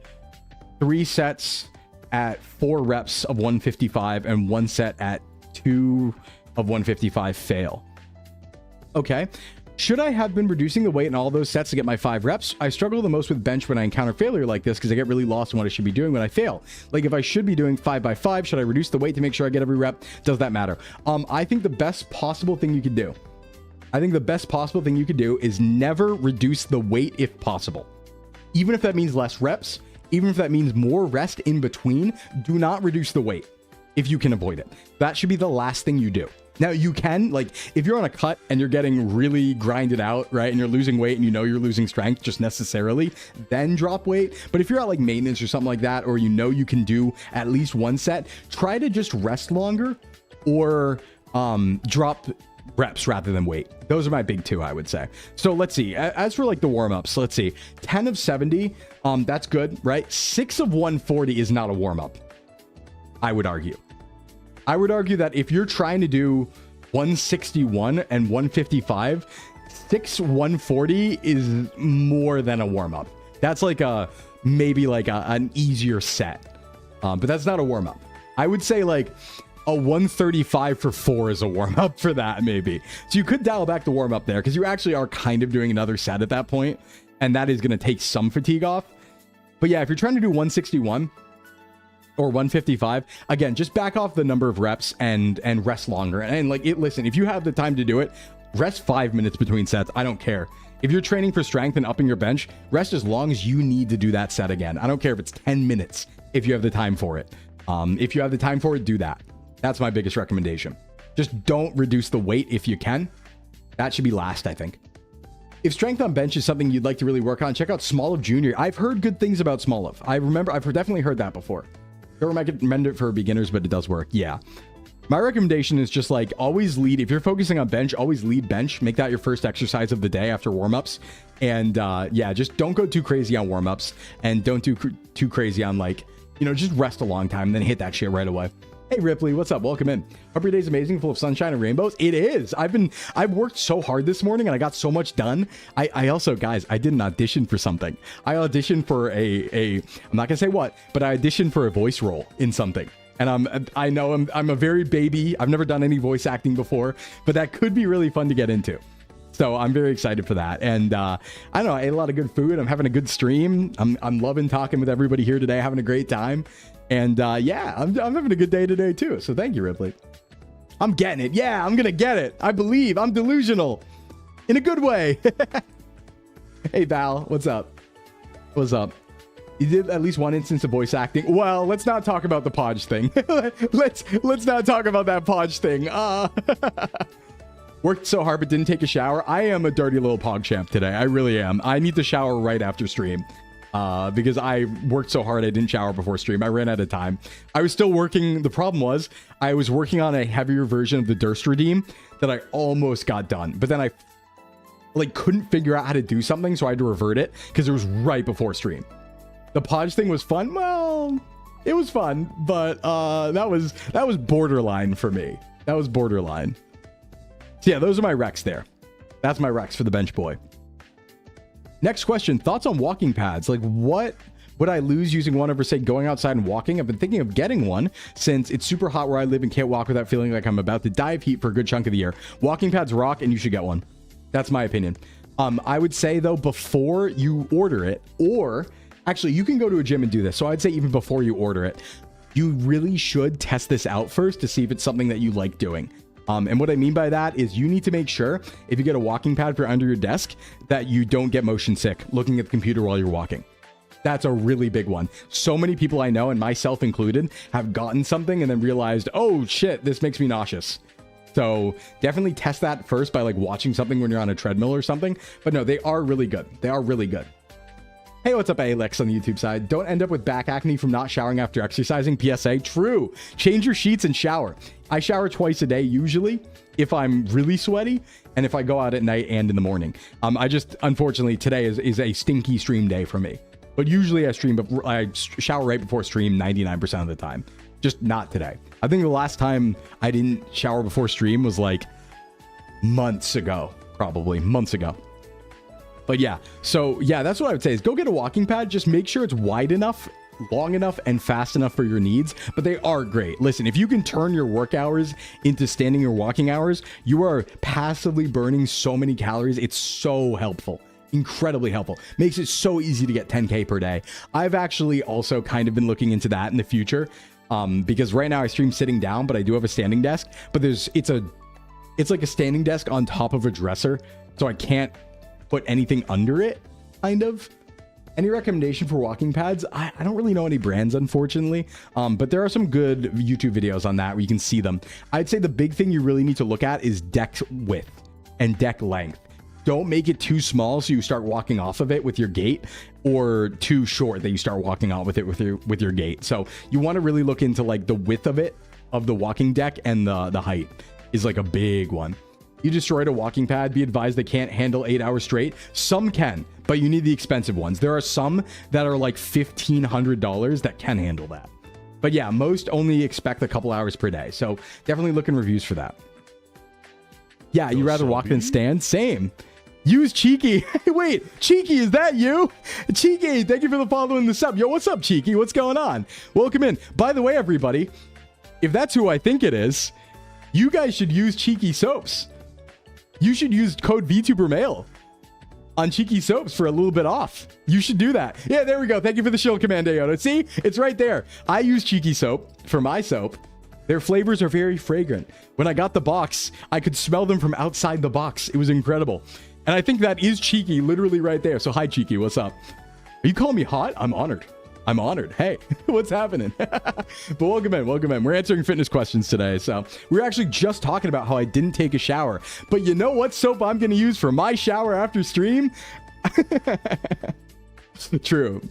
3 sets at 4 reps of 155 and 1 set at 2 of 155 fail. Okay. Should I have been reducing the weight in all those sets to get my 5 reps? I struggle the most with bench when I encounter failure like this, because I get really lost in what I should be doing when I fail. Like if I should be doing 5 by 5, should I reduce the weight to make sure I get every rep? Does that matter? I think the best possible thing you could do, is never reduce the weight if possible. Even if that means less reps, even if that means more rest in between, do not reduce the weight if you can avoid it. That should be the last thing you do. Now you can, like, if you're on a cut and you're getting really grinded out, right, and you're losing weight and you know you're losing strength just necessarily, then drop weight. But if you're at like maintenance or something like that, or you know you can do at least 1 set, try to just rest longer or drop reps rather than weight. Those are my big 2, I would say. So let's see. As for like the warm-ups, let's see. 10 of 70, that's good, right? 6 of 140 is not a warm-up, I would argue. I would argue that if you're trying to do 161 and 155, 6 140 is more than a warm-up. That's like maybe like an easier set, but that's not a warm-up. I would say like a 135 for 4 is a warm-up for that, maybe. So you could dial back the warm-up there, because you actually are kind of doing another set at that point, and that is going to take some fatigue off. But yeah, if you're trying to do 161 or 155, again, just back off the number of reps and rest longer. And like listen, if you have the time to do it, rest 5 minutes between sets. I don't care. If you're training for strength and upping your bench, rest as long as you need to do that set again. I don't care if it's 10 minutes if you have the time for it. If you have the time for it, do that. That's my biggest recommendation. Just don't reduce the weight if you can. That should be last, I think. If strength on bench is something you'd like to really work on, check out Smoliv Jr. I've heard good things about Smoliv. I've definitely heard that before. Don't recommend it for beginners, but it does work. Yeah. My recommendation is just like always lead. If you're focusing on bench, always lead bench. Make that your first exercise of the day after warm-ups. And yeah, just don't go too crazy on warm-ups, and don't do too crazy on like, you know, just rest a long time and then hit that shit right away. Hey Ripley, what's up? Welcome in. Hope your day's amazing, full of sunshine and rainbows. It is. I've worked so hard this morning and I got so much done. I also, guys, I did an audition for something. I auditioned for I'm not gonna say what, but I auditioned for a voice role in something. And I know I'm a very baby. I've never done any voice acting before, but that could be really fun to get into. So I'm very excited for that. And I don't know, I ate a lot of good food. I'm having a good stream. I'm loving talking with everybody here today, having a great time. And yeah, I'm having a good day today too. So thank you, Ripley. I'm getting it. Yeah, I'm gonna get it. I believe. I'm delusional in a good way. Hey Val, what's up? What's up? You did at least one instance of voice acting. Well, let's not talk about the Podge thing. let's not talk about that Podge thing. Worked so hard but didn't take a shower. I am a dirty little PogChamp today. I really am. I need to shower right after stream. Because I worked so hard I didn't shower before stream. I ran out of time. I was still working. The problem was I was working on a heavier version of the Durst Redeem that I almost got done. But then I like couldn't figure out how to do something, so I had to revert it because it was right before stream. The Podge thing was fun. Well, it was fun, but that was borderline for me. That was borderline. So yeah, those are my recs there. That's my recs for the bench boy. Next question, thoughts on walking pads? Like, what would I lose using one over, say, going outside and walking? I've been thinking of getting one since it's super hot where I live and can't walk without feeling like I'm about to die of heat for a good chunk of the year. Walking pads rock, and you should get one. That's my opinion. I would say, though, before you order it, or actually, you can go to a gym and do this. So I'd say even before you order it, you really should test this out first to see if it's something that you like doing. And what I mean by that is you need to make sure if you get a walking pad for under your desk that you don't get motion sick looking at the computer while you're walking. That's a really big one. So many people I know, and myself included, have gotten something and then realized, oh shit, this makes me nauseous. So definitely test that first by like watching something when you're on a treadmill or something. But no, they are really good. They are really good. Hey, what's up, Alex on the YouTube side? Don't end up with back acne from not showering after exercising. PSA, true. Change your sheets and shower. I shower twice a day, usually, if I'm really sweaty, and if I go out at night and in the morning. Unfortunately, today is a stinky stream day for me. But usually I shower right before stream 99% of the time. Just not today. I think the last time I didn't shower before stream was like months ago, probably months ago. But yeah, so yeah, that's what I would say is go get a walking pad. Just make sure it's wide enough, long enough, and fast enough for your needs. But they are great. Listen, if you can turn your work hours into standing or walking hours, you are passively burning so many calories. It's so helpful. Incredibly helpful. Makes it so easy to get 10K per day. I've actually also kind of been looking into that in the future. Because right now I stream sitting down, but I do have a standing desk. But it's like a standing desk on top of a dresser. So I can't put anything under it, kind of. Any recommendation for walking pads? I don't really know any brands, unfortunately, but there are some good YouTube videos on that where you can see them. I'd say the big thing you really need to look at is deck width and deck length. Don't make it too small so you start walking off of it with your gait, or too short that you start walking out with it with your gait. So you want to really look into like the width of it, of the walking deck, and the height is like a big one. You destroyed a walking pad, be advised they can't handle 8 hours straight. Some can, but you need the expensive ones. There are some that are like $1,500 that can handle that. But yeah, most only expect a couple hours per day. So definitely look in reviews for that. Yeah, you rather walk than stand? Same. Use Cheeky. Wait, Cheeky, is that you? Cheeky, thank you for the follow and the sub. Yo, what's up, Cheeky? What's going on? Welcome in. By the way, everybody, if that's who I think it is, you guys should use Cheeky Soaps. You should use code VTuberMail on Cheeky Soaps for a little bit off. You should do that. Yeah, there we go. Thank you for the shield command, Ayoda. See, it's right there. I use Cheeky Soap for my soap. Their flavors are very fragrant. When I got the box, I could smell them from outside the box. It was incredible. And I think that is Cheeky literally right there. So hi, Cheeky. What's up? Are you calling me hot? I'm honored. I'm honored. Hey, what's happening? But welcome in, welcome in. We're answering fitness questions today. So we're actually just talking about how I didn't take a shower. But you know what soap I'm going to use for my shower after stream? True.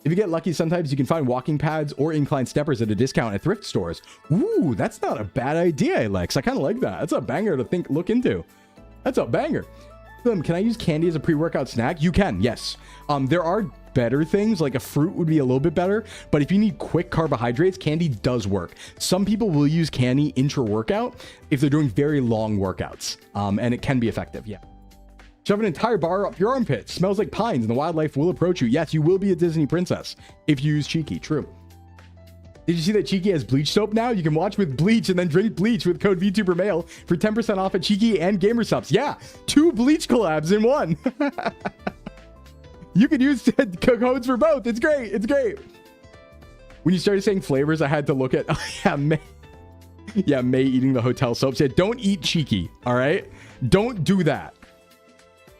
If you get lucky, sometimes you can find walking pads or incline steppers at a discount at thrift stores. Ooh, that's not a bad idea, Alex. I kind of like that. That's a banger to look into. That's a banger. Can I use candy as a pre-workout snack? You can, yes. There are better things, like a fruit would be a little bit better, but if you need quick carbohydrates, candy does work. Some people will use candy intra-workout if they're doing very long workouts, and it can be effective, yeah. Shove an entire bar up your armpit. Smells like pines and the wildlife will approach you. Yes, you will be a Disney princess if you use Cheeky, true. Did you see that Cheeky has bleach soap now? You can watch with bleach and then drink bleach with code VTuber Mail for 10% off at Cheeky and Gamersupps. Yeah, 2 bleach collabs in one. You could use codes for both. It's great. It's great. When you started saying flavors, I had to look at, oh, yeah, May. Yeah, May eating the hotel soap. Said, don't eat Cheeky, all right? Don't do that.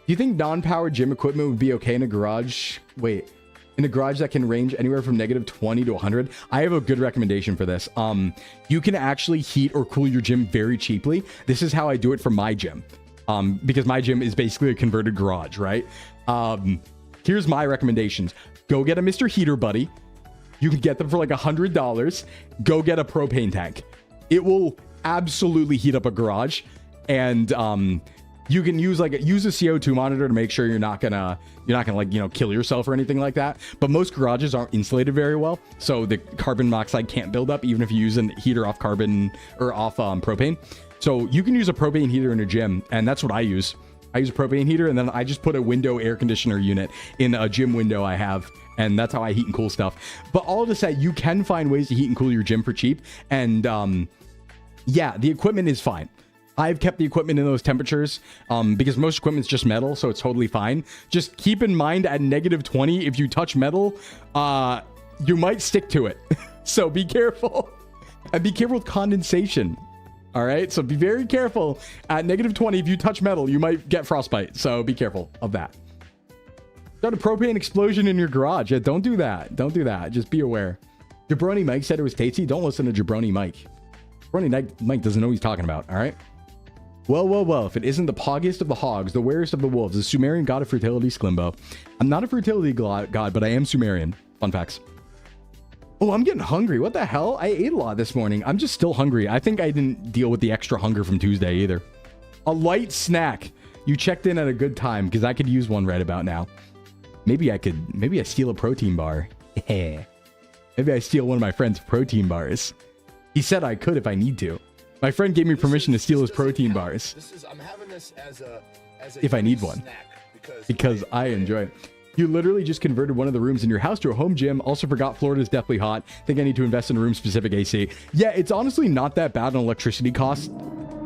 Do you think non-powered gym equipment would be okay in a garage? Wait, in a garage that can range anywhere from -20 to 100? I have a good recommendation for this. You can actually heat or cool your gym very cheaply. This is how I do it for my gym. Because my gym is basically a converted garage, right? Here's my recommendations. Go get a Mr. Heater Buddy. You can get them for like $100. Go get a propane tank. It will absolutely heat up a garage. And you can use a CO2 monitor to make sure you're not gonna like, you know, kill yourself or anything like that. But most garages aren't insulated very well, so the carbon monoxide can't build up even if you use a heater off carbon or off propane. So you can use a propane heater in a gym, and that's what I use. I use a propane heater, and then I just put a window air conditioner unit in a gym window I have, and that's how I heat and cool stuff. But all to say, you can find ways to heat and cool your gym for cheap, and yeah, the equipment is fine. I've kept the equipment in those temperatures because most equipment's just metal, so it's totally fine. Just keep in mind at -20, if you touch metal, you might stick to it. So be careful. And be careful with condensation. All right, so be very careful. At -20, if you touch metal, you might get frostbite. So be careful of that. Start a propane explosion in your garage. Yeah, don't do that. Don't do that. Just be aware. Jabroni Mike said it was tasty. Don't listen to Jabroni Mike. Jabroni Mike doesn't know what he's talking about. All right. Well, if it isn't the poggiest of the hogs, the warriest of the wolves, the Sumerian god of fertility, Sclimbo. I'm not a fertility god, but I am Sumerian. Fun facts. Oh, I'm getting hungry. What the hell? I ate a lot this morning. I'm just still hungry. I think I didn't deal with the extra hunger from Tuesday either. A light snack. You checked in at a good time because I could use one right about now. Maybe I steal a protein bar. Yeah. Maybe I steal one of my friend's protein bars. He said I could if I need to. My friend gave me permission to steal his protein bars. I'm having this as a if I need one. Because I enjoy it. You literally just converted one of the rooms in your house to a home gym. Also forgot Florida's deathly hot. Think I need to invest in a room-specific AC. Yeah, it's honestly not that bad on electricity costs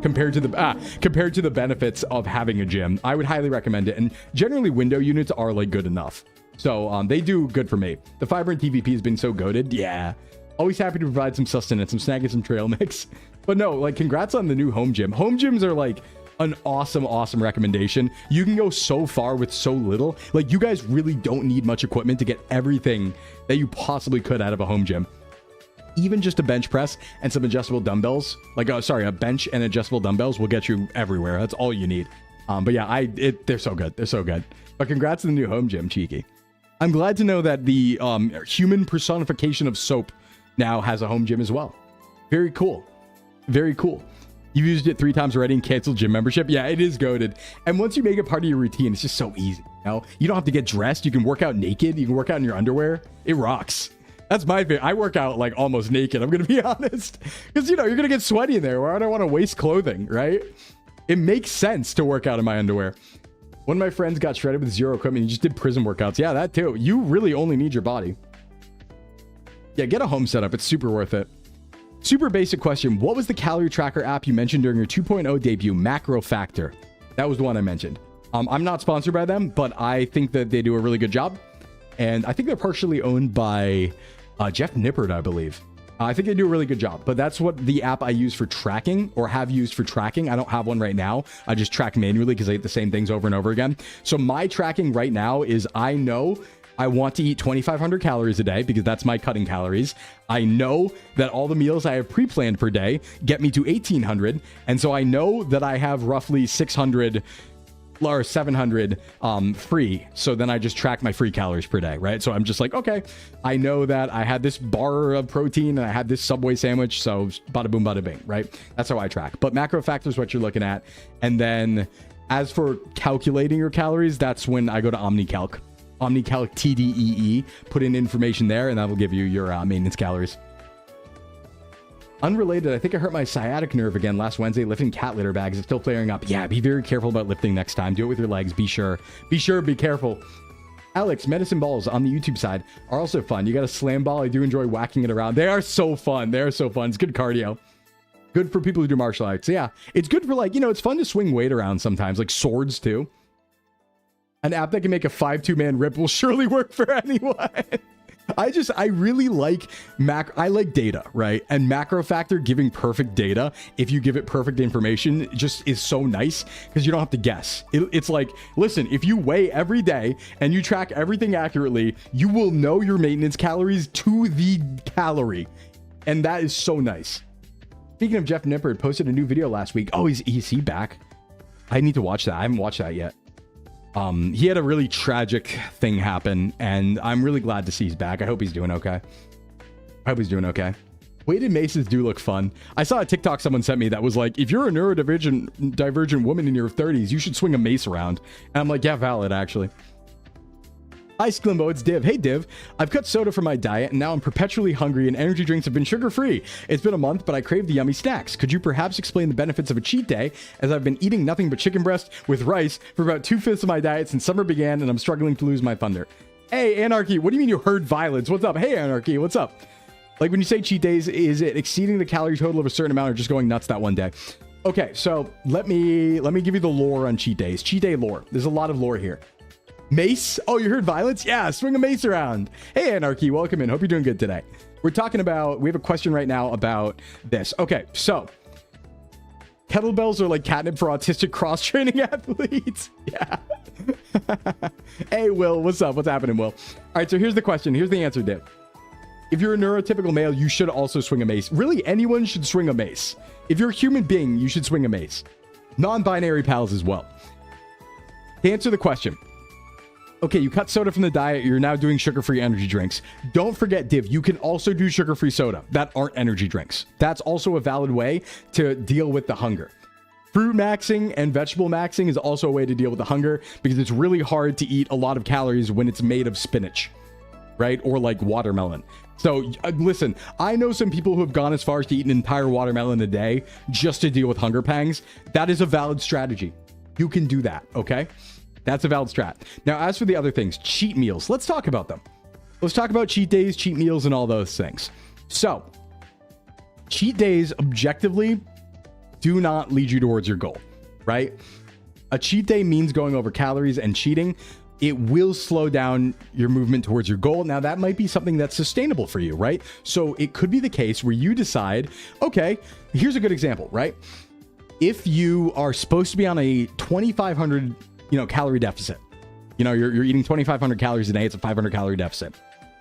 compared to the benefits of having a gym. I would highly recommend it. And generally, window units are like good enough. So they do good for me. The fiber and TVP has been so goated. Yeah. Always happy to provide some sustenance, some snack and some trail mix. But no, like, congrats on the new home gym. Home gyms are like an awesome recommendation. You can go so far with so little. Like, you guys really don't need much equipment to get everything that you possibly could out of a home gym. Even just a bench press and some adjustable dumbbells, like, a bench and adjustable dumbbells will get you everywhere. That's all you need. But yeah, they're so good. They're so good. But congrats on the new home gym, Cheeky. I'm glad to know that the human personification of soap now has a home gym as well. Very cool. Very cool. You've used it 3 times already and canceled gym membership. Yeah, it is goated. And once you make it part of your routine, it's just so easy. You know? You don't have to get dressed. You can work out naked. You can work out in your underwear. It rocks. That's my favorite. I work out like almost naked. I'm going to be honest. Because, you know, you're going to get sweaty in there. Why would I want to waste clothing, right? It makes sense to work out in my underwear. One of my friends got shredded with 0 equipment. He just did prison workouts. Yeah, that too. You really only need your body. Yeah, get a home setup. It's super worth it. Super basic question. What was the calorie tracker app you mentioned during your 2.0 debut, Macro Factor? That was the one I mentioned. I'm not sponsored by them, but I think that they do a really good job. And I think they're partially owned by Jeff Nippert, I believe. I think they do a really good job, but that's what the app I use for tracking, or have used for tracking. I don't have one right now. I just track manually because I eat the same things over and over again. So my tracking right now is I know I want to eat 2,500 calories a day because that's my cutting calories. I know that all the meals I have pre-planned per day get me to 1,800. And so I know that I have roughly 600 or 700 free. So then I just track my free calories per day, right? So I'm just like, okay, I know that I had this bar of protein and I had this Subway sandwich. So bada boom, bada bing, right? That's how I track. But macro factor is what you're looking at. And then as for calculating your calories, that's when I go to OmniCalc. OmniCalc TDEE, put in information there, and that'll give you your maintenance calories. Unrelated, I think I hurt my sciatic nerve again last Wednesday lifting cat litter bags. It's still flaring up. Yeah, be very careful about lifting next time. Do it with your legs. Be sure. Be careful. Alex, medicine balls on the YouTube side are also fun. You got a slam ball. I do enjoy whacking it around. They are so fun. They are so fun. It's good cardio. Good for people who do martial arts. Yeah, it's good for like, it's fun to swing weight around sometimes, like swords too. An app that can make a 5-2-man rip will surely work for anyone. I really like I like data, right? And macro factor giving perfect data, if you give it perfect information, just is so nice because you don't have to guess. It's like, listen, if you weigh every day and you track everything accurately, you will know your maintenance calories to the calorie. And that is so nice. Speaking of Jeff Nippert, posted a new video last week. Oh, is he back? I need to watch that. I haven't watched that yet. He had a really tragic thing happen, and I'm really glad to see he's back. I hope he's doing okay. Weighted maces do look fun. I saw a TikTok someone sent me that was like, if you're a neurodivergent woman in your 30s, you should swing a mace around. And I'm like, yeah, valid, actually. Hi, Sclimbo, it's Div. Hey, Div. I've cut soda from my diet, and now I'm perpetually hungry, and energy drinks have been sugar-free. It's been a month, but I crave the yummy snacks. Could you perhaps explain the benefits of a cheat day, as I've been eating nothing but chicken breast with rice for about 2/5 of my diet since summer began, and I'm struggling to lose my thunder. Hey, Anarchy, what do you mean you heard violence? What's up? Hey, Anarchy, what's up? Like, when you say cheat days, is it exceeding the calorie total of a certain amount or just going nuts that one day? Okay, so let me give you the lore on cheat days. Cheat day lore. There's a lot of lore here. Mace? Oh, you heard violence? Yeah, swing a mace around. Hey, Anarchy, welcome in. Hope you're doing good today. We have a question right now about this. Okay, so kettlebells are like catnip for autistic cross-training athletes. Yeah. Hey, Will, what's up? What's happening, Will? All right, so here's the question. Here's the answer, Dip. If you're a neurotypical male, you should also swing a mace. Really, anyone should swing a mace. If you're a human being, you should swing a mace. Non-binary pals as well. To answer the question, okay, you cut soda from the diet. You're now doing sugar-free energy drinks. Don't forget, Div, you can also do sugar-free soda that aren't energy drinks. That's also a valid way to deal with the hunger. Fruit maxing and vegetable maxing is also a way to deal with the hunger because it's really hard to eat a lot of calories when it's made of spinach, right? Or like watermelon. So listen, I know some people who have gone as far as to eat an entire watermelon a day just to deal with hunger pangs. That is a valid strategy. You can do that, okay? That's a valid strat. Now, as for the other things, cheat meals, let's talk about them. Let's talk about cheat days, cheat meals, and all those things. So, cheat days objectively do not lead you towards your goal, right? A cheat day means going over calories and cheating. It will slow down your movement towards your goal. Now, that might be something that's sustainable for you, right? So it could be the case where you decide, okay, here's a good example, right? If you are supposed to be on a 2,500 calorie deficit, you're eating 2,500 calories a day, it's a 500 calorie deficit.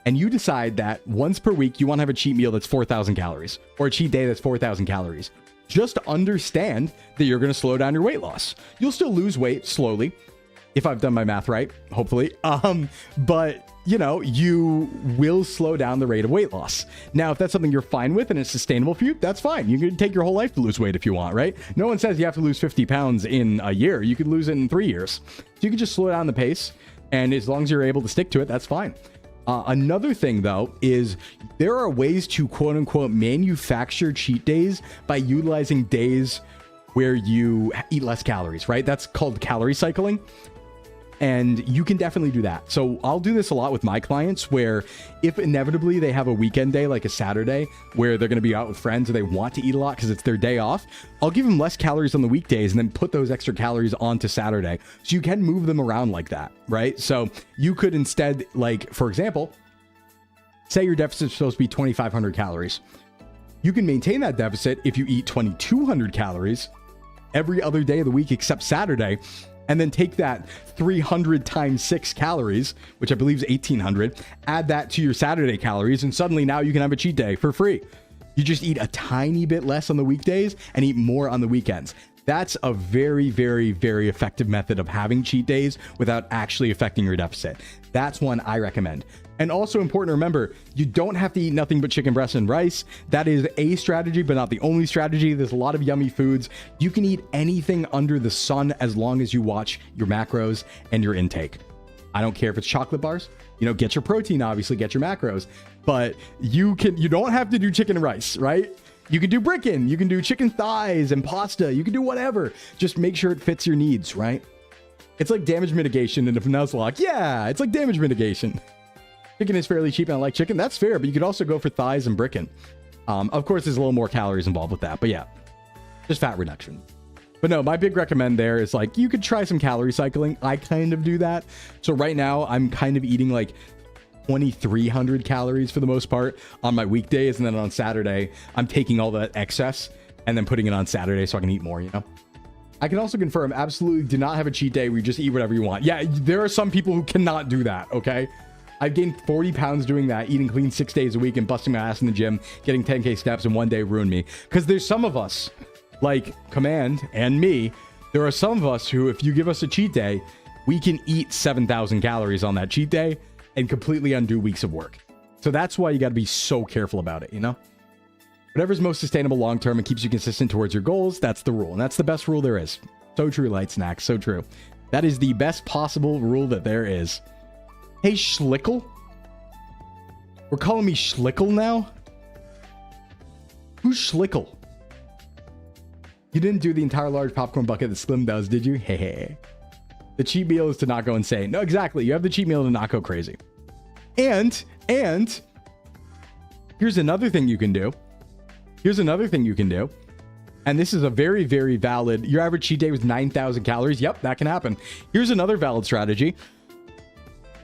And you decide that once per week, you want to have a cheat meal that's 4,000 calories or a cheat day that's 4,000 calories. Just understand that you're going to slow down your weight loss. You'll still lose weight slowly, if I've done my math right, hopefully. But you will slow down the rate of weight loss. Now, if that's something you're fine with and it's sustainable for you, that's fine. You can take your whole life to lose weight if you want, right? No one says you have to lose 50 pounds in a year. You could lose it in 3 years. So you can just slow down the pace. And as long as you're able to stick to it, that's fine. Another thing, though, is there are ways to quote unquote manufacture cheat days by utilizing days where you eat less calories, right? That's called calorie cycling. And you can definitely do that. So I'll do this a lot with my clients where if inevitably they have a weekend day, like a Saturday, where they're going to be out with friends or they want to eat a lot because it's their day off, I'll give them less calories on the weekdays and then put those extra calories onto Saturday. So you can move them around like that, right? So you could instead, like, for example, say your deficit is supposed to be 2,500 calories. You can maintain that deficit if you eat 2,200 calories every other day of the week except Saturday. and then take that 300 times 6 calories, which I believe is 1800, add that to your Saturday calories, and suddenly now you can have a cheat day for free. You just eat a tiny bit less on the weekdays and eat more on the weekends. That's a very, very, very effective method of having cheat days without actually affecting your deficit. That's one I recommend. And also important to remember, you don't have to eat nothing but chicken breast and rice. That is a strategy, but not the only strategy. There's a lot of yummy foods. You can eat anything under the sun as long as you watch your macros and your intake. I don't care if it's chocolate bars. You know, get your protein, obviously, get your macros. But you don't have to do chicken and rice, right? You can do bricken, you can do chicken thighs and pasta, you can do whatever. Just make sure it fits your needs, right? It's like damage mitigation in a Nuzlocke. Yeah, it's like damage mitigation. Chicken is fairly cheap and I like chicken. That's fair, but you could also go for thighs and bricken. Of course, there's a little more calories involved with that, but yeah, just fat reduction. But no, my big recommend there is like, you could try some calorie cycling. I kind of do that. So right now I'm kind of eating like 2,300 calories for the most part on my weekdays. And then on Saturday, I'm taking all that excess and then putting it on Saturday so I can eat more, you know? I can also confirm, absolutely do not have a cheat day where you just eat whatever you want. Yeah, there are some people who cannot do that, okay? I've gained 40 pounds doing that, eating clean 6 days a week and busting my ass in the gym, getting 10K steps, and one day ruined me. Because there's some of us, like Command and me, there are some of us who, if you give us a cheat day, we can eat 7,000 calories on that cheat day and completely undo weeks of work. So that's why you got to be so careful about it, you know? Whatever's most sustainable long-term and keeps you consistent towards your goals, that's the rule. And that's the best rule there is. So true, Light Snack. So true. That is the best possible rule that there is. Hey, Schlickle? We're calling me Schlickle now? Who's Schlickle? You didn't do the entire large popcorn bucket that Slim does, did you? Hey, hey. The cheat meal is to not go insane. No, exactly. You have the cheat meal to not go crazy. And here's another thing you can do. Here's another thing you can do. And this is a very, very valid, your average cheat day was 9,000 calories. Yep, that can happen. Here's another valid strategy.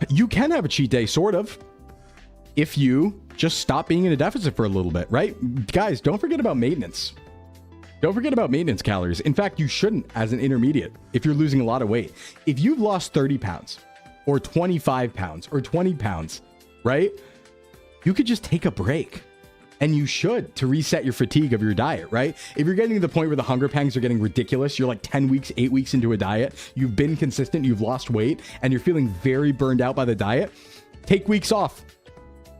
You can have a cheat day, sort of, if you just stop being in a deficit for a little bit, right? Guys, don't forget about maintenance. Don't forget about maintenance calories. In fact, you shouldn't as an intermediate if you're losing a lot of weight. If you've lost 30 pounds or 25 pounds or 20 pounds, right? You could just take a break. And you should, to reset your fatigue of your diet, right? If you're getting to the point where the hunger pangs are getting ridiculous, you're like 10 weeks, 8 weeks into a diet, you've been consistent, you've lost weight, and you're feeling very burned out by the diet, take weeks off,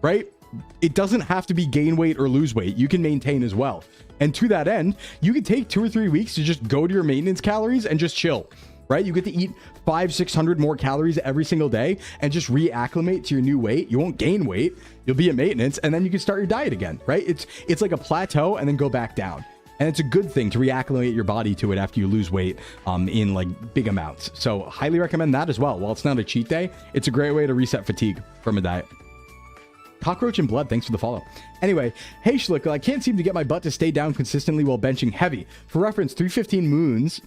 right? It doesn't have to be gain weight or lose weight. You can maintain as well. And to that end, you can take 2 or 3 weeks to just go to your maintenance calories and just chill, right? You get to eat 500-600 more calories every single day and just reacclimate to your new weight. You won't gain weight. You'll be at maintenance, and then you can start your diet again, right? It's like a plateau and then go back down. And it's a good thing to reacclimate your body to it after you lose weight in like big amounts. So highly recommend that as well. While it's not a cheat day, it's a great way to reset fatigue from a diet. Cockroach and Blood, thanks for the follow. Anyway, hey Schlickle, I can't seem to get my butt to stay down consistently while benching heavy. For reference, 315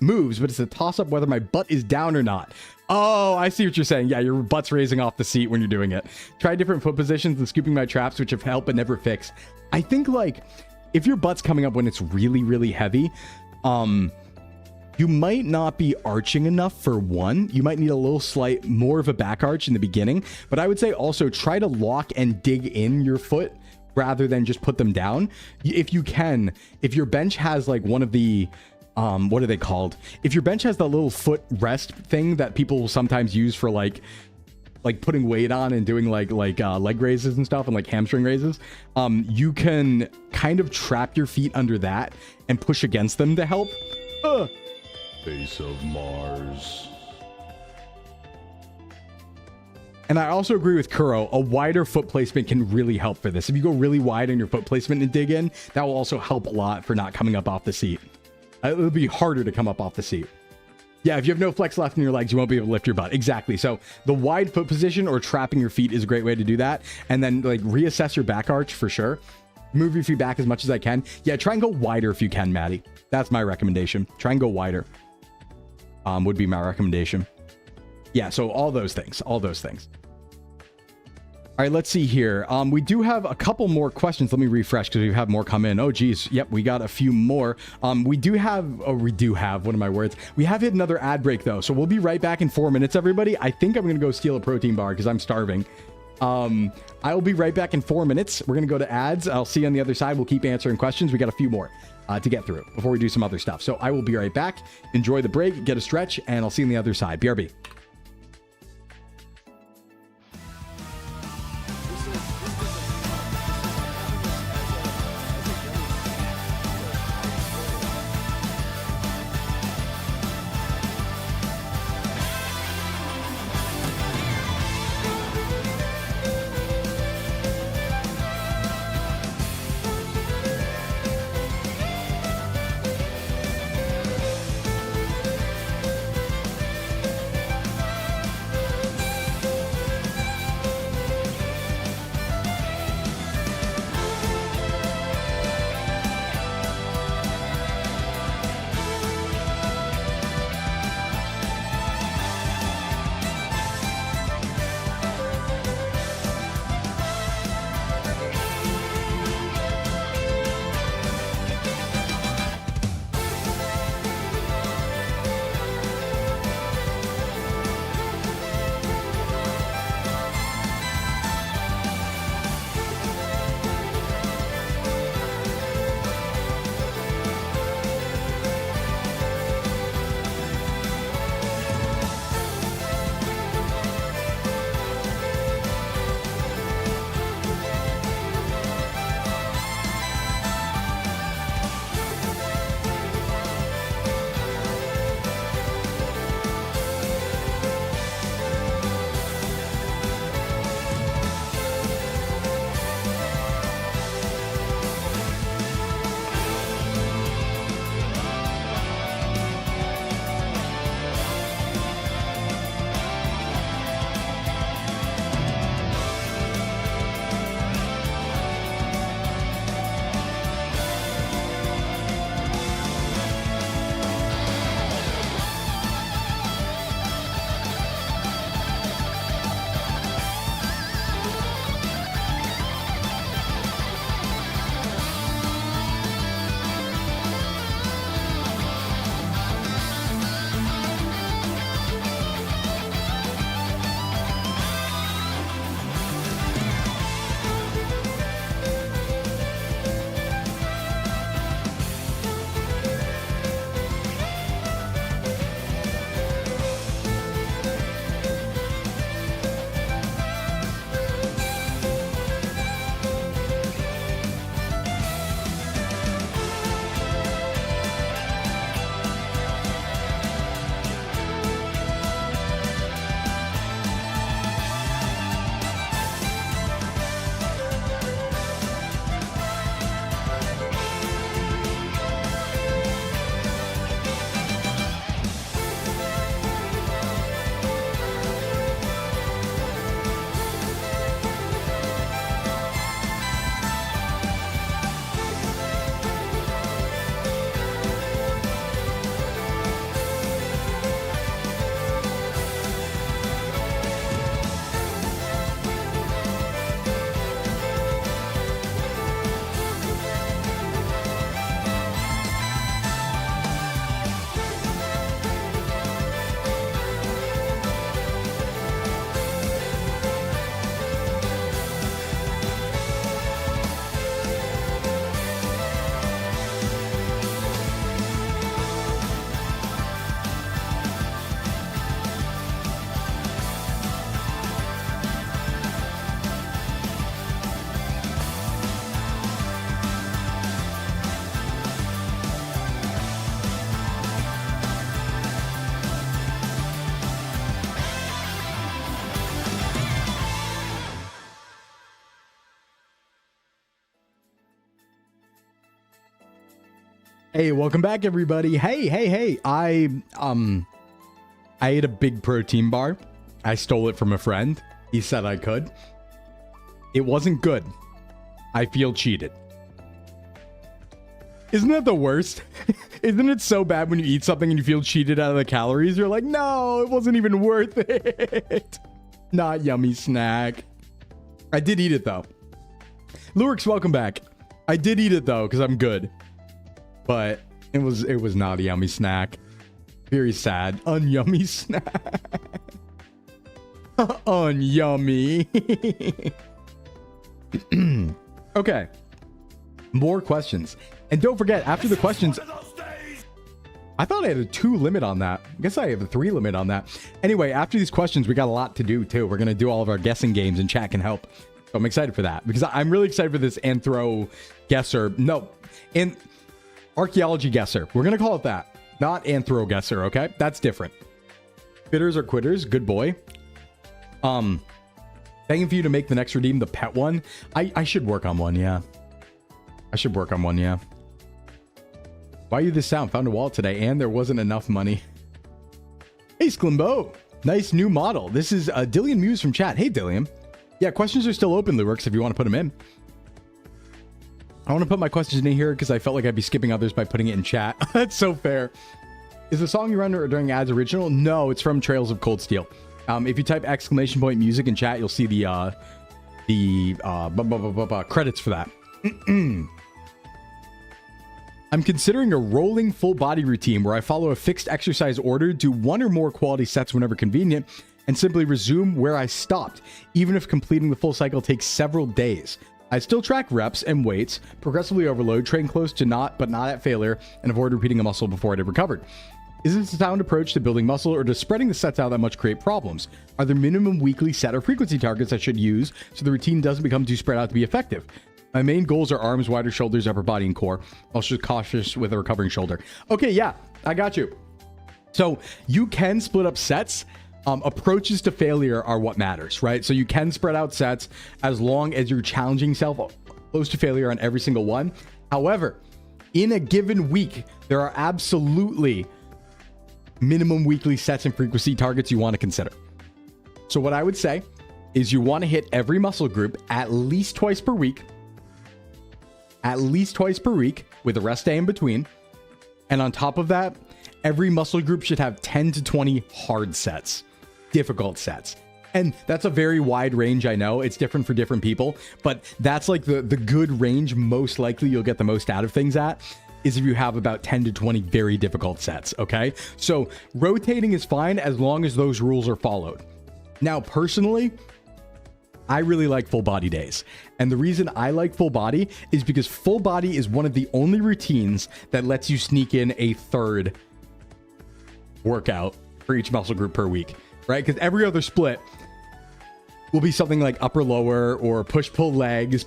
moves, but it's a toss-up whether my butt is down or not. Oh, I see what you're saying. Yeah, your butt's raising off the seat when you're doing it. Try different foot positions and scooping my traps, which have helped but never fixed. I think, like, if your butt's coming up when it's really, really heavy, you might not be arching enough for one. You might need a little slight more of a back arch in the beginning, but I would say also try to lock and dig in your foot rather than just put them down. If you can, if your bench has like one of the, what are they called? If your bench has the little foot rest thing that people will sometimes use for like putting weight on and doing like leg raises and stuff and like hamstring raises, you can kind of trap your feet under that and push against them to help. Face of Mars. And I also agree with Kuro, a wider foot placement can really help for this. If you go really wide on your foot placement and dig in, that will also help a lot for not coming up off the seat. It'll be harder to come up off the seat. Yeah, if you have no flex left in your legs, you won't be able to lift your butt. Exactly. So the wide foot position or trapping your feet is a great way to do that. And then like reassess your back arch for sure. Move your feet back as much as I can. Yeah, try and go wider if you can, Maddie. That's my recommendation. Try and go wider. Would be my recommendation. Yeah, so all those things. All right, let's see here. We do have a couple more questions. Let me refresh because we have more come in. Oh, geez. Yep, we got a few more. We do have, what are my words? We have hit another ad break, though. So we'll be right back in 4 minutes, everybody. I think I'm going to go steal a protein bar because I'm starving. I'll be right back in 4 minutes. We're going to go to ads. I'll see you on the other side. We'll keep answering questions. We got a few more to get through before we do some other stuff. So I will be right back. Enjoy the break, get a stretch, and I'll see you on the other side. BRB. Hey, welcome back, everybody. Hey. I ate a big protein bar. I stole it from a friend. He said I could. It wasn't good. I feel cheated. Isn't that the worst? Isn't it so bad when you eat something and you feel cheated out of the calories? You're like, no, it wasn't even worth it. Not yummy snack. I did eat it though. Lurix, welcome back. I did eat it though, because I'm good. But it was not a yummy snack. Very sad. Unyummy snack. Unyummy. Okay. More questions. And don't forget, after the questions... I thought I had a 2 limit on that. I guess I have a 3 limit on that. Anyway, after these questions, we got a lot to do too. We're going to do all of our guessing games and chat can help. So I'm excited for that because I'm really excited for this anthro guesser. No, and archaeology guesser. We're going to call it that. Not anthro guesser, okay? That's different. Bitters or quitters. Good boy. Begging for you to make the next redeem the pet one. I should work on one, yeah. I should work on one, yeah. Why are you this sound? Found a wallet today and there wasn't enough money. Hey, Sclimbo. Nice new model. This is Dillian Muse from chat. Hey, Dillian. Yeah, questions are still open, Lurix, if you want to put them in. I want to put my questions in here because I felt like I'd be skipping others by putting it in chat. That's so fair. Is the song you run during ads original? No, it's from Trails of Cold Steel. If you type !music in chat, you'll see the credits for that. I'm considering a rolling full body routine where I follow a fixed exercise order, do 1 or more quality sets whenever convenient, and simply resume where I stopped, even if completing the full cycle takes several days. I still track reps and weights, progressively overload, train close to not at failure, and avoid repeating a muscle before it had recovered. Is this a sound approach to building muscle, or does spreading the sets out that much create problems? Are there minimum weekly set or frequency targets I should use so the routine doesn't become too spread out to be effective? My main goals are arms, wider shoulders, upper body, and core. Also cautious with a recovering shoulder. Okay, yeah, I got you. So you can split up sets. Approaches to failure are what matters, right? So you can spread out sets as long as you're challenging yourself close to failure on every single one. However, in a given week, there are absolutely minimum weekly sets and frequency targets you want to consider. So what I would say is you want to hit every muscle group at least twice per week. At least twice per week with a rest day in between. And on top of that, every muscle group should have 10 to 20 hard sets, difficult sets. And that's a very wide range. I know it's different for different people, but that's like the good range. Most likely you'll get the most out of things at is if you have about 10 to 20 very difficult sets. Okay. So rotating is fine as long as those rules are followed. Now, personally, I really like full body days. And the reason I like full body is because full body is one of the only routines that lets you sneak in a third workout for each muscle group per week, right? Because every other split will be something like upper lower or push pull legs,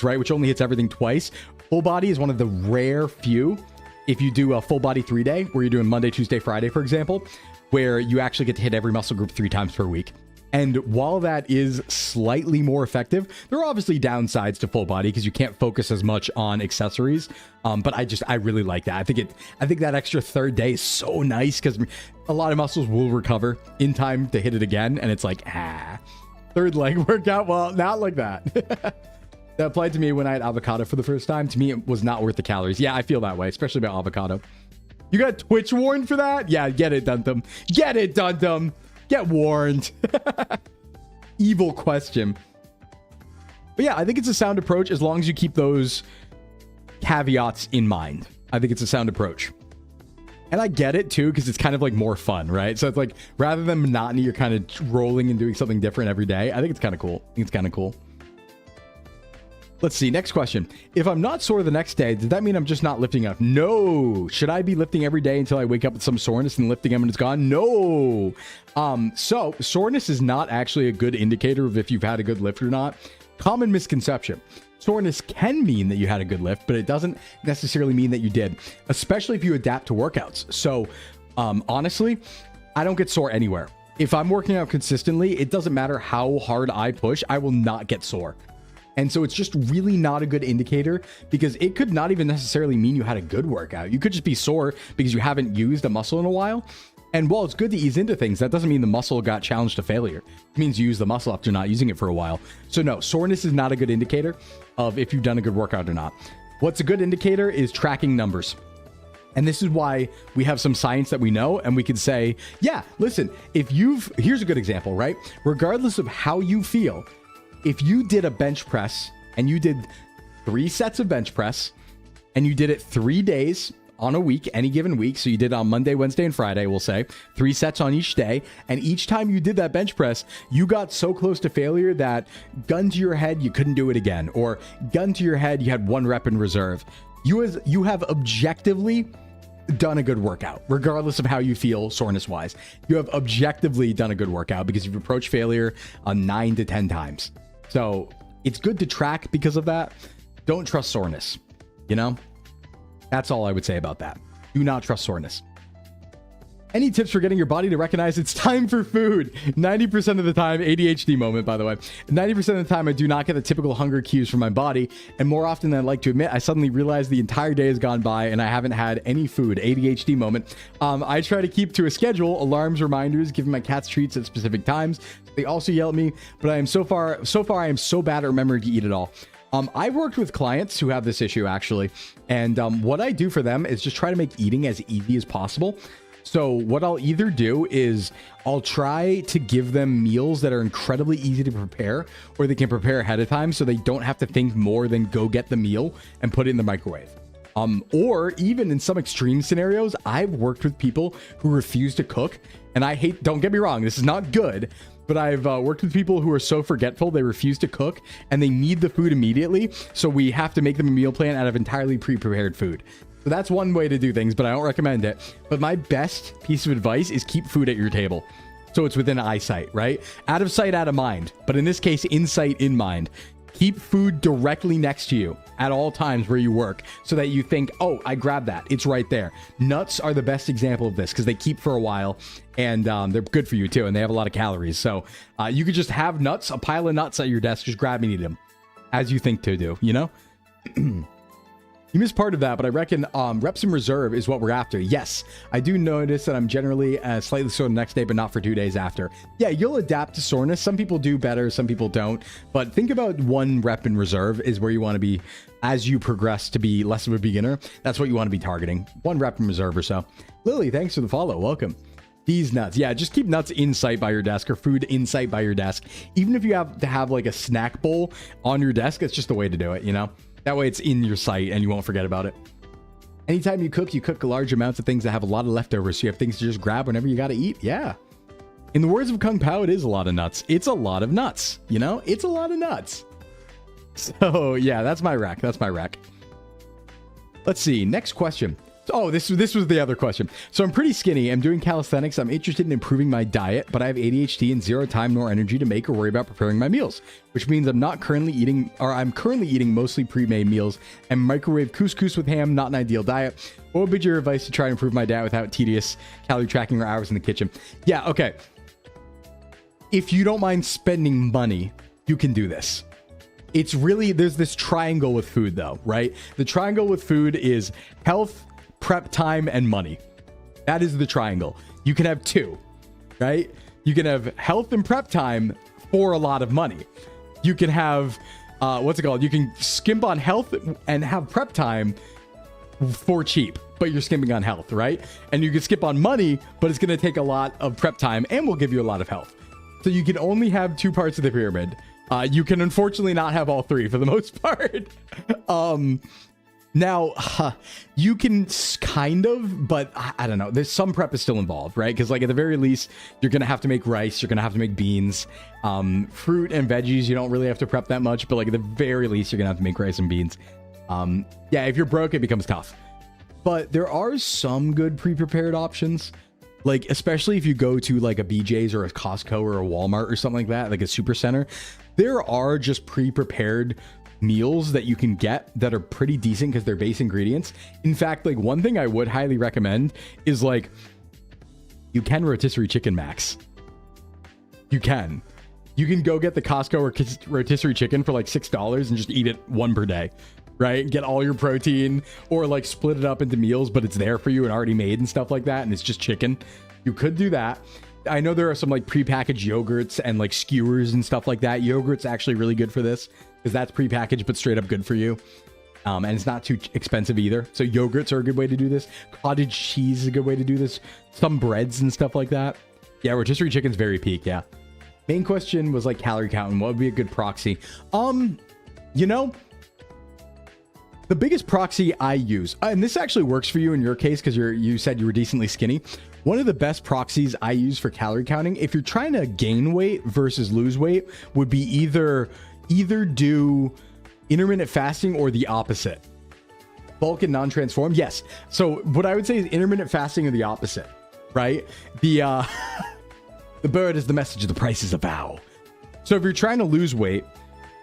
right? Which only hits everything twice. Full body is one of the rare few, if you do a full body 3-day, where you're doing Monday, Tuesday, Friday, for example, where you actually get to hit every muscle group 3 times per week. And while that is slightly more effective, there are obviously downsides to full body because you can't focus as much on accessories. But I really like that. I think that extra third day is so nice because a lot of muscles will recover in time to hit it again. And it's like, third leg workout. Well, not like that. That applied to me when I had avocado for the first time. To me, it was not worth the calories. Yeah, I feel that way, especially about avocado. You got Twitch warned for that? Yeah, get it, Duntum. Get it, Duntum. Get warned. Evil question. But yeah, I think it's a sound approach as long as you keep those caveats in mind. I think it's a sound approach. And I get it too, because it's kind of like more fun, right? So it's like, rather than monotony, you're kind of rolling and doing something different every day. I think it's kind of cool. Let's see. Next question. If I'm not sore the next day, does that mean I'm just not lifting enough? No. Should I be lifting every day until I wake up with some soreness and lifting them and it's gone? No. So soreness is not actually a good indicator of if you've had a good lift or not. Common misconception. Soreness can mean that you had a good lift, but it doesn't necessarily mean that you did, especially if you adapt to workouts. So honestly, I don't get sore anywhere. If I'm working out consistently, it doesn't matter how hard I push, I will not get sore. And so it's just really not a good indicator because it could not even necessarily mean you had a good workout. You could just be sore because you haven't used a muscle in a while. And while it's good to ease into things, that doesn't mean the muscle got challenged to failure. It means you use the muscle after not using it for a while. So no, soreness is not a good indicator of if you've done a good workout or not. What's a good indicator is tracking numbers. And this is why we have some science that we know, and we can say, yeah, listen, here's a good example, right? Regardless of how you feel, if you did a bench press and you did 3 sets of bench press and you did it 3 days on a week, any given week. So you did it on Monday, Wednesday, and Friday, we'll say 3 sets on each day. And each time you did that bench press, you got so close to failure that gun to your head, you couldn't do it again, or gun to your head, you had 1 rep in reserve. You have objectively done a good workout, regardless of how you feel soreness wise. You have objectively done a good workout because you've approached failure 9 to 10 times. So it's good to track because of that. Don't trust soreness, you know? That's all I would say about that. Do not trust soreness. Any tips for getting your body to recognize it's time for food? 90% of the time, ADHD moment, by the way. 90% of the time, I do not get the typical hunger cues from my body. And more often than I'd like to admit, I suddenly realize the entire day has gone by and I haven't had any food. ADHD moment. I try to keep to a schedule, alarms, reminders, giving my cats treats at specific times. They also yell at me, but I am so far, I am so bad at remembering to eat it all. I've worked with clients who have this issue actually. And what I do for them is just try to make eating as easy as possible. So what I'll either do is I'll try to give them meals that are incredibly easy to prepare, or they can prepare ahead of time so they don't have to think more than go get the meal and put it in the microwave. Or even in some extreme scenarios, I've worked with people who refuse to cook, and don't get me wrong, this is not good, but I've worked with people who are so forgetful, they refuse to cook and they need the food immediately. So we have to make them a meal plan out of entirely pre-prepared food. So that's one way to do things, but I don't recommend it. But my best piece of advice is keep food at your table, so it's within eyesight, right? Out of sight, out of mind. But in this case, in sight, in mind. Keep food directly next to you at all times where you work so that you think, oh, I grabbed that. It's right there. Nuts are the best example of this because they keep for a while and they're good for you too. And they have a lot of calories. So you could just have nuts, a pile of nuts at your desk, just grab and eat them as you think to do, you know? You missed part of that, but I reckon reps in reserve is what we're after. Yes, I do notice that I'm generally slightly sore the next day, but not for 2 days after. Yeah, you'll adapt to soreness. Some people do better, some people don't. But think about 1 rep in reserve is where you want to be as you progress to be less of a beginner. That's what you want to be targeting. 1 rep in reserve or so. Lily, thanks for the follow. Welcome. These nuts. Yeah, just keep nuts in sight by your desk or food in sight by your desk. Even if you have to have like a snack bowl on your desk, it's just the way to do it, you know? That way it's in your sight and you won't forget about it. Anytime you cook large amounts of things that have a lot of leftovers. So you have things to just grab whenever you got to eat. Yeah. In the words of Kung Pao, it is a lot of nuts. It's a lot of nuts. You know, it's a lot of nuts. So yeah, that's my rack. That's my rack. Let's see. Next question. Oh, this was the other question. So I'm pretty skinny. I'm doing calisthenics. I'm interested in improving my diet, but I have ADHD and 0 time nor energy to make or worry about preparing my meals, which means I'm currently eating mostly pre-made meals and microwave couscous with ham. Not an ideal diet. What would be your advice to try to improve my diet without tedious calorie tracking or hours in the kitchen? Yeah, okay. If you don't mind spending money, you can do this. It's really, there's this triangle with food though, right? The triangle with food is health, prep time, and money. That is the triangle. You can have 2, right? You can have health and prep time for a lot of money. You can have, what's it called? You can skimp on health and have prep time for cheap, but you're skimping on health, right? And you can skip on money, but it's going to take a lot of prep time and will give you a lot of health. So you can only have 2 parts of the pyramid. You can unfortunately not have all 3 for the most part. Now, you can kind of, but I don't know. There's some prep is still involved, right? Because like at the very least, you're going to have to make rice. You're going to have to make beans. Fruit and veggies, you don't really have to prep that much. But like at the very least, you're going to have to make rice and beans. Yeah, if you're broke, it becomes tough. But there are some good pre-prepared options. Like, especially if you go to like a BJ's or a Costco or a Walmart or something like that, like a super center, there are just pre-prepared meals that you can get that are pretty decent because they're base ingredients. In fact, like one thing I would highly recommend is like, you can rotisserie chicken max. You can go get the Costco rotisserie chicken for like $6 and just eat it 1 per day, right? Get all your protein, or like split it up into meals, but it's there for you and already made and stuff like that. And it's just chicken. You could do that. I know there are some like prepackaged yogurts and like skewers and stuff like that. Yogurt's actually really good for this because that's prepackaged, but straight up good for you. And it's not too expensive either. So yogurts are a good way to do this. Cottage cheese is a good way to do this. Some breads and stuff like that. Yeah, rotisserie chicken's very peak. Yeah. Main question was like calorie counting. What would be a good proxy? You know, the biggest proxy I use, and this actually works for you in your case because you said you were decently skinny. One of the best proxies I use for calorie counting, if you're trying to gain weight versus lose weight, would be either do intermittent fasting or the opposite. Bulk and non-transform. Yes. So what I would say is intermittent fasting or the opposite, right? The bird is the message, the price is a vow. So if you're trying to lose weight,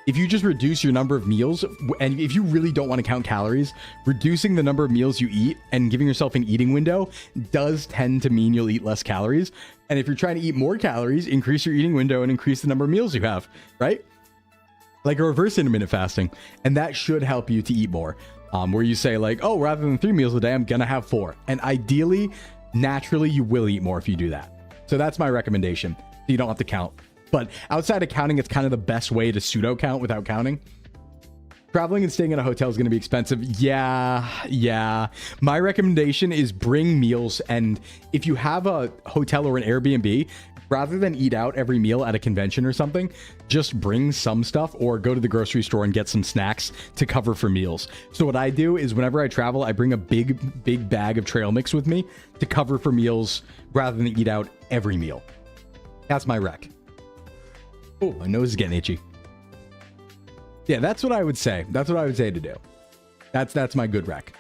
if you just reduce your number of meals, and if you really don't want to count calories, reducing the number of meals you eat and giving yourself an eating window does tend to mean you'll eat less calories. And if you're trying to eat more calories, increase your eating window and increase the number of meals you have, right? Like a reverse intermittent fasting. And that should help you to eat more. Where you say like, oh, rather than 3 meals a day, I'm going to have 4. And ideally, naturally, you will eat more if you do that. So that's my recommendation. So you don't have to count. But outside of counting, it's kind of the best way to pseudo count without counting. Traveling and staying in a hotel is going to be expensive. Yeah. My recommendation is bring meals. And if you have a hotel or an Airbnb, rather than eat out every meal at a convention or something, just bring some stuff or go to the grocery store and get some snacks to cover for meals. So what I do is whenever I travel, I bring a big bag of trail mix with me to cover for meals rather than eat out every meal. That's my rec. Oh, my nose is getting itchy. Yeah, that's what I would say. That's what I would say to do. That's my good rec.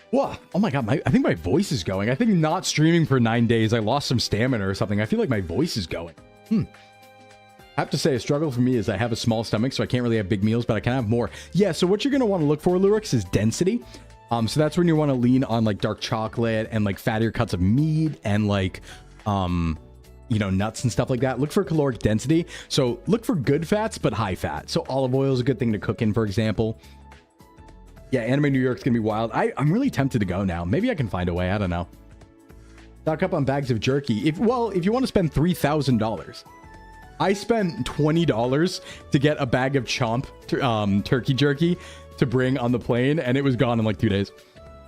Whoa. Oh my God. I think my voice is going. I think not streaming for 9 days, I lost some stamina or something. I feel like my voice is going. I have to say a struggle for me is I have a small stomach, so I can't really have big meals, but I can have more. Yeah. So what you're going to want to look for, Lurix, is density. So that's when you want to lean on like dark chocolate and like fattier cuts of meat and like, you know, nuts and stuff like that. Look for caloric density. So look for good fats, but high fat. So olive oil is a good thing to cook in, for example. Yeah, Anime New York's gonna be wild. I'm really tempted to go now. Maybe I can find a way. I don't know. Stock up on bags of jerky. If you want to spend $3,000, I spent $20 to get a bag of Chomp turkey jerky to bring on the plane, and it was gone in like 2 days.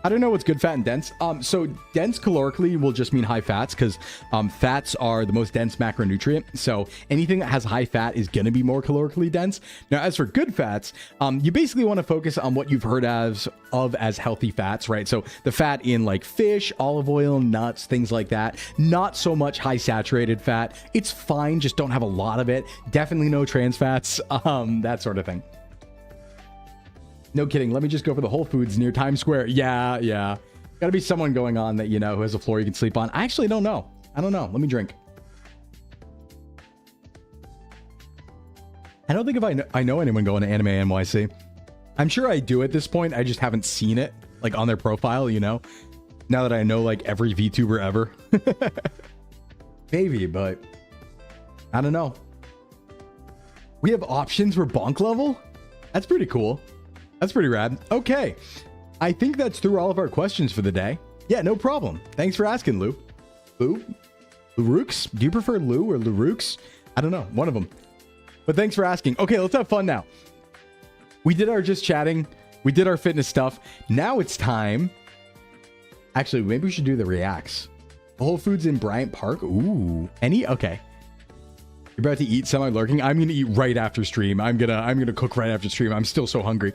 I don't know what's good fat and dense. So dense calorically will just mean high fats because fats are the most dense macronutrient. So anything that has high fat is going to be more calorically dense. Now, as for good fats, you basically want to focus on what you've heard as healthy fats, right? So the fat in like fish, olive oil, nuts, things like that. Not so much high saturated fat. It's fine. Just don't have a lot of it. Definitely no trans fats, that sort of thing. No kidding. Let me just go for the Whole Foods near Times Square. Yeah. Gotta be someone going on that, you know, who has a floor you can sleep on. I actually don't know. I don't know. Let me drink. I don't think if I know anyone going to Anime NYC. I'm sure I do at this point. I just haven't seen it like on their profile, you know, now that I know like every VTuber ever. Maybe, but I don't know. We have options for bonk level. That's pretty cool. That's pretty rad. Okay. I think that's through all of our questions for the day. Yeah, no problem. Thanks for asking, Lou. Lou? Lurux? Do you prefer Lou or Lurux? I don't know. One of them. But thanks for asking. Okay, let's have fun now. We did our just chatting. We did our fitness stuff. Now it's time. Actually, maybe we should do the reacts. Whole Foods in Bryant Park. Ooh. Any? Okay. You're about to eat semi-lurking. I'm going to eat right after stream. I'm going to cook right after stream. I'm still so hungry.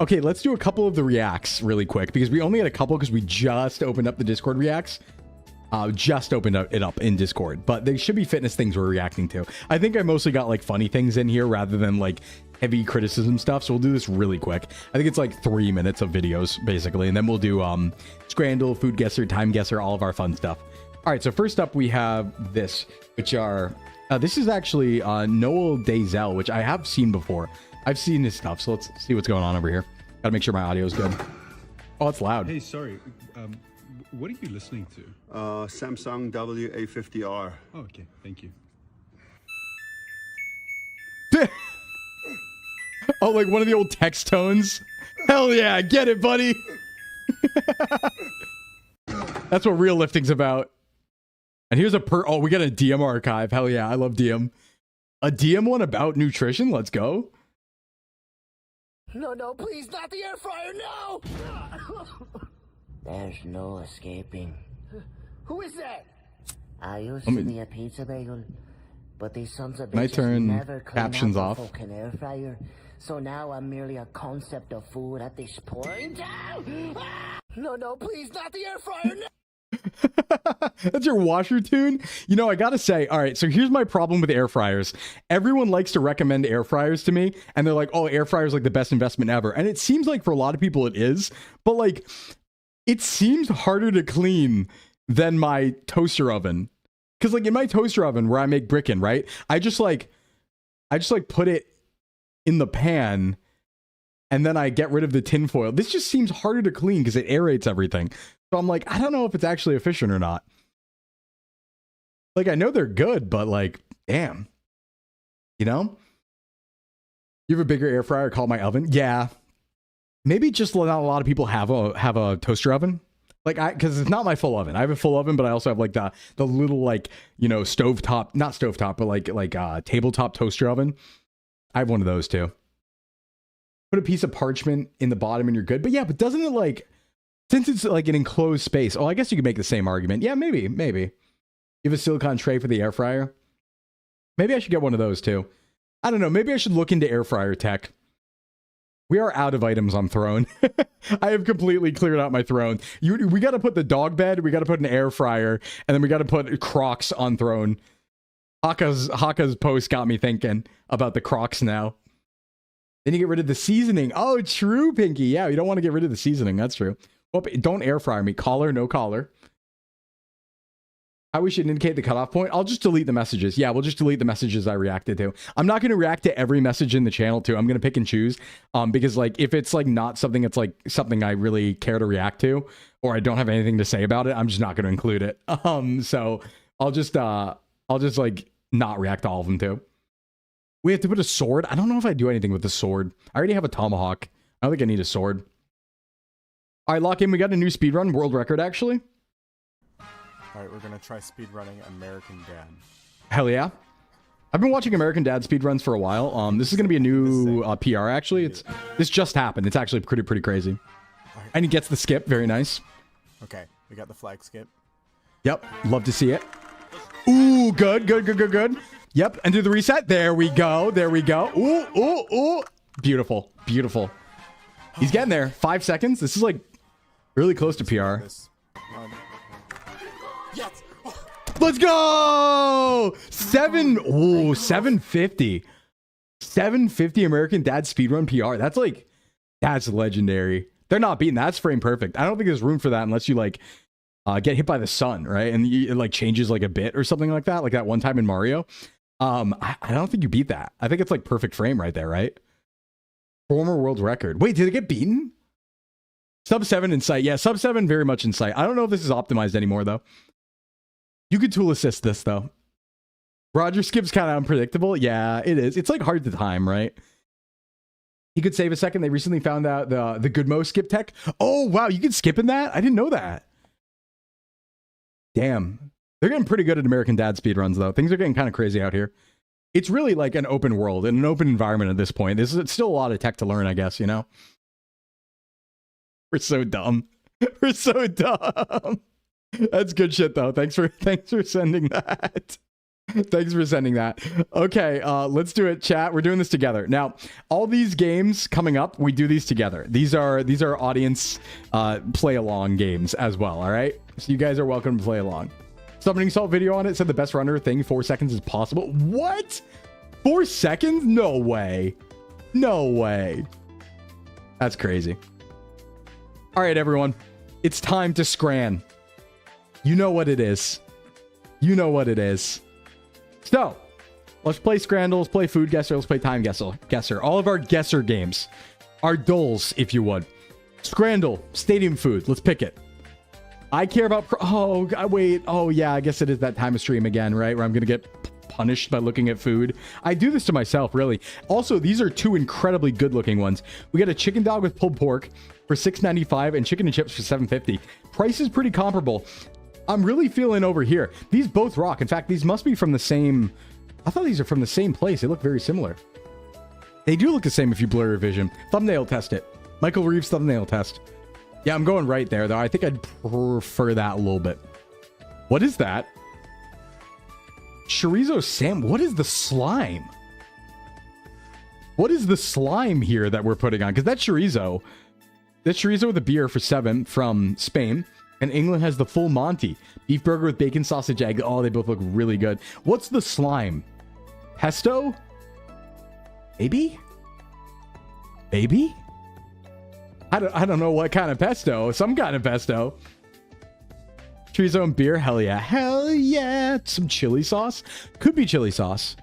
Okay, let's do a couple of the reacts really quick because we only had a couple because we just opened up the Discord reacts. Just opened it up in Discord, but they should be fitness things we're reacting to. I think I mostly got like funny things in here rather than like heavy criticism stuff. So we'll do this really quick. I think it's like 3 minutes of videos basically. And then we'll do Scrandle, Food Guesser, Time Guesser, all of our fun stuff. All right, so first up we have this, which are, this is actually Noel Dazel, which I have seen before. I've seen his stuff, so let's see what's going on over here. Gotta make sure my audio is good. Oh, it's loud. Hey, sorry. What are you listening to? Samsung WA50R. Oh, okay. Thank you. Oh, like one of the old text tones? Hell yeah, get it, buddy. That's what real lifting's about. And here's oh, we got a DM archive. Hell yeah, I love DM. A DM one about nutrition? Let's go. No, please, not the air fryer, no! There's no escaping. Who is that? I used to be a pizza bagel, But these sons of My bitches turn. never clean Captions out off. the fucking air fryer. So now I'm merely a concept of food at this point. No, no, please, not the air fryer. No. That's your washer tune? You know, I gotta say, all right, so here's my problem with air fryers. Everyone likes to recommend air fryers to me, and they're like, oh, air fryer's like the best investment ever. And it seems like for a lot of people it is, but like, it seems harder to clean than my toaster oven. Because like in my toaster oven where I make brickin', right? I just like put it in the pan and then I get rid of the tin foil. This just seems harder to clean because it aerates everything. So I'm like, I don't know if it's actually efficient or not. Like, I know they're good, but like, damn. You know? You have a bigger air fryer called my oven? Yeah. Maybe just not a lot of people have a toaster oven. Like, because it's not my full oven. I have a full oven, but I also have like the little like, you know, stovetop, not stovetop, but like tabletop toaster oven. I have one of those too. Put a piece of parchment in the bottom and you're good. But yeah, but doesn't it like, since it's like an enclosed space, oh, I guess you could make the same argument. Yeah, maybe. You have a silicone tray for the air fryer. Maybe I should get one of those too. I don't know. Maybe I should look into air fryer tech. We are out of items on throne. I have completely cleared out my throne. We got to put the dog bed. We got to put an air fryer. And then we got to put Crocs on throne. Haka's post got me thinking about the Crocs now. Then you get rid of the seasoning. Oh, true, Pinky. Yeah, you don't want to get rid of the seasoning. That's true. Well, don't air fryer me. Collar, no collar. How we should indicate the cutoff point? I'll just delete the messages. Yeah, we'll just delete the messages I reacted to. I'm not going to react to every message in the channel too. I'm going to pick and choose. Because like if it's like not something that's like something I really care to react to, or I don't have anything to say about it, I'm just not going to include it. So I'll just like not react to all of them too. We have to put a sword. I don't know if I do anything with the sword. I already have a tomahawk. I don't think I need a sword. All right, lock in. We got a new speedrun world record actually. All right, we're going to try speedrunning American Dad. Hell yeah. I've been watching American Dad speedruns for a while. This is going to be a new PR, actually. This just happened. It's actually pretty crazy. Right. And he gets the skip. Very nice. Okay, we got the flag skip. Yep. Love to see it. Ooh, good. Yep. And do the reset. There we go. Ooh. Beautiful. He's getting there. 5 seconds. This is like really close to PR. Yes. Let's go! 750. 750 American Dad speedrun PR. That's legendary. They're not beating that. That's frame perfect. I don't think there's room for that unless you like get hit by the sun, right? And it like changes like a bit or something like that one time in Mario. I don't think you beat that. I think it's like perfect frame right there, right? Former world record. Wait, did it get beaten? Sub 7 in sight. Yeah, sub 7 very much in sight. I don't know if this is optimized anymore though. You could tool assist this though. Roger skip's kind of unpredictable. Yeah, it is. It's like hard to time, right? He could save a second. They recently found out the Goodmo skip tech. Oh, wow. You can skip in that? I didn't know that. Damn. They're getting pretty good at American Dad speedruns though. Things are getting kind of crazy out here. It's really like an open world and an open environment at this point. It's still a lot of tech to learn, I guess, you know? We're so dumb. We're so dumb. That's good shit though. Thanks for sending that. Thanks for sending that. Okay, let's do it, chat. We're doing this together. Now, all these games coming up, we do these together. These are audience play along games as well, all right? So you guys are welcome to play along. Summoning Salt video on it said the best runner thing 4 seconds is possible. What? 4 seconds? No way. No way. That's crazy. All right, everyone. It's time to scran. You know what it is. You know what it is. So, let's play Scrandle, let's play Food Guesser, let's play Time Guesser. All of our guesser games. Our dulls, if you would. Scrandle, Stadium Food. Let's pick it. I care about... Oh, wait. Oh, yeah, I guess it is that time of stream again, right? Where I'm going to get punished by looking at food. I do this to myself, really. Also, these are two incredibly good-looking ones. We got a chicken dog with pulled pork for $6.95 and chicken and chips for $7.50. Price is pretty comparable. I'm really feeling over here. These both rock. In fact, these must be from the same... I thought these are from the same place. They look very similar. They do look the same if you blur your vision. Thumbnail test it. Michael Reeves thumbnail test. Yeah, I'm going right there, though. I think I'd prefer that a little bit. What is that? Chorizo Sam. What is the slime? What is the slime here that we're putting on? Because that chorizo with a beer for 7 from Spain. And England has the full Monty. Beef burger with bacon, sausage, egg. Oh, they both look really good. What's the slime? Pesto? Maybe? Maybe? I don't know what kind of pesto. Some kind of pesto. Chorizo and beer. Hell yeah. Hell yeah. Some chili sauce. Could be chili sauce.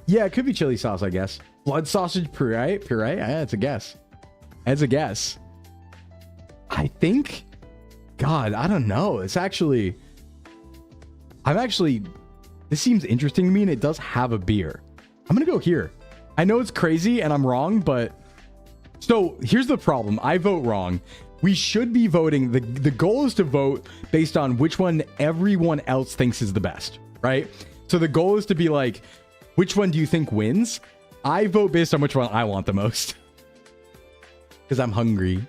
Yeah, it could be chili sauce, I guess. Blood sausage puree? Puree? Yeah, it's a guess. It's a guess. I think... God, I don't know. It's actually... This seems interesting to me, and it does have a beer. I'm going to go here. I know it's crazy, and I'm wrong, but... So, here's the problem. I vote wrong. We should be voting... The goal is to vote based on which one everyone else thinks is the best, right? So, the goal is to be like, which one do you think wins? I vote based on which one I want the most. Because I'm hungry.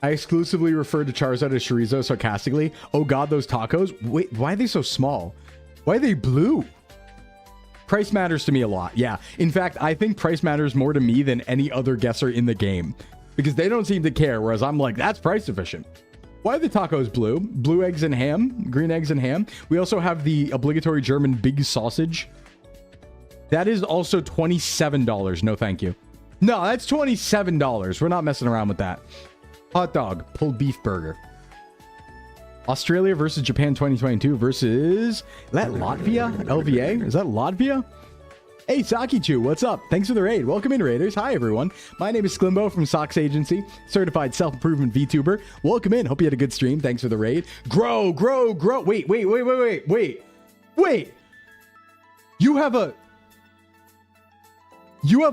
I exclusively refer to Charizard as chorizo sarcastically. Oh god, those tacos. Wait, why are they so small? Why are they blue? Price matters to me a lot. Yeah. In fact, I think price matters more to me than any other guesser in the game. Because they don't seem to care, whereas I'm like, that's price efficient. Why are the tacos blue? Blue eggs and ham. Green eggs and ham. We also have the obligatory German big sausage. That is also $27. No, thank you. No, that's $27. We're not messing around with that. Hot dog, pulled beef burger. Australia versus Japan 2022 versus... Is that Latvia? LVA? Is that Latvia? Hey, Sakichu, what's up? Thanks for the raid. Welcome in, Raiders. Hi, everyone. My name is Sclimbo from Socks Agency, certified self-improvement VTuber. Welcome in. Hope you had a good stream. Thanks for the raid. Grow, grow, grow. Wait. You have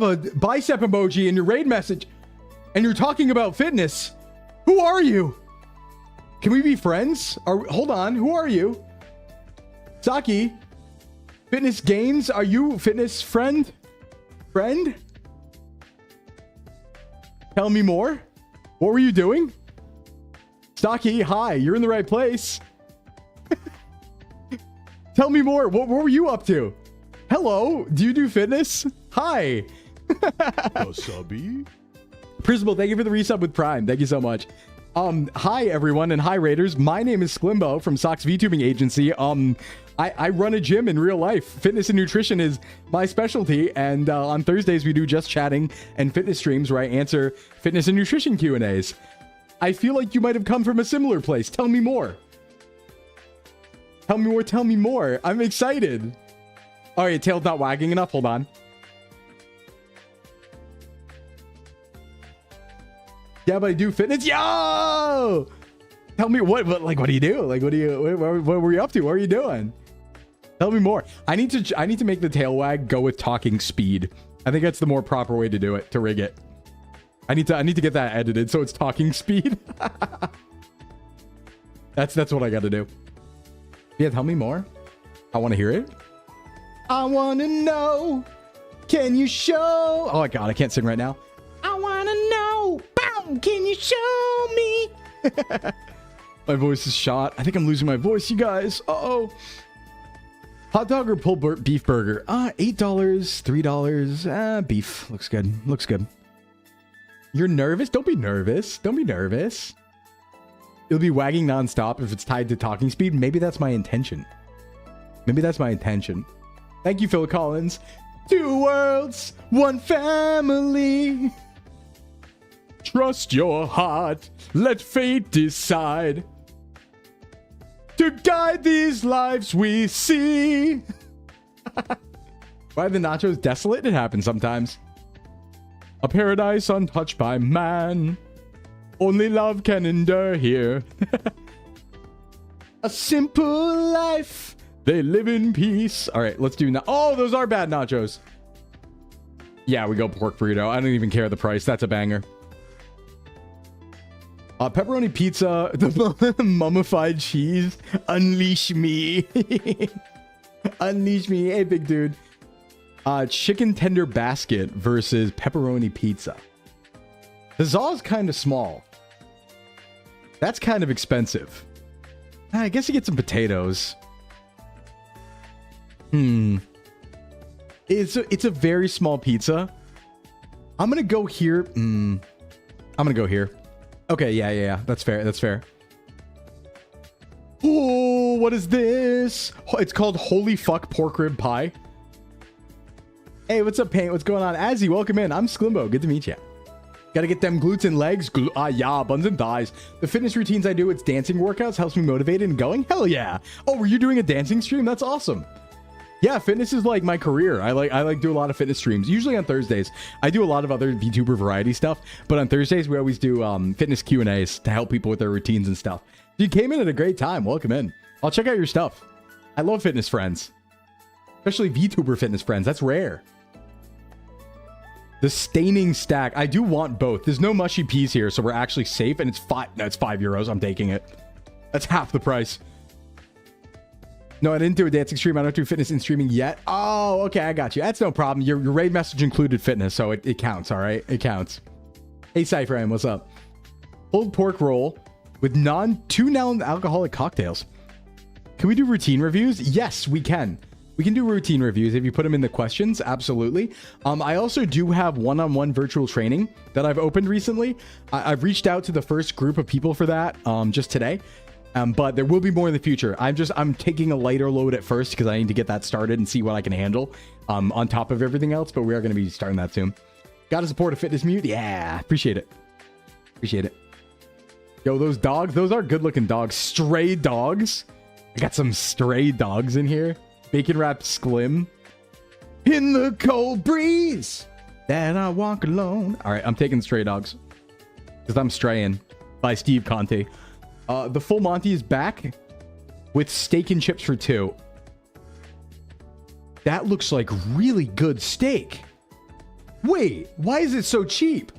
a bicep emoji in your raid message, and you're talking about fitness. Who are you? Can we be friends? Hold on. Who are you? Saki. Fitness gains? Are you fitness friend? Friend? Tell me more. What were you doing? Saki, hi. You're in the right place. Tell me more. What were you up to? Hello. Do you do fitness? Hi. Wasabi? Prismal, thank you for the resub with Prime. Thank you so much. Hi everyone, and hi Raiders. My name is Sclimbo from Socks VTubing Agency. I run a gym in real life. Fitness and nutrition is my specialty, and on Thursdays we do just chatting and fitness streams where I answer fitness and nutrition Q&As. I feel like you might have come from a similar place. Tell me more. Tell me more, tell me more. I'm excited. All right, tail's not wagging enough. Hold on. Yeah, but I do fitness. Yo! Tell me what do you do? Like, what were you up to? What are you doing? Tell me more. I need to make the tail wag go with talking speed. I think that's the more proper way to do it, to rig it. I need to get that edited so it's talking speed. That's what I got to do. Yeah, tell me more. I want to hear it. I want to know. Can you show? Oh my god, I can't sing right now. I want to know. Can you show me? My voice is shot. I think I'm losing my voice, you guys. Uh-oh. Hot dog or pulled beef burger? $8, $3. Beef. Looks good. Looks good. You're nervous? Don't be nervous. Don't be nervous. It'll be wagging nonstop if it's tied to talking speed. Maybe that's my intention. Maybe that's my intention. Thank you, Phil Collins. 2 worlds, 1 family. Trust your heart, let fate decide to guide these lives we see. Why are the nachos desolate? It happens sometimes. A paradise untouched by man. Only love can endure here. A simple life, they live in peace. All right, let's do now. Oh, those are bad nachos. Yeah, we go pork burrito. I don't even care the price. That's a banger. Pepperoni pizza, the mummified cheese. Unleash me. Unleash me. Hey, big dude. Chicken tender basket versus pepperoni pizza. The Zaw is kind of small. That's kind of expensive. I guess you get some potatoes. It's a very small pizza. I'm gonna go here. I'm gonna go here. Okay, yeah. That's fair. That's fair. Oh, what is this? It's called Holy Fuck Pork Rib Pie. Hey, what's up, Paint? What's going on? Azzy, welcome in. I'm Sclimbo. Good to meet you. Gotta get them glutes and legs. Yeah, buns and thighs. The fitness routines I do, it's dancing workouts, helps me motivated and going. Hell yeah. Oh, were you doing a dancing stream? That's awesome. Yeah, fitness is like my career. I like do a lot of fitness streams, usually on Thursdays. I do a lot of other VTuber variety stuff, but on Thursdays we always do fitness Q&As to help people with their routines and stuff. You came in at a great time. Welcome in. I'll check out your stuff. I love fitness friends, especially VTuber fitness friends. That's rare. The staining stack. I do want both. There's no mushy peas here, so we're actually safe, and it's €5. I'm taking it. That's half the price. No, I didn't do a dancing stream. I don't do fitness in streaming yet. Oh, okay, I got you. That's no problem. Your raid message included fitness, so it counts, all right? It counts. Hey, Cypher, what's up? Pulled pork roll with two non-alcoholic cocktails. Can we do routine reviews? Yes, we can. We can do routine reviews if you put them in the questions. Absolutely. I also do have one-on-one virtual training that I've opened recently. I've reached out to the first group of people for that just today. But there will be more in the future. I'm taking a lighter load at first because I need to get that started and see what I can handle on top of everything else. But we are going to be starting that soon. Got to support a fitness mute. Yeah, appreciate it. Appreciate it. Yo, those dogs, those are good looking dogs. Stray dogs. I got some stray dogs in here. Bacon wrapped Sclim. In the cold breeze that I walk alone. All right, I'm taking stray dogs because I'm straying by Steve Conte. The full Monty is back with steak and chips for 2. That looks like really good steak. Wait, why is it so cheap?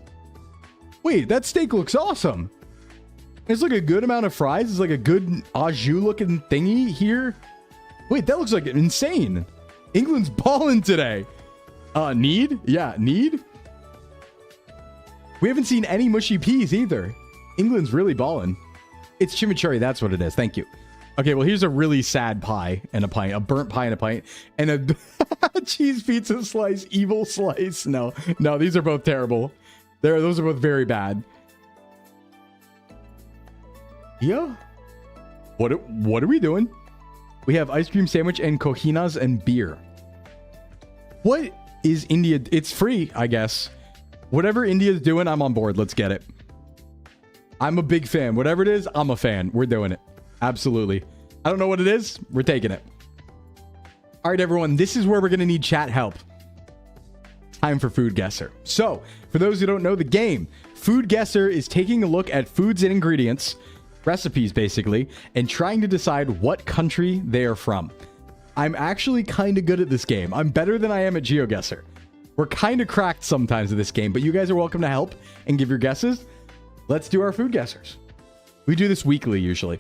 Wait, that steak looks awesome. There's like a good amount of fries. It's like a good au jus looking thingy here. Wait, that looks like insane. England's balling today. Need? Yeah, need? We haven't seen any mushy peas either. England's really balling. It's chimichurri. That's what it is. Thank you. Okay, well, here's a really sad pie and a pint. A burnt pie and a pint. And a cheese pizza slice. Evil slice. No, these are both terrible. Those are both very bad. Yeah. What are we doing? We have ice cream sandwich and cojinas and beer. What is India? It's free, I guess. Whatever India's doing, I'm on board. Let's get it. I'm a big fan. Whatever it is, I'm a fan. We're doing it. Absolutely. I don't know what it is. We're taking it. All right, everyone. This is where we're going to need chat help. Time for Food Guesser. So, for those who don't know the game, Food Guesser is taking a look at foods and ingredients, recipes basically, and trying to decide what country they are from. I'm actually kind of good at this game. I'm better than I am at GeoGuessr. We're kind of cracked sometimes at this game, but you guys are welcome to help and give your guesses. Let's do our food guessers. We do this weekly usually.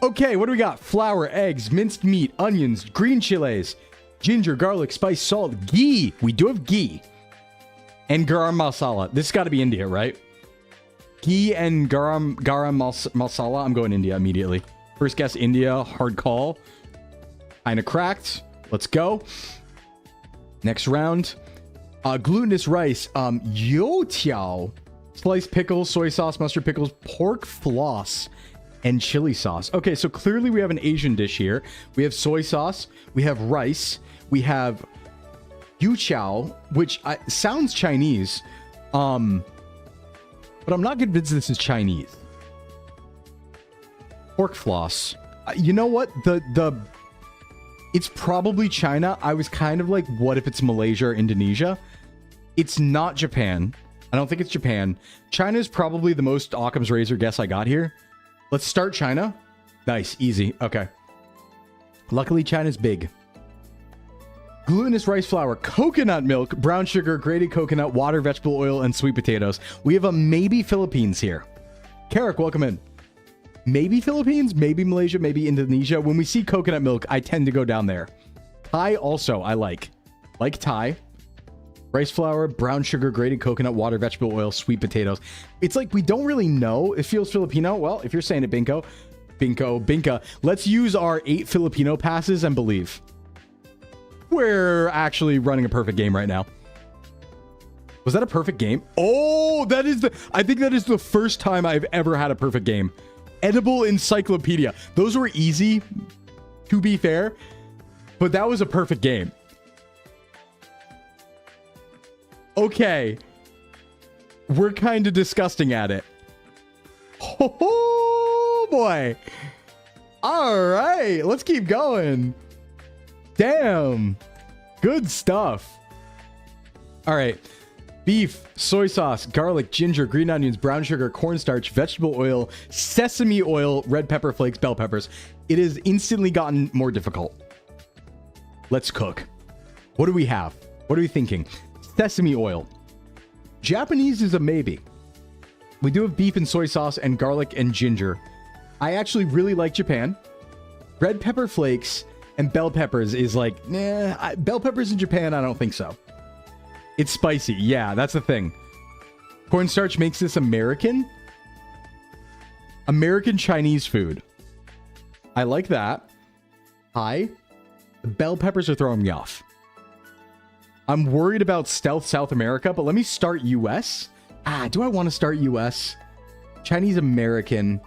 Okay, what do we got? Flour, eggs, minced meat, onions, green chilies, ginger, garlic, spice, salt, ghee. We do have ghee. And garam masala. This has got to be India, right? Ghee and garam masala. I'm going India immediately. First guess, India. Hard call. Kind of cracked. Let's go. Next round. Glutinous rice. Youtiao. Sliced pickles, soy sauce, mustard pickles, pork floss, and chili sauce. Okay, so clearly we have an Asian dish here. We have soy sauce. We have rice. We have youtiao, which sounds Chinese. But I'm not convinced this is Chinese. Pork floss. You know what? It's probably China. I was kind of like, what if it's Malaysia or Indonesia? It's not Japan. I don't think it's Japan. China is probably the most Occam's razor guess I got here. Let's start China. Nice. Easy. Okay. Luckily, China's big. Glutinous rice flour, coconut milk, brown sugar, grated coconut, water, vegetable oil, and sweet potatoes. We have a maybe Philippines here. Carrick, welcome in. Maybe Philippines, maybe Malaysia, maybe Indonesia. When we see coconut milk, I tend to go down there. Thai also, I like. Like Thai. Rice flour, brown sugar, grated coconut, water, vegetable oil, sweet potatoes. It's like we don't really know. It feels Filipino. Well, if you're saying it, Binka. Let's use our 8 Filipino passes and believe. We're actually running a perfect game right now. Was that a perfect game? Oh, that is I think that is the first time I've ever had a perfect game. Edible encyclopedia. Those were easy, to be fair, but that was a perfect game. Okay. We're kind of disgusting at it. Oh boy. All right, let's keep going. Damn. Good stuff. All right. Beef, soy sauce, garlic, ginger, green onions, brown sugar, cornstarch, vegetable oil, sesame oil, red pepper flakes, bell peppers. It has instantly gotten more difficult. Let's cook. What do we have? What are we thinking? Sesame oil. Japanese is a maybe. We do have beef and soy sauce and garlic and ginger. I actually really like Japan. Red pepper flakes and bell peppers is like, nah, bell peppers in Japan, I don't think so. It's spicy. Yeah, that's the thing. Cornstarch makes this American. American Chinese food. I like that. Hi. The bell peppers are throwing me off. I'm worried about stealth South America, but let me start US. Do I want to start US? Chinese American.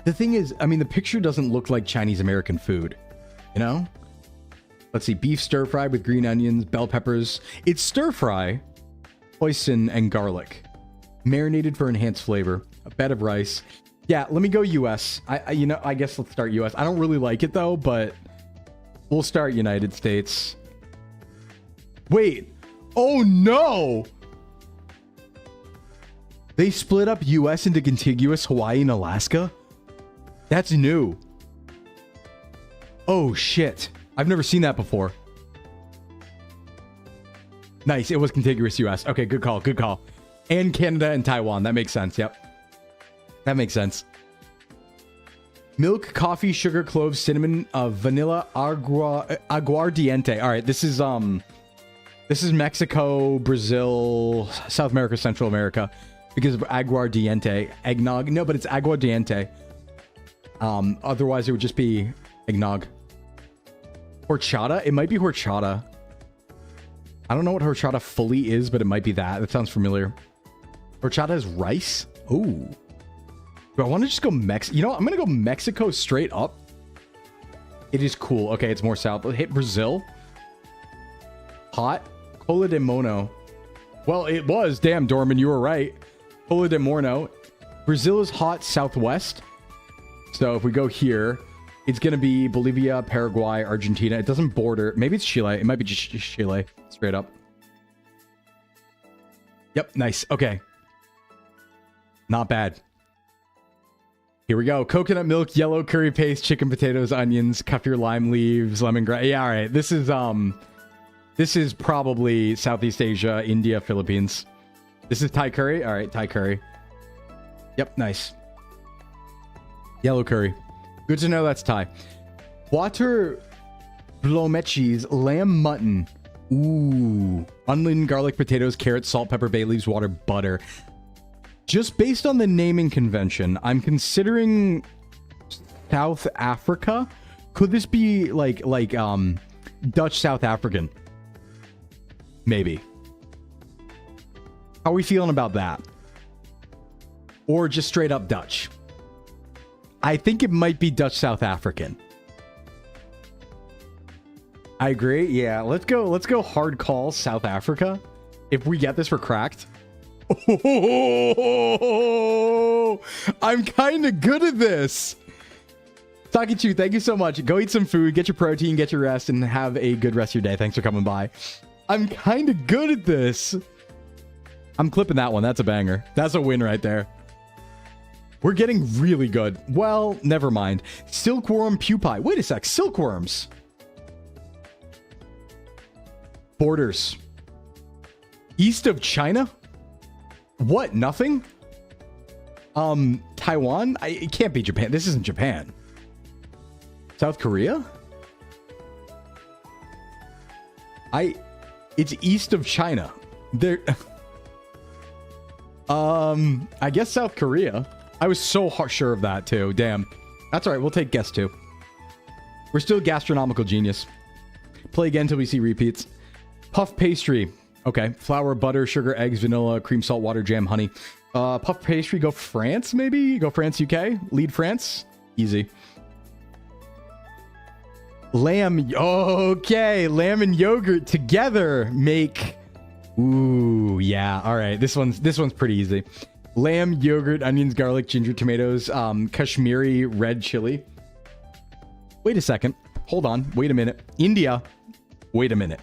The thing is, I mean, the picture doesn't look like Chinese American food, you know? Let's see, beef stir fry with green onions, bell peppers. It's stir fry, hoisin, and garlic. Marinated for enhanced flavor. A bed of rice. Yeah, let me go US. I guess let's start US. I don't really like it though, but we'll start United States. Wait. Oh no! They split up US into contiguous Hawaii and Alaska? That's new. Oh shit. I've never seen that before. Nice. It was contiguous US. Okay, good call. Good call. And Canada and Taiwan. That makes sense. Yep. That makes sense. Milk, coffee, sugar, cloves, cinnamon, vanilla, aguardiente. All right, this is Mexico, Brazil, South America, Central America, because of aguardiente. Eggnog. No, but it's aguardiente. Otherwise it would just be eggnog. Horchata? It might be horchata. I don't know what horchata fully is, but it might be that. That sounds familiar. Horchata is rice? Ooh. Do I want to just go Mexico? You know what? I'm going to go Mexico straight up. It is cool. Okay, it's more south. Hit Brazil. Hot. Cola de Mono. Well, it was. Damn, Dorman, you were right. Cola de Mono. Brazil is hot southwest. So if we go here, it's going to be Bolivia, Paraguay, Argentina. It doesn't border. Maybe it's Chile. It might be just Chile. Straight up. Yep. Nice. Okay. Not bad. Here we go. Coconut milk, yellow curry paste, chicken, potatoes, onions, kaffir lime leaves, lemongrass. Yeah, all right. This is probably Southeast Asia, India, Philippines. This is Thai curry. All right, Thai curry. Yep. Nice. Yellow curry. Good to know that's Thai. Water blomeches, lamb mutton. Ooh. Onion, garlic, potatoes, carrots, salt, pepper, bay leaves, water, butter. Just based on the naming convention, I'm considering South Africa. Could this be like Dutch South African? Maybe. How are we feeling about that? Or just straight up Dutch? I think it might be Dutch South African. I agree. Yeah, let's go hard call South Africa. If we get this, we're cracked. Oh, I'm kind of good at this. Takichu, thank you so much. Go eat some food, get your protein, get your rest, and have a good rest of your day. Thanks for coming by. I'm kind of good at this. I'm clipping that one. That's a banger. That's a win right there. We're getting really good. Well, never mind. Silkworm pupae. Wait a sec. Silkworms. Borders. East of China? What? Nothing? Taiwan? It can't be Japan. This isn't Japan. South Korea? It's east of China. There. I guess South Korea. I was so sure of that too. Damn. That's all right. We'll take guess two. We're still gastronomical genius. Play again until we see repeats. Puff pastry. Okay. Flour, butter, sugar, eggs, vanilla, cream, salt, water, jam, honey. Puff pastry. Go France, maybe? Go France, UK? Lead France? Easy. Lamb. Okay. Lamb and yogurt together make... Ooh, yeah. All right. This one's pretty easy. Lamb, yogurt, onions, garlic, ginger, tomatoes, Kashmiri red chili. Wait a second. Hold on. Wait a minute. India. Wait a minute.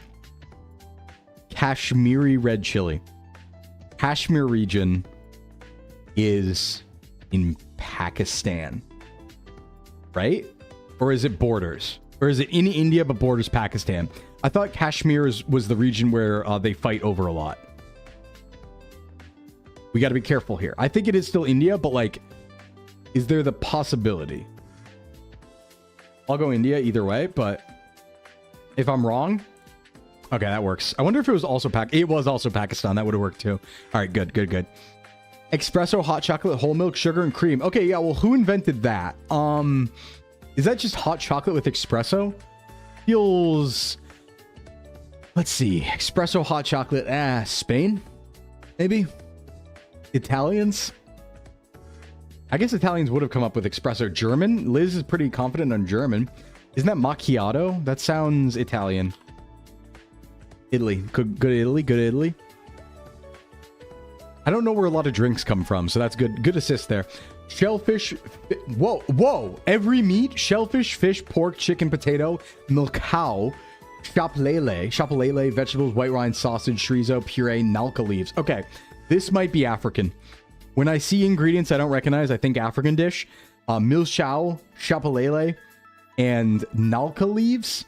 Kashmiri red chili. Kashmir region is in Pakistan. Right? Or is it borders? Or is it in India but borders Pakistan? I thought Kashmir was the region where they fight over a lot. We got to be careful here. I think it is still India, but like, is there the possibility? I'll go India either way, but if I'm wrong, okay, that works. I wonder if it was also it was also Pakistan. That would have worked too. All right, good. Espresso, hot chocolate, whole milk, sugar, and cream. Okay, yeah. Well, who invented that? Is that just hot chocolate with espresso? Feels. Let's see. Espresso, hot chocolate. Spain, maybe. Italians. I guess Italians would have come up with espresso. German? Liz is pretty confident on German. Isn't that macchiato? That sounds Italian. Italy. Good Italy. Good Italy. I don't know where a lot of drinks come from, so that's good. Good assist there. Shellfish. Whoa. Every meat. Shellfish, fish, pork, chicken, potato, milk cow, chapelele, vegetables, white wine, sausage, chorizo, puree, nalca leaves. Okay, this might be African. When I see ingredients I don't recognize, I think African dish. Milchao, chapelele, and nalca leaves.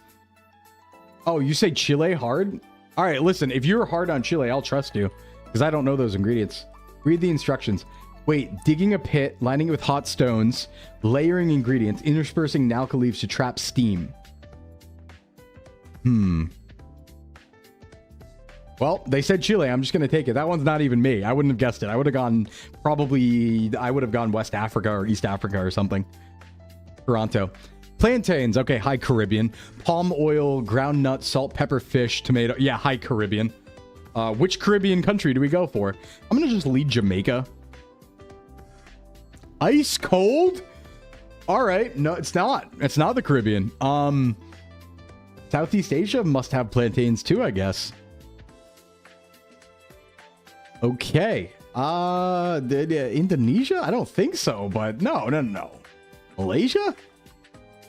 Oh, you say Chile hard? All right, listen, if you're hard on Chile, I'll trust you because I don't know those ingredients. Read the instructions. Wait, digging a pit, lining it with hot stones, layering ingredients, interspersing nalca leaves to trap steam. Well, they said Chile. I'm just going to take it. That one's not even me. I wouldn't have guessed it. I would have gone West Africa or East Africa or something. Toronto. Plantains. Okay, high Caribbean. Palm oil, ground nuts, salt, pepper, fish, tomato. Yeah, high Caribbean. Which Caribbean country do we go for? I'm going to just lead Jamaica. Ice cold? All right. No, it's not. It's not the Caribbean. Southeast Asia must have plantains too, I guess. Okay. Indonesia? I don't think so, but no. Malaysia?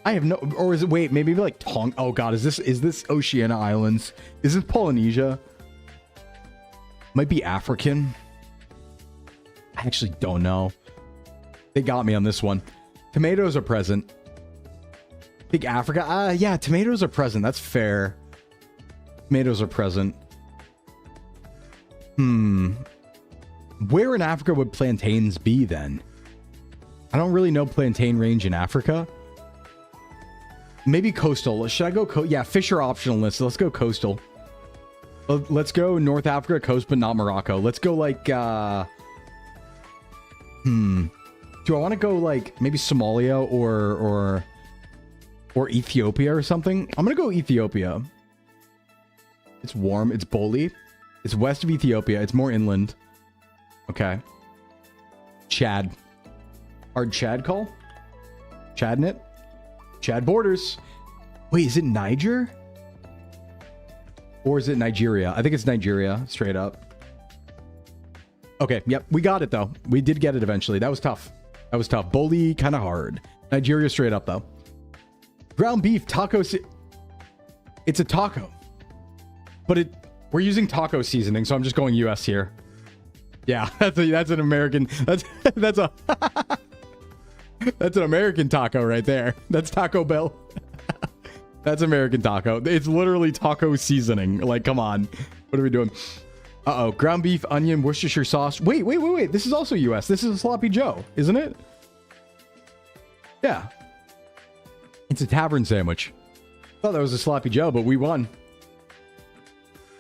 I have no, or is it, wait, maybe like Tong. Oh God, is this Oceania Islands? Is this Polynesia? Might be African. I actually don't know. They got me on this one. Tomatoes are present. Big Africa. Yeah, tomatoes are present. That's fair. Tomatoes are present. Where in Africa would plantains be then? I don't really know plantain range in Africa. Maybe coastal. Should I go yeah, fish are optional list. So let's go coastal. Let's go North Africa coast, but not Morocco. Let's go like do I want to go like maybe Somalia or Ethiopia or something? I'm gonna go Ethiopia. It's warm. It's Boli. It's west of Ethiopia. It's more inland. Okay. Chad. Hard Chad call? Chadnit? Chad borders. Wait, is it Niger? Or is it Nigeria? I think it's Nigeria, straight up. Okay, yep, we got it though. We did get it eventually. That was tough. Boli, kind of hard. Nigeria straight up though. Ground beef, tacos. It's a taco. But we're using taco seasoning, so I'm just going US here. Yeah, that's an American. That's a that's an American taco right there. That's Taco Bell. That's American taco. It's literally taco seasoning. Like, come on. What are we doing? Uh-oh. Ground beef, onion, Worcestershire sauce. Wait. This is also US. This is a Sloppy Joe, isn't it? Yeah. It's a tavern sandwich. Thought that was a Sloppy Joe, but we won.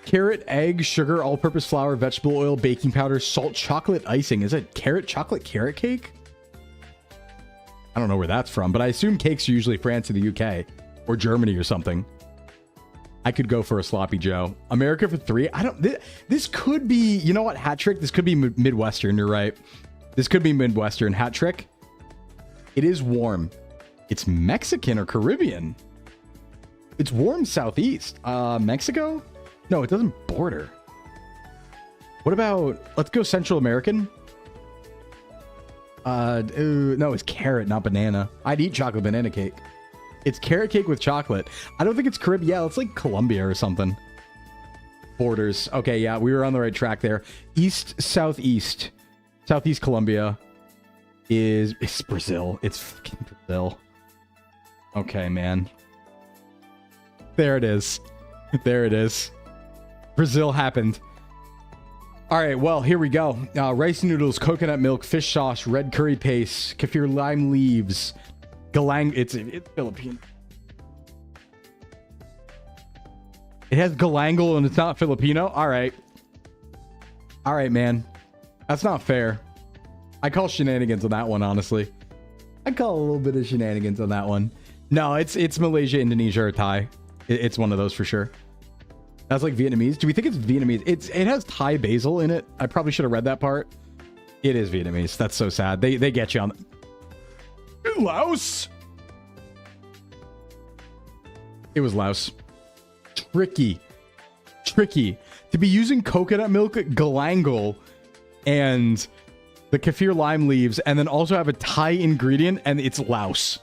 Carrot, egg, sugar, all-purpose flour, vegetable oil, baking powder, salt, chocolate icing. Is it carrot cake? I don't know where that's from, but I assume cakes are usually France or the UK or Germany or something. I could go for a sloppy Joe. America for 3. I don't. This could be. You know what? Hat trick. This could be Midwestern. You're right. This could be Midwestern. Hat trick. It is warm. It's Mexican or Caribbean. It's warm southeast. Mexico? No, it doesn't border. What about, let's go Central American. No, it's carrot, not banana. I'd eat chocolate banana cake. It's carrot cake with chocolate. I don't think it's Caribbean. Yeah, it's like Colombia or something. Borders. Okay, yeah, we were on the right track there. East, southeast. Southeast Colombia it's Brazil. It's fucking Brazil. Okay, man. There it is. There it is. Brazil happened. All right, well, here we go. Rice noodles, coconut milk, fish sauce, red curry paste, kaffir lime leaves, galang. It's Philippine. It has galangal and it's not Filipino. All right. All right, man. That's not fair. I call shenanigans on that one, honestly. I call a little bit of shenanigans on that one. No, it's Malaysia, Indonesia, or Thai. It's one of those for sure. That's like Vietnamese. Do we think it's Vietnamese? It has Thai basil in it. I probably should have read that part. It is Vietnamese. That's so sad. They get you on. Laos. It was Laos. Tricky to be using coconut milk, galangal, and the kaffir lime leaves, and then also have a Thai ingredient, and it's Laos.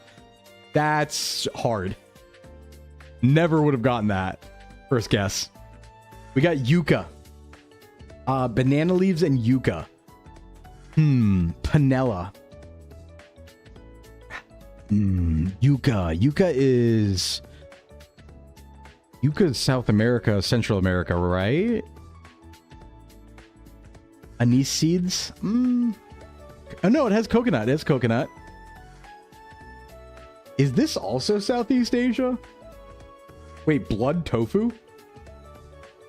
That's hard. Never would have gotten that. First guess. We got yuca. Banana leaves and yuca. Panela. Yuca. Yuca is South America, Central America, right? Anise seeds? Oh no, it has coconut. It has coconut. Is this also Southeast Asia? Wait, blood tofu?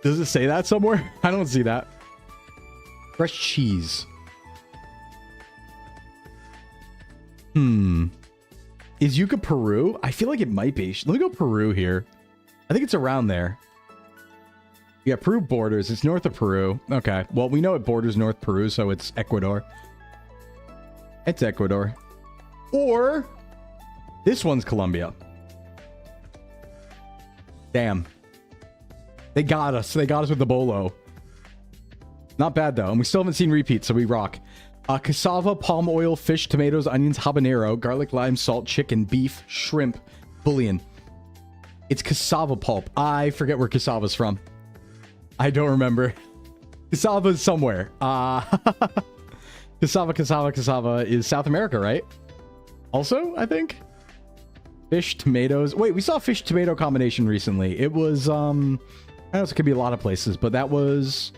Does it say that somewhere? I don't see that. Fresh cheese. Is yuca Peru? I feel like it might be. Let me go Peru here. I think it's around there. Yeah, Peru borders. It's north of Peru. Okay. Well, we know it borders North Peru, so it's Ecuador. It's Ecuador. Or this one's Colombia. Damn. They got us. They got us with the bolo. Not bad, though. And we still haven't seen repeats, so we rock. Cassava, palm oil, fish, tomatoes, onions, habanero, garlic, lime, salt, chicken, beef, shrimp, bouillon. It's cassava pulp. I forget where cassava's from. I don't remember. Cassava's somewhere. Cassava is South America, right? Also, I think. Fish, tomatoes. Wait, we saw a fish tomato combination recently. It was, I don't know, it could be a lot of places, but that was...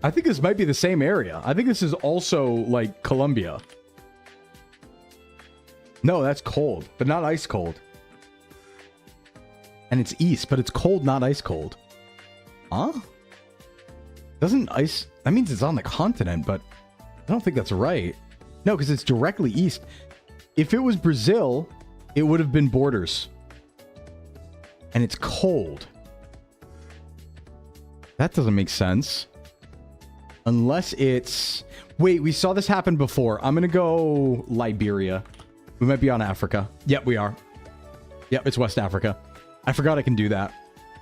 I think this might be the same area. I think this is also, like, Colombia. No, that's cold, but not ice cold. And it's east, but it's cold, not ice cold. Huh? Doesn't ice... That means it's on the continent, but I don't think that's right. No, because it's directly east. If it was Brazil, it would have been borders. And it's cold. That doesn't make sense. Unless it's... Wait, we saw this happen before. I'm going to go Liberia. We might be on Africa. Yep, we are. Yep, it's West Africa. I forgot I can do that.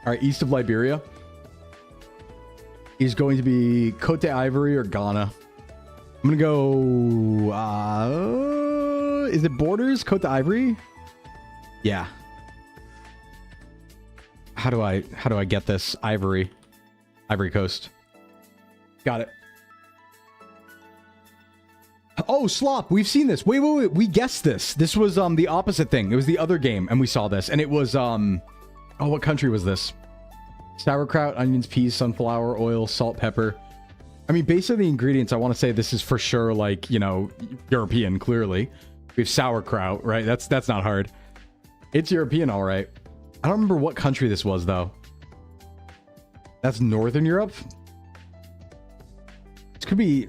All right, east of Liberia is going to be Cote d'Ivoire or Ghana. I'm going to go... is it borders? Cote d'Ivoire? Yeah. How do I get this? Ivory Coast. Got it. Oh, slop. We've seen this. Wait. We guessed this. This was the opposite thing. It was the other game, and we saw this. And it was oh, what country was this? Sauerkraut, onions, peas, sunflower oil, salt, pepper. I mean, based on the ingredients, I want to say this is for sure, like, you know, European, clearly. We have sauerkraut, right? That's not hard. It's European, all right. I don't remember what country this was, though. That's Northern Europe? This could be...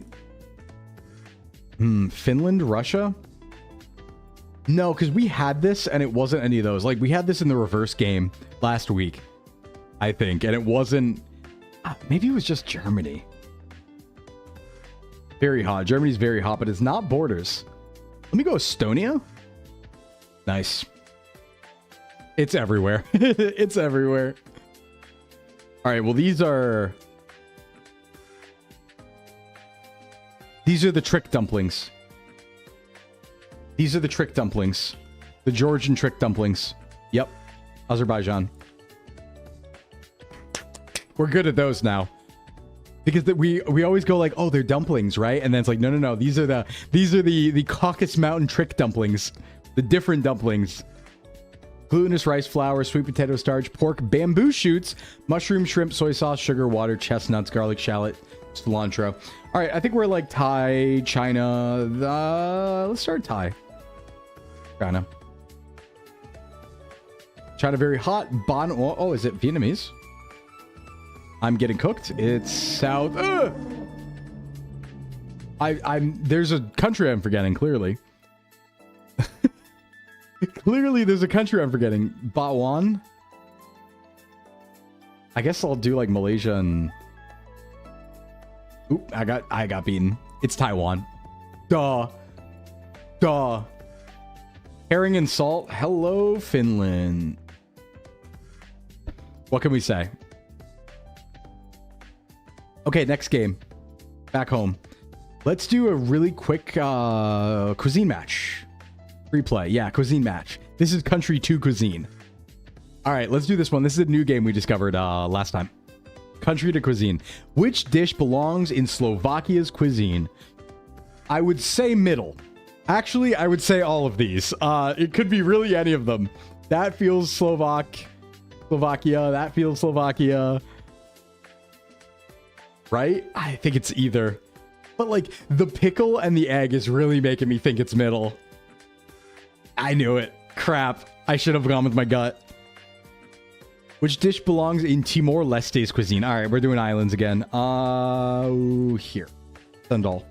Finland, Russia? No, because we had this and it wasn't any of those. Like, we had this in the reverse game last week, I think, and it wasn't... maybe it was just Germany. Very hot. Germany's very hot, but it's not borders. Let me go Estonia. Nice. It's everywhere. It's everywhere. All right, well, these are the trick dumplings. These are the trick dumplings. The Georgian trick dumplings. Yep. Azerbaijan. We're good at those now. Because we always go like, oh, they're dumplings, right? And then it's like, no. These are the Caucasus Mountain trick dumplings. The different dumplings. Glutinous rice flour, sweet potato starch, pork, bamboo shoots, mushroom, shrimp, soy sauce, sugar, water, chestnuts, garlic, shallot, cilantro. All right, I think we're like Thai, China. Let's start Thai. China. China very hot. Oh, is it Vietnamese? I'm getting cooked. It's South. There's a country I'm forgetting, clearly. Clearly, there's a country I'm forgetting. Bawang? I guess I'll do like Malaysia and... Oop, I got beaten. It's Taiwan. Duh. Herring and salt. Hello, Finland. What can we say? Okay, next game. Back home. Let's do a really quick cuisine match. Free play. Yeah, cuisine match. This is Country 2 Cuisine. All right, let's do this one. This is a new game we discovered last time. Country to Cuisine. Which dish belongs in Slovakia's cuisine? I would say middle. Actually, I would say all of these. It could be really any of them. That feels Slovakia. That feels Slovakia. Right? I think it's either. But like the pickle and the egg is really making me think it's middle. I knew it. Crap. I should have gone with my gut. Which dish belongs in Timor-Leste's cuisine? All right, we're doing islands again. Here. Sundal.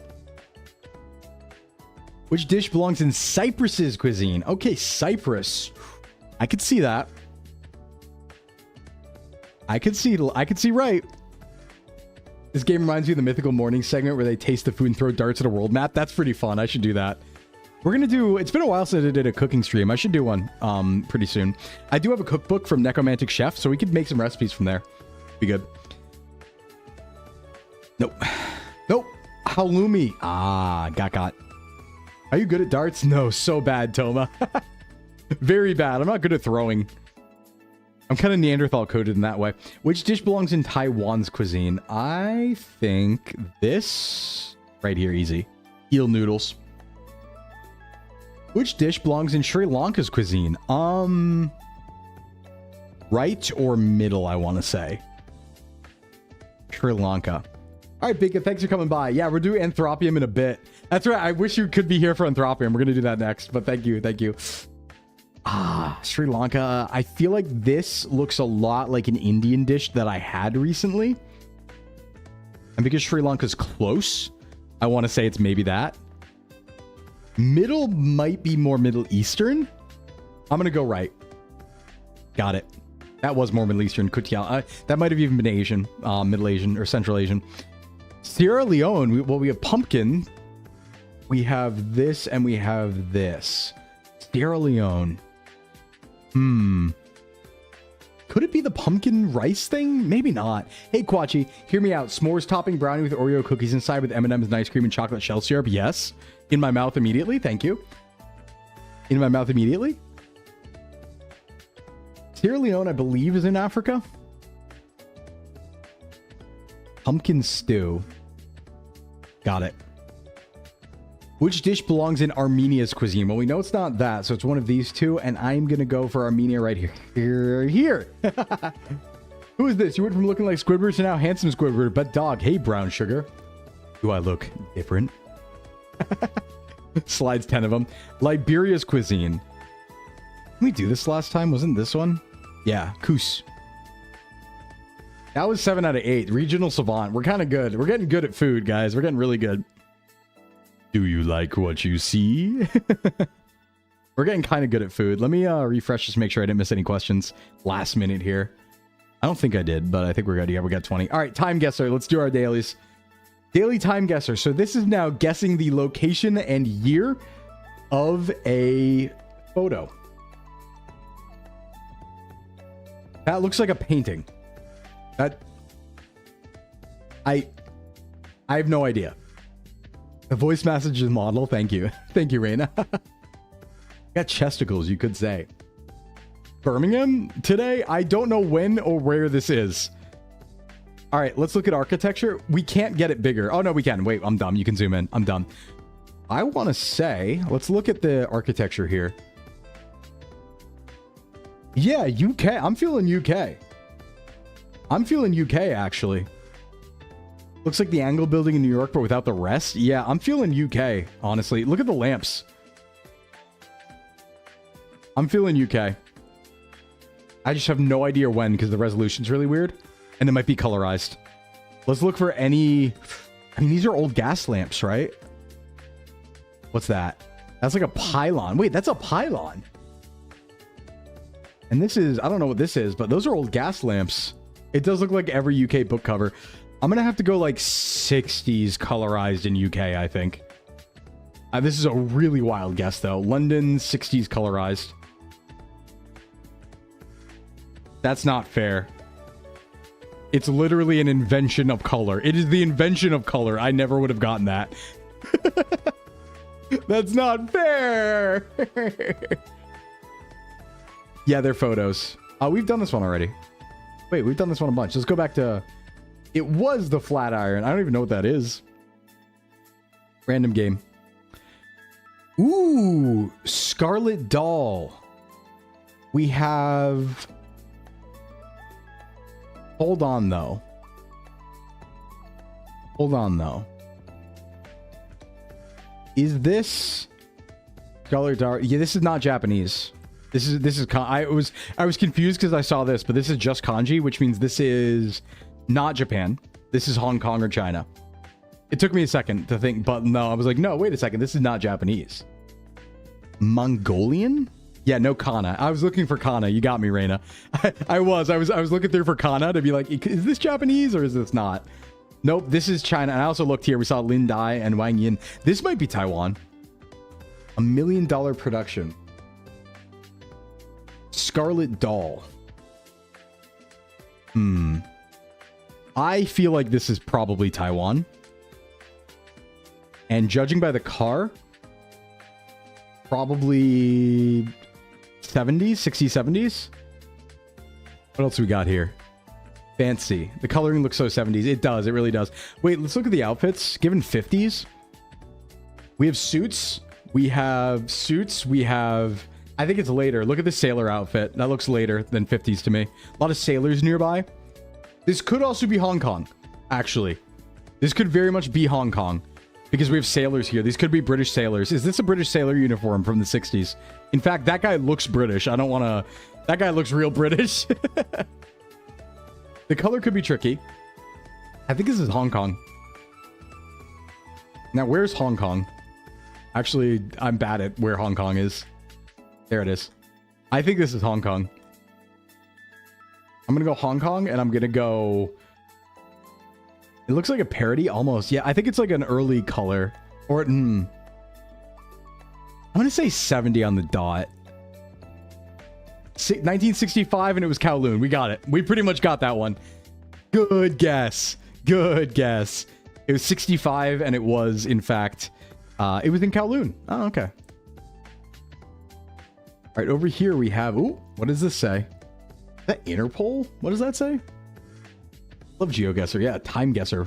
Which dish belongs in Cyprus's cuisine? Okay, Cyprus. I could see that. I could see right. This game reminds me of the Mythical Morning segment where they taste the food and throw darts at a world map. That's pretty fun. I should do that. We're going to do... It's been a while since I did a cooking stream. I should do one pretty soon. I do have a cookbook from Necromantic Chef, so we could make some recipes from there. Be good. Nope. Halloumi. Got. Are you good at darts? No, so bad, Toma. Very bad. I'm not good at throwing. I'm kind of Neanderthal coded in that way. Which dish belongs in Taiwan's cuisine? I think this right here, easy. Eel noodles. Which dish belongs in Sri Lanka's cuisine? Right or middle, I want to say. Sri Lanka. All right, Bika, thanks for coming by. Yeah, we're doing Anthropium in a bit. That's right. I wish you could be here for Anthropium. We're going to do that next, but thank you. Sri Lanka. I feel like this looks a lot like an Indian dish that I had recently. And because Sri Lanka's close, I want to say it's maybe that. Middle might be more Middle Eastern. I'm going to go right. Got it. That was more Middle Eastern. Kutial. That might have even been Asian, Middle Asian, or Central Asian. Sierra Leone, we have pumpkin. We have this and we have this. Sierra Leone. Could it be the pumpkin rice thing? Maybe not. Hey, Quachi, hear me out. S'mores topping brownie with Oreo cookies inside with M&M's and ice cream and chocolate shell syrup. Yes. In my mouth immediately. Thank you. In my mouth immediately. Sierra Leone, I believe, is in Africa. Pumpkin stew. Got it. Which dish belongs in Armenia's cuisine? Well, we know it's not that, so it's one of these two, and I'm going to go for Armenia right here. Here. Who is this? You went from looking like Squidward to now handsome Squidward, but dog. Hey, brown sugar. Do I look different? Slides 10 of them. Liberia's cuisine. Didn't we do this last time? Wasn't this one? Yeah, Kus. That was 7 out of 8. Regional Savant. We're kind of good. We're getting good at food, guys. We're getting really good. Do you like what you see? We're getting kind of good at food. Let me refresh just make sure I didn't miss any questions last minute here. I don't think I did, but I think we're good. Yeah, we got 20. All right, time guesser. Let's do our dailies. Daily time guesser. So this is now guessing the location and year of a photo. That looks like a painting. That I have no idea. A voice messages model. Thank you. Thank you, Raina. Got chesticles, you could say. Birmingham today? I don't know when or where this is. All right, let's look at architecture. We can't get it bigger. Oh, no, we can. Wait, I'm dumb. You can zoom in. I'm dumb. I want to say, let's look at the architecture here. Yeah, UK. I'm feeling UK. I'm feeling UK, actually. Looks like the Angle building in New York, but without the rest. Yeah, I'm feeling UK, honestly. Look at the lamps. I'm feeling UK. I just have no idea when because the resolution's really weird. And it might be colorized. Let's look for any... I mean, these are old gas lamps, right? What's that? That's like a pylon. Wait, that's a pylon. And this is... I don't know what this is, but those are old gas lamps. It does look like every UK book cover. I'm going to have to go like 60s colorized in UK, I think. This is a really wild guess, though. London, 60s colorized. That's not fair. It's literally an invention of color. It is the invention of color. I never would have gotten that. That's not fair. Yeah, they're photos. We've done this one already. Wait, we've done this one a bunch. Let's go back to... It was the Flatiron. I don't even know what that is. Random game. Ooh, Scarlet Doll. We have... Hold on, though. Hold on, though. Is this Scarlet Doll? Yeah, this is not Japanese. This is I was confused because I saw this, but this is just kanji, which means this is not Japan. This is Hong Kong or China. It took me a second to think, but no, I was like, no, wait a second. This is not Japanese. Mongolian? Yeah, no kana. I was looking for kana. You got me, Reina. I was looking through for kana to be like, is this Japanese or is this not? Nope, this is China. And I also looked here. We saw Lin Dai and Wang Yin. This might be Taiwan. $1 million production. Scarlet Doll. I feel like this is probably Taiwan. And judging by the car, probably 70s, 60s, 70s. What else we got here? Fancy. The coloring looks so 70s. It does. It really does. Wait, let's look at the outfits. Given 50s, we have suits. We have suits. We have... I think it's later. Look at the sailor outfit. That looks later than 50s to me. A lot of sailors nearby. This could also be Hong Kong, actually. This could very much be Hong Kong because we have sailors here. These could be British sailors. Is this a British sailor uniform from the 60s? In fact, that guy looks British. I don't want to... That guy looks real British. The color could be tricky. I think this is Hong Kong. Now, where's Hong Kong? Actually, I'm bad at where Hong Kong is. There it is. I think this is Hong Kong. I'm going to go Hong Kong, and I'm going to go... It looks like a parody, almost. Yeah, I think it's like an early color. Or, I'm going to say 70 on the dot. 1965, and it was Kowloon. We got it. We pretty much got that one. Good guess. Good guess. It was 65, and it was, in fact... it was in Kowloon. Oh, okay. All right, over here we have... Ooh, what does this say? Is that Interpol? What does that say? Love GeoGuessr. Yeah, time guesser.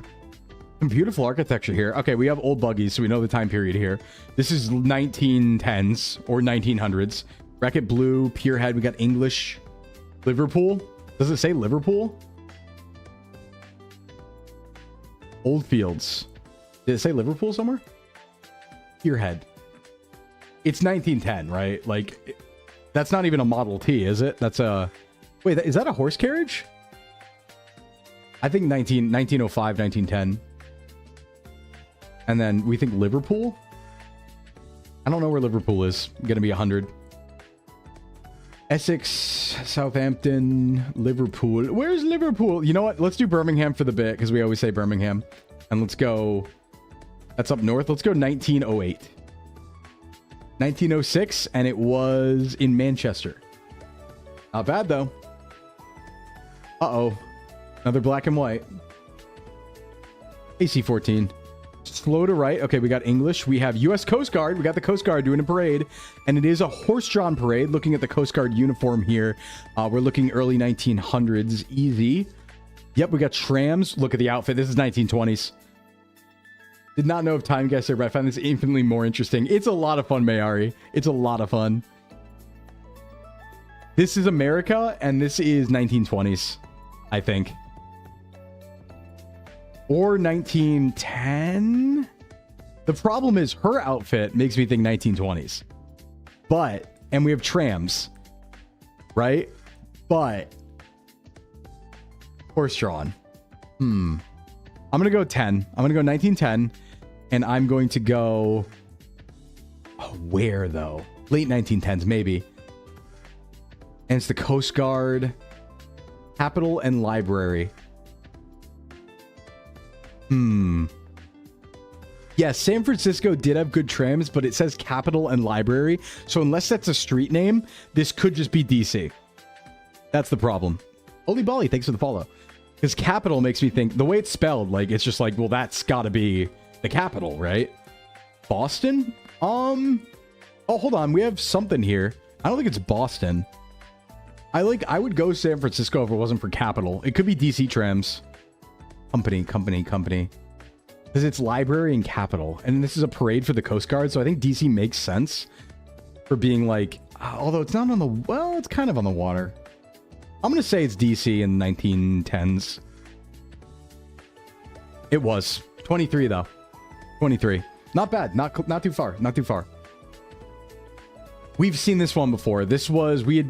Some beautiful architecture here. Okay, we have old buggies, so we know the time period here. This is 1910s or 1900s. Wreck-It Blue, Pierhead. We got English. Liverpool. Does it say Liverpool? Oldfields. Did it say Liverpool somewhere? Pierhead. It's 1910, right? Like... That's not even a Model T, is it? That's a... Wait, is that a horse carriage? I think 1905, 1910. And then we think Liverpool? I don't know where Liverpool is. Going to be 100. Essex, Southampton, Liverpool. Where's Liverpool? You know what? Let's do Birmingham for the bit because we always say Birmingham. And let's go. That's up north. Let's go 1908. 1906, and it was in Manchester. Not bad, though. Uh-oh. Another black and white. AC-14. Slow to right. Okay, we got English. We have U.S. Coast Guard. We got the Coast Guard doing a parade. And it is a horse-drawn parade. Looking at the Coast Guard uniform here. We're looking early 1900s. Easy. Yep, we got trams. Look at the outfit. This is 1920s. Did not know of time guesser, but I find this infinitely more interesting. It's a lot of fun, Mayari. It's a lot of fun. This is America, and this is 1920s, I think. Or 1910? The problem is her outfit makes me think 1920s. But, and we have trams, right? But, horse-drawn. I'm going to go 10. I'm going to go 1910. And I'm going to go... Oh, where, though? Late 1910s, maybe. And it's the Coast Guard, Capitol, and Library. Yeah, San Francisco did have good trams, but it says Capitol and Library. So unless that's a street name, this could just be DC. That's the problem. Oli Bali, thanks for the follow. Because Capitol makes me think... The way it's spelled, like, it's just like, well, that's got to be... the capital, right? Boston? Oh, hold on. We have something here. I don't think it's Boston. I would go San Francisco if it wasn't for capital. It could be DC trams. Company. Because it's library and capital. And this is a parade for the Coast Guard. So I think DC makes sense for being like, although it's not on the, well, it's kind of on the water. I'm going to say it's DC in the 1910s. It was 23 though. 23. Not bad. Not too far. Not too far. We've seen this one before. This was, we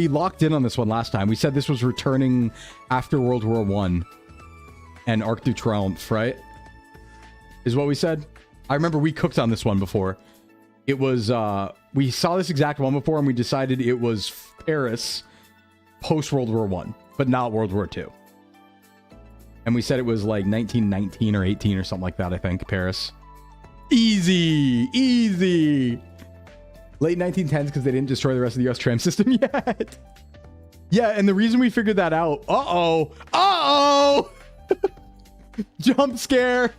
locked in on this one last time. We said this was returning after World War I and Arc de Triomphe, right? Is what we said. I remember we cooked on this one before. It was, we saw this exact one before and we decided it was Paris post World War I, but not World War II. And we said it was like 1919 or 18 or something like that, I think, Paris. Easy. Late 1910s because they didn't destroy the rest of the US tram system yet. Yeah, and the reason we figured that out... Uh-oh! Jump scare!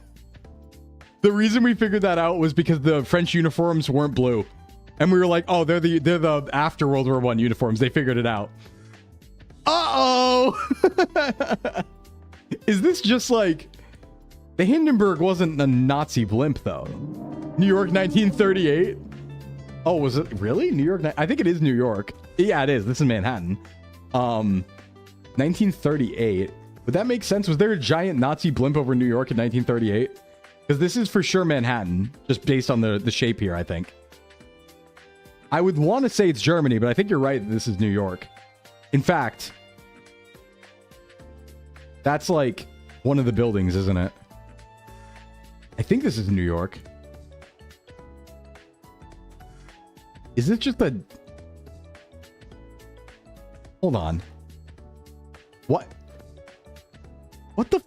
The reason we figured that out was because the French uniforms weren't blue. And we were like, oh, they're the after World War I uniforms. They figured it out. Uh-oh! Is this just like... The Hindenburg wasn't a Nazi blimp, though. New York, 1938. Oh, was it really? New York? I think it is New York. Yeah, it is. This is Manhattan. 1938. Would that make sense? Was there a giant Nazi blimp over New York in 1938? Because this is for sure Manhattan, just based on the shape here, I think. I would want to say it's Germany, but I think you're right. This is New York. In fact... That's like one of the buildings, isn't it? I think this is New York. Is it just a... Hold on. What? What the...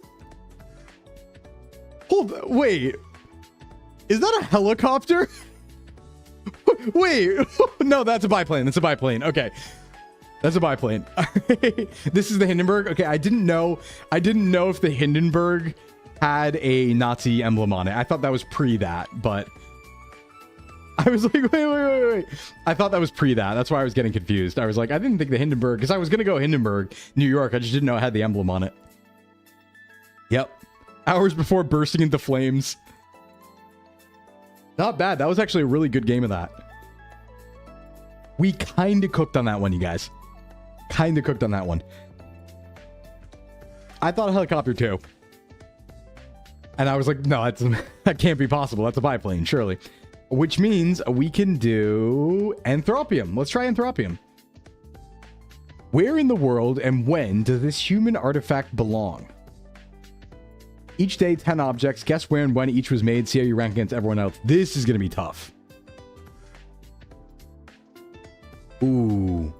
Wait. Is that a helicopter? Wait. No, that's a biplane. That's a biplane. Okay. That's a biplane. This is the Hindenburg. Okay, I didn't know if the Hindenburg had a Nazi emblem on it. I thought that was pre that, but I was like, wait. I thought that was pre that. That's why I was getting confused. I was like, I didn't think the Hindenburg, because I was going to go Hindenburg, New York. I just didn't know it had the emblem on it. Yep. Hours before bursting into flames. Not bad. That was actually a really good game of that. We kind of cooked on that one, you guys. Kind of cooked on that one. I thought a helicopter too. And I was like, no, that can't be possible. That's a biplane, surely. Which means we can do Anthropium. Let's try Anthropium. Where in the world and when does this human artifact belong? Each day, 10 objects. Guess where and when each was made. See how you rank against everyone else. This is going to be tough. Ooh.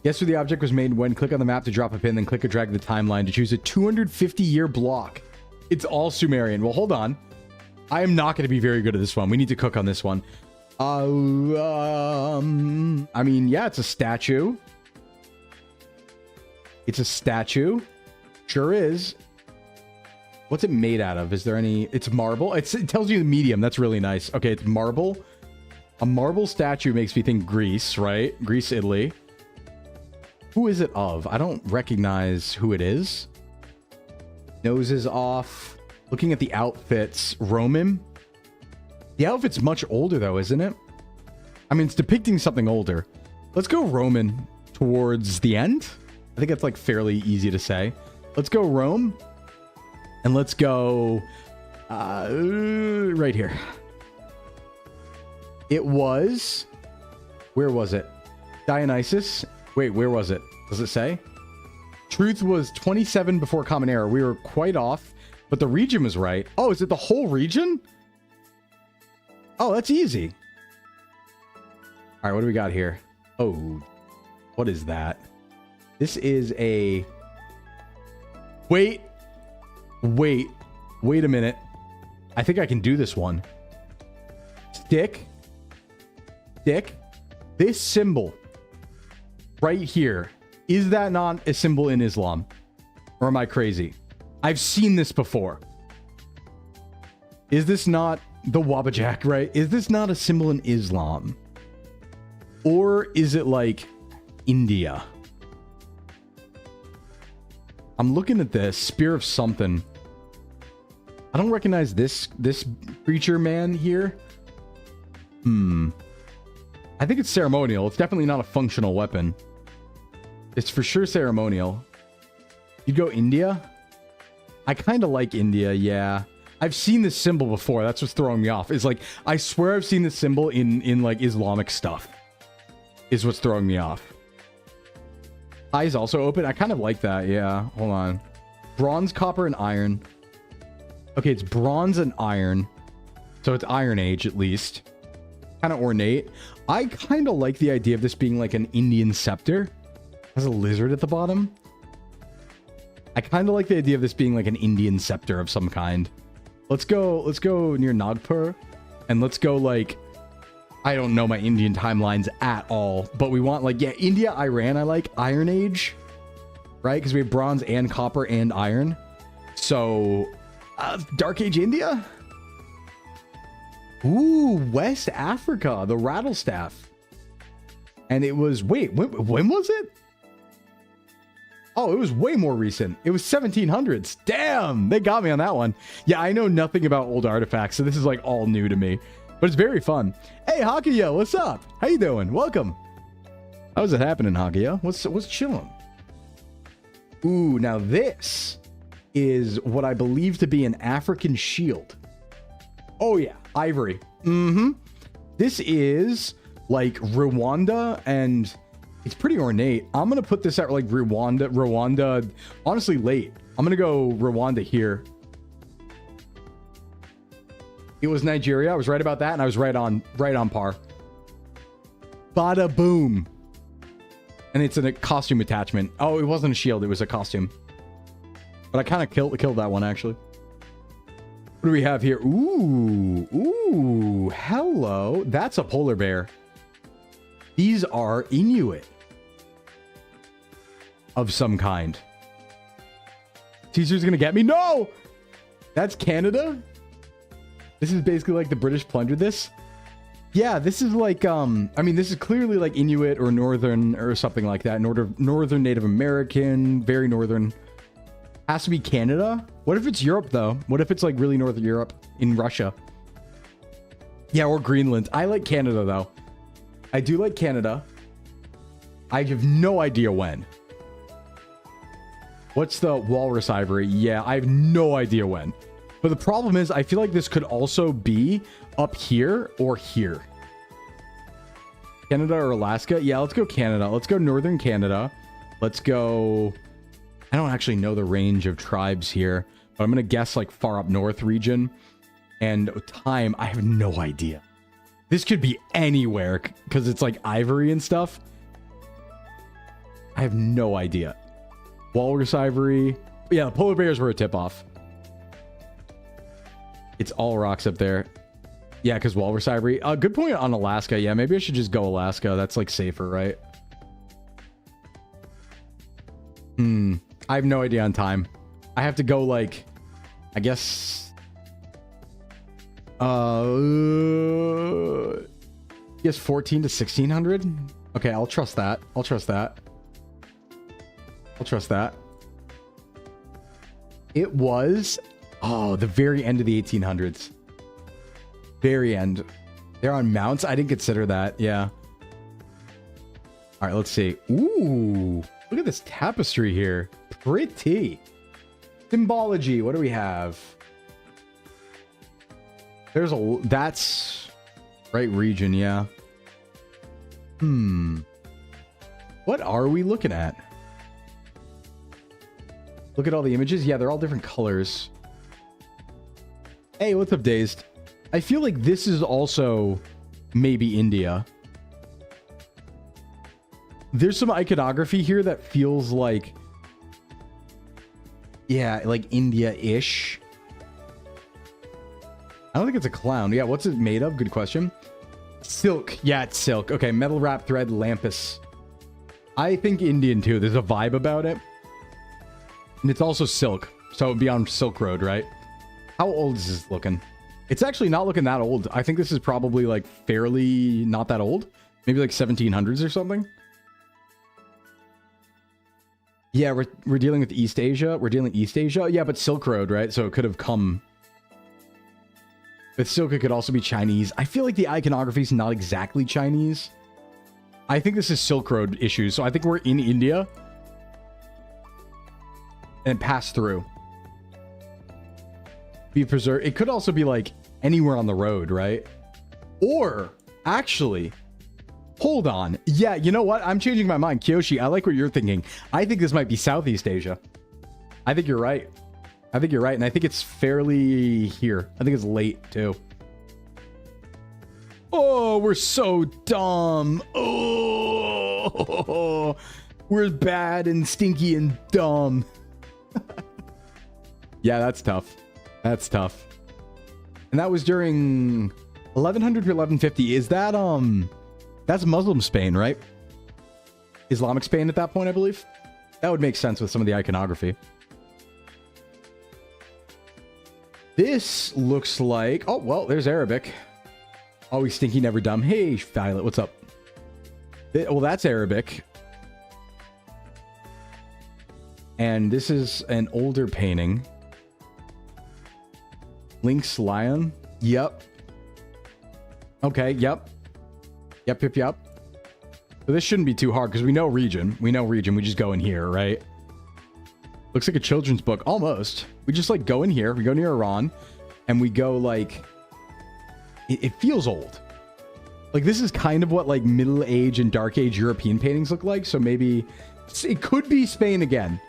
Guess where the object was made when? Click on the map to drop a pin, then click or drag the timeline to choose a 250-year block. It's all Sumerian. Well, hold on. I am not going to be very good at this one. We need to cook on this one. I mean, yeah, it's a statue. It's a statue. Sure is. What's it made out of? Is there any... It's marble. It tells you the medium. That's really nice. Okay, it's marble. A marble statue makes me think Greece, right? Greece, Italy. Who is it of? I don't recognize who it is. Nose is off. Looking at the outfits. Roman. The outfit's much older, though, isn't it? I mean, it's depicting something older. Let's go Roman towards the end. I think that's, like, fairly easy to say. Let's go Rome. And let's go... right here. It was... Where was it? Dionysus. Wait, where was it? Does it say? Truth was 27 before Common Era. We were quite off, but the region was right. Oh, is it the whole region? Oh, that's easy. All right, what do we got here? Oh, what is that? This is a... Wait a minute. I think I can do this one. Stick. This symbol right here, is that not a symbol in Islam? Or am I crazy? I've seen this before. Is this not the Wabajak, right? Is this not a symbol in Islam? Or is it like India? I'm looking at this spear of something. I don't recognize this creature man here. I think it's ceremonial. It's definitely not a functional weapon. It's for sure ceremonial. You'd go India? I kind of like India, yeah. I've seen this symbol before. That's what's throwing me off. It's like, I swear I've seen this symbol in like Islamic stuff. Is what's throwing me off. Eyes also open. I kind of like that, yeah. Hold on. Bronze, copper, and iron. Okay, it's bronze and iron. So it's Iron Age, at least. Kind of ornate. I kind of like the idea of this being like an Indian scepter. Has a lizard at the bottom. I kind of like the idea of this being like an Indian scepter of some kind. Let's go near Nagpur. And let's go like... I don't know my Indian timelines at all. But we want like... Yeah, India, Iran, I like. Iron Age. Right? Because we have bronze and copper and iron. So... Dark Age India? Ooh, West Africa. The Rattlestaff. And it was... Wait, when was it? Oh, it was way more recent. It was 1700s. Damn, they got me on that one. Yeah, I know nothing about old artifacts, so this is like all new to me. But it's very fun. Hey, Hakuya, what's up? How you doing? Welcome. How's it happening, Hakuya? What's chilling? Ooh, now this is what I believe to be an African shield. Oh yeah, ivory. This is like Rwanda, and it's pretty ornate. I'm gonna put this at like Rwanda, honestly late. I'm gonna go Rwanda here. It was Nigeria. I was right about that, and I was right on par. Bada boom. And it's a costume attachment. Oh, it wasn't a shield, it was a costume. But I kind of killed that one, actually. What do we have here? Ooh, hello. That's a polar bear. These are Inuit of some kind. Caesar's gonna get me. No! That's Canada? This is basically like the British plundered this. Yeah, this is like, I mean, this is clearly like Inuit or Northern or something like that. Northern Native American, very Northern. Has to be Canada. What if it's Europe, though? What if it's like really Northern Europe in Russia? Yeah, or Greenland. I like Canada, though. I do like Canada. I have no idea when. What's the walrus ivory? Yeah, I have no idea when. But the problem is, I feel like this could also be up here or here. Canada or Alaska? Yeah, let's go Canada. Let's go Northern Canada. Let's go... I don't actually know the range of tribes here, but I'm going to guess like far up north region. And time, I have no idea. This could be anywhere because it's like ivory and stuff. I have no idea. Walrus ivory. Yeah, the polar bears were a tip-off. It's all rocks up there. Yeah, because walrus ivory. Good point on Alaska. Yeah, maybe I should just go Alaska. That's like safer, right? I have no idea on time. I have to go like, I guess. Yes, 14 to 1600. Okay, I'll trust that. I'll trust that. I'll trust that. It was, oh, the very end of the 1800s. Very end. They're on mounts. I didn't consider that. Yeah. All right, let's see. Ooh, look at this tapestry here. Pretty. Symbology. What do we have? There's a, that's right region. Yeah. What are we looking at? Look at all the images. Yeah, they're all different colors. Hey, what's up, Dazed? I feel like this is also maybe India. There's some iconography here that feels like, yeah, like India-ish. I don't think it's a clown. Yeah, what's it made of? Good question. Silk. Yeah, it's silk. Okay, metal wrap thread, lampus. I think Indian too. There's a vibe about it. And it's also silk. So it'd be on Silk Road, right? How old is this looking? It's actually not looking that old. I think this is probably like fairly not that old. Maybe like 1700s or something. Yeah, we're dealing with East Asia. We're dealing East Asia. Yeah, but Silk Road, right? So it could have come... With silk, it could also be Chinese. I feel like the iconography is not exactly Chinese. I think this is Silk Road issues. So I think we're in India. And pass through. Be preserved. It could also be like anywhere on the road, right? Or actually, hold on. Yeah, you know what? I'm changing my mind. Kyoshi, I like what you're thinking. I think this might be Southeast Asia. I think you're right. I think you're right. And I think it's fairly here. I think it's late too. Oh, we're so dumb. Oh, we're bad and stinky and dumb. Yeah, that's tough. That's tough. And that was during 1100 to 1150. Is that, that's Muslim Spain, right? Islamic Spain at that point, I believe. That would make sense with some of the iconography. This looks like, oh, well, there's Arabic. Always stinky, never dumb. Hey, Violet, what's up? Well, that's Arabic. And this is an older painting. Lynx Lion. Yep. Okay, yep. Yep. So this shouldn't be too hard because we know region. We just go in here, right? Looks like a children's book. Almost. We just like go in here. We go near Iran. And we go like... It feels old. Like this is kind of what like Middle Age and Dark Age European paintings look like. So maybe... It could be Spain again.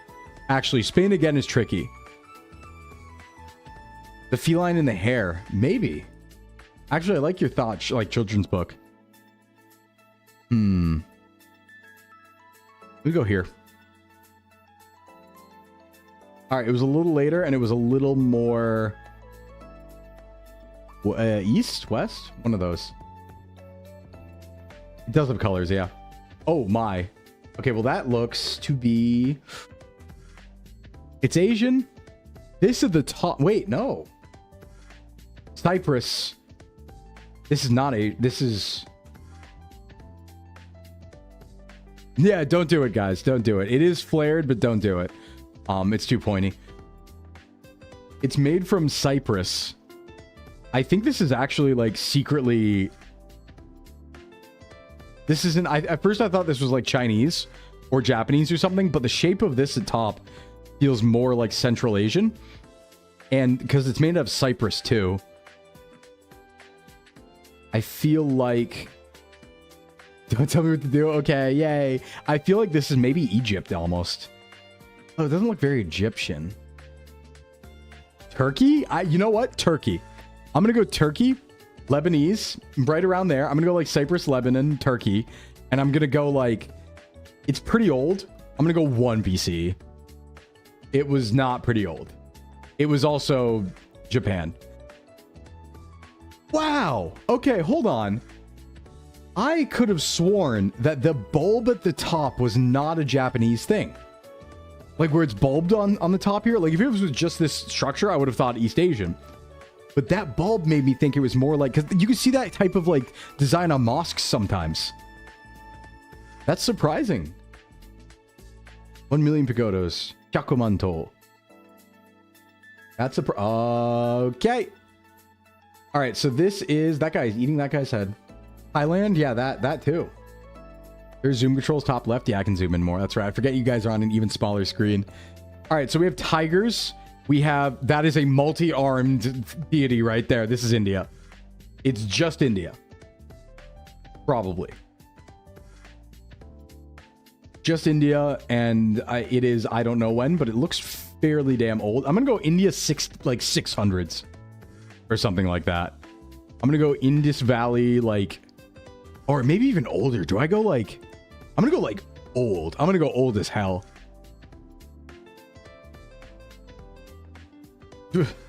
Actually, Spain again is tricky. The feline in the hair. Maybe. Actually, I like your thoughts. Like children's book. We go here. All right, it was a little later, and it was a little more... east? West? One of those. It does have colors, yeah. Oh, my. Okay, well, that looks to be... It's Asian. This is the top... Wait, no. Cyprus. This is not a... This is... Yeah, don't do it, guys. Don't do it. It is flared, but don't do it. It's too pointy. It's made from Cyprus. I think this is actually like secretly... This isn't... At first I thought this was like Chinese or Japanese or something, but the shape of this at top feels more like Central Asian. And because it's made of Cyprus too. I feel like... Don't tell me what to do. Okay, yay. I feel like this is maybe Egypt almost. Oh, it doesn't look very Egyptian. Turkey? You know what? Turkey. I'm going to go Turkey, Lebanese, right around there. I'm going to go like Cyprus, Lebanon, Turkey. And I'm going to go like... It's pretty old. I'm gonna go 1 BC. It was not pretty old. It was also Japan. Wow. Okay, hold on. I could have sworn that the bulb at the top was not a Japanese thing. Like where it's bulbed on the top here. Like if it was just this structure, I would have thought East Asian. But that bulb made me think it was more like, because you can see that type of like design on mosques sometimes. That's surprising. 1 million pagodas. Kyakumanto. That's a okay. All right, so this is that guy's eating that guy's head. Thailand, yeah, that too. There's zoom controls top left. Yeah, I can zoom in more. That's right. I forget you guys are on an even smaller screen. All right, so we have tigers. We have, that is a multi-armed deity right there. This is India. It's just India. Probably. Just India, and it is, I don't know when, but it looks fairly damn old. I'm gonna go India 600s or something like that. I'm gonna go Indus Valley, like, or maybe even older. Do I go like, I'm gonna go like old. I'm gonna go old as hell.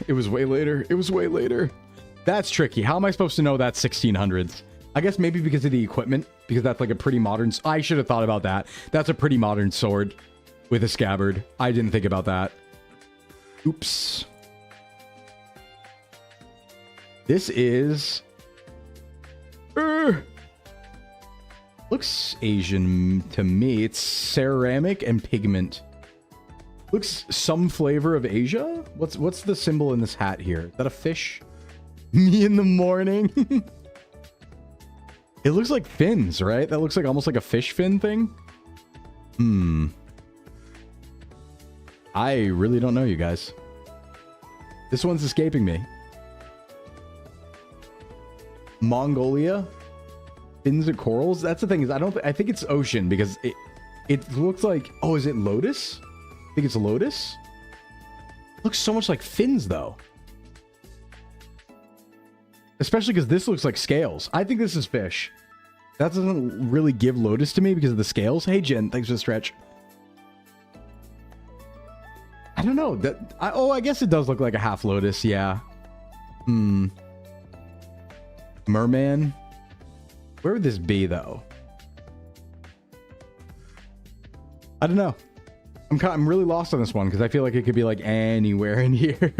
It was way later. It was way later. That's tricky. How am I supposed to know that's 1600s? I guess maybe because of the equipment, because that's like a pretty modern... I should have thought about that. That's a pretty modern sword with a scabbard. I didn't think about that. Oops. This is... looks Asian to me. It's ceramic and pigment. Looks some flavor of Asia. What's the symbol in this hat here? Is that a fish? Me in the morning. It looks like fins, right? That looks like almost like a fish fin thing. I really don't know, you guys. This one's escaping me. Mongolia. Fins and corals. That's the thing, is I think it's ocean because it looks like, oh, is it lotus? I think it's lotus. Looks so much like fins though. Especially because this looks like scales. I think this is fish. That doesn't really give lotus to me because of the scales. Hey Jen, thanks for the stretch. I don't know. I guess it does look like a half lotus, yeah. Merman. Where would this be though? I don't know. I'm really lost on this one because I feel like it could be like anywhere in here.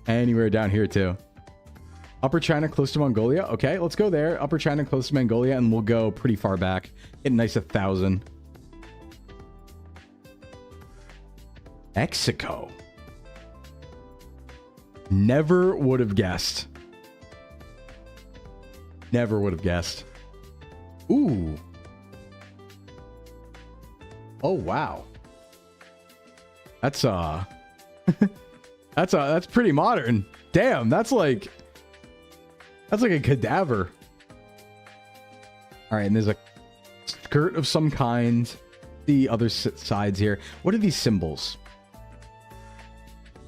Anywhere down here too. Upper China close to Mongolia. Okay, let's go there. Upper China close to Mongolia, and we'll go pretty far back. Get a nice 1,000. Mexico. Never would have guessed. Never would have guessed. Ooh. Oh wow. That's that's pretty modern. Damn, that's like a cadaver. All right, and there's a skirt of some kind. The other sides here. What are these symbols?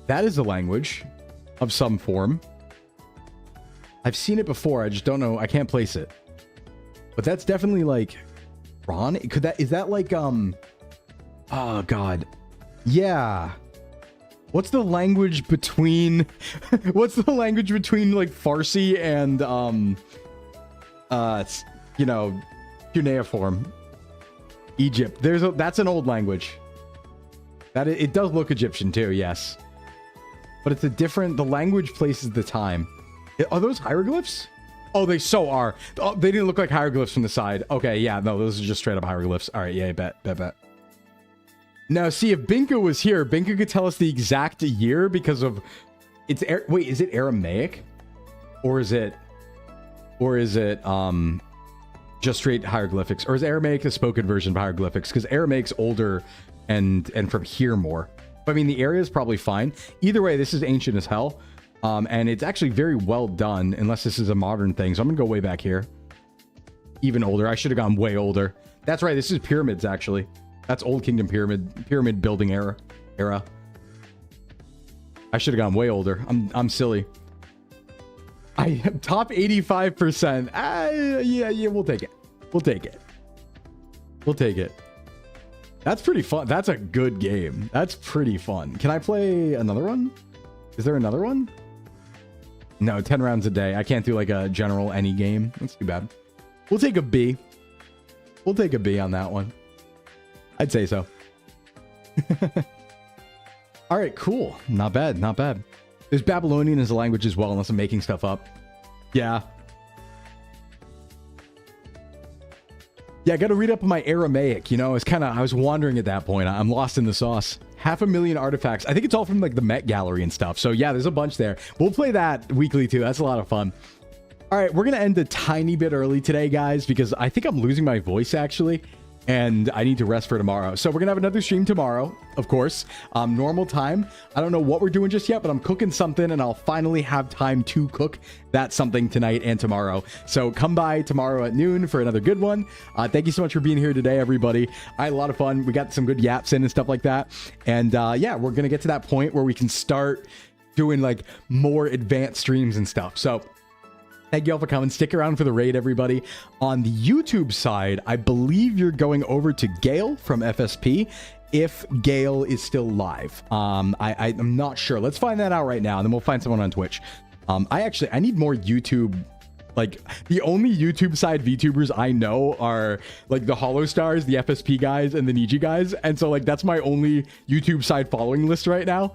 That is a language of some form. I've seen it before. I just don't know. I can't place it. But that's definitely like Ron. Is that like oh god. Yeah. What's the language between what's the language between like Farsi and you know, cuneiform? Egypt. That's an old language. It does look Egyptian too, yes. But it's the language places the time. Are those hieroglyphs? Oh, they so are. Oh, they didn't look like hieroglyphs from the side. Okay, yeah, no, those are just straight up hieroglyphs. All right, yeah, bet. Now, see, if Binka was here, Binka could tell us the exact year because of wait, is it Aramaic? Or is it just straight hieroglyphics? Or is Aramaic the spoken version of hieroglyphics? Because Aramaic's older and from here more. But I mean, the area is probably fine. Either way, this is ancient as hell. And it's actually very well done, unless this is a modern thing. So I'm gonna go way back here. Even older. I should have gone way older. That's right, this is pyramids, actually. That's Old Kingdom pyramid building era. I should have gone way older. I'm silly. I am top 85%. Yeah, we'll take it. We'll take it. That's pretty fun. That's a good game. That's pretty fun. Can I play another one? Is there another one? No, 10 rounds a day. I can't do like a general any game. That's too bad. We'll take a B. We'll take a B on that one. I'd say so. All right, cool. Not bad, not bad. There's Babylonian as a language as well, unless I'm making stuff up. Yeah. Yeah, I got to read up on my Aramaic. You know, I was wandering at that point. I'm lost in the sauce. 500,000 artifacts. I think it's all from like the Met Gallery and stuff. So yeah, there's a bunch there. We'll play that weekly too. That's a lot of fun. All right, we're going to end a tiny bit early today, guys, because I think I'm losing my voice actually. And I need to rest for tomorrow. So we're going to have another stream tomorrow, of course. Normal time. I don't know what we're doing just yet, but I'm cooking something and I'll finally have time to cook that something tonight and tomorrow. So come by tomorrow at noon for another good one. Thank you so much for being here today, everybody. I had a lot of fun. We got some good yaps in and stuff like that. And yeah, we're going to get to that point where we can start doing like more advanced streams and stuff. So thank you all for coming. Stick around for the raid, everybody. On the YouTube side, I believe you're going over to Gale from FSP, if Gale is still live. I'm not sure. Let's find that out right now, and then we'll find someone on Twitch. I need more YouTube. Like, the only YouTube side VTubers I know are, like, the Hollow Stars, the FSP guys, and the Niji guys. And so, like, that's my only YouTube side following list right now.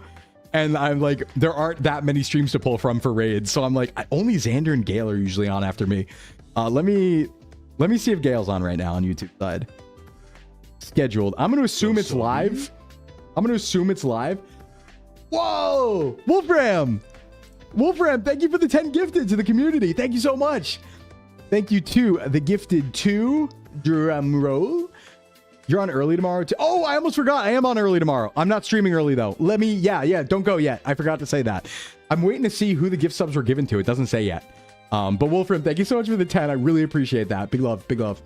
And I'm like, there aren't that many streams to pull from for raids. So I'm like, only Xander and Gale are usually on after me. Let me see if Gale's on right now on YouTube side. Scheduled. I'm going to assume it's live. I'm going to assume it's live. Whoa! Wolfram! Wolfram, thank you for the 10 gifted to the community. Thank you so much. Thank you to the gifted to drum roll. You're on early tomorrow too. Oh, I almost forgot. I am on early tomorrow. I'm not streaming early though. Yeah, don't go yet. I forgot to say that. I'm waiting to see who the gift subs were given to. It doesn't say yet. But Wolfram, thank you so much for the 10. I really appreciate that. Big love, big love.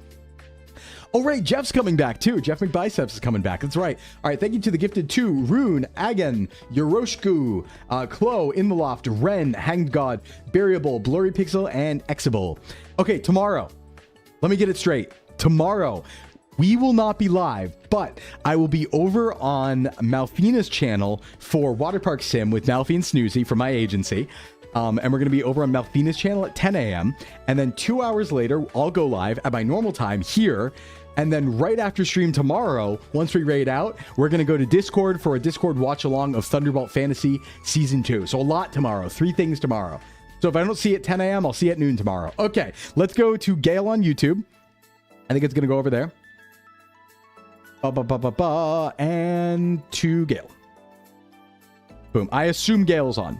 Oh, right. Jeff's coming back too. Jeff McBiceps is coming back. That's right. All right. Thank you to the gifted two, Rune, Agan, Yoroshku, Chloe, In the Loft, Ren, Hanged God, Buriable, Blurry Pixel, and Exable. Okay. Tomorrow. Let me get it straight. Tomorrow. We will not be live, but I will be over on Malfina's channel for Water Park Sim with Malfi and Snoozy from my agency. And we're going to be over on Malfina's channel at 10 a.m. And then 2 hours later, I'll go live at my normal time here. And then right after stream tomorrow, once we raid out, we're going to go to Discord for a Discord watch along of Thunderbolt Fantasy Season 2. So a lot tomorrow, 3 things tomorrow. So if I don't see it at 10 a.m., I'll see it at noon tomorrow. Okay, let's go to Gale on YouTube. I think it's going to go over there. And to Gale. Boom. I assume Gale's on.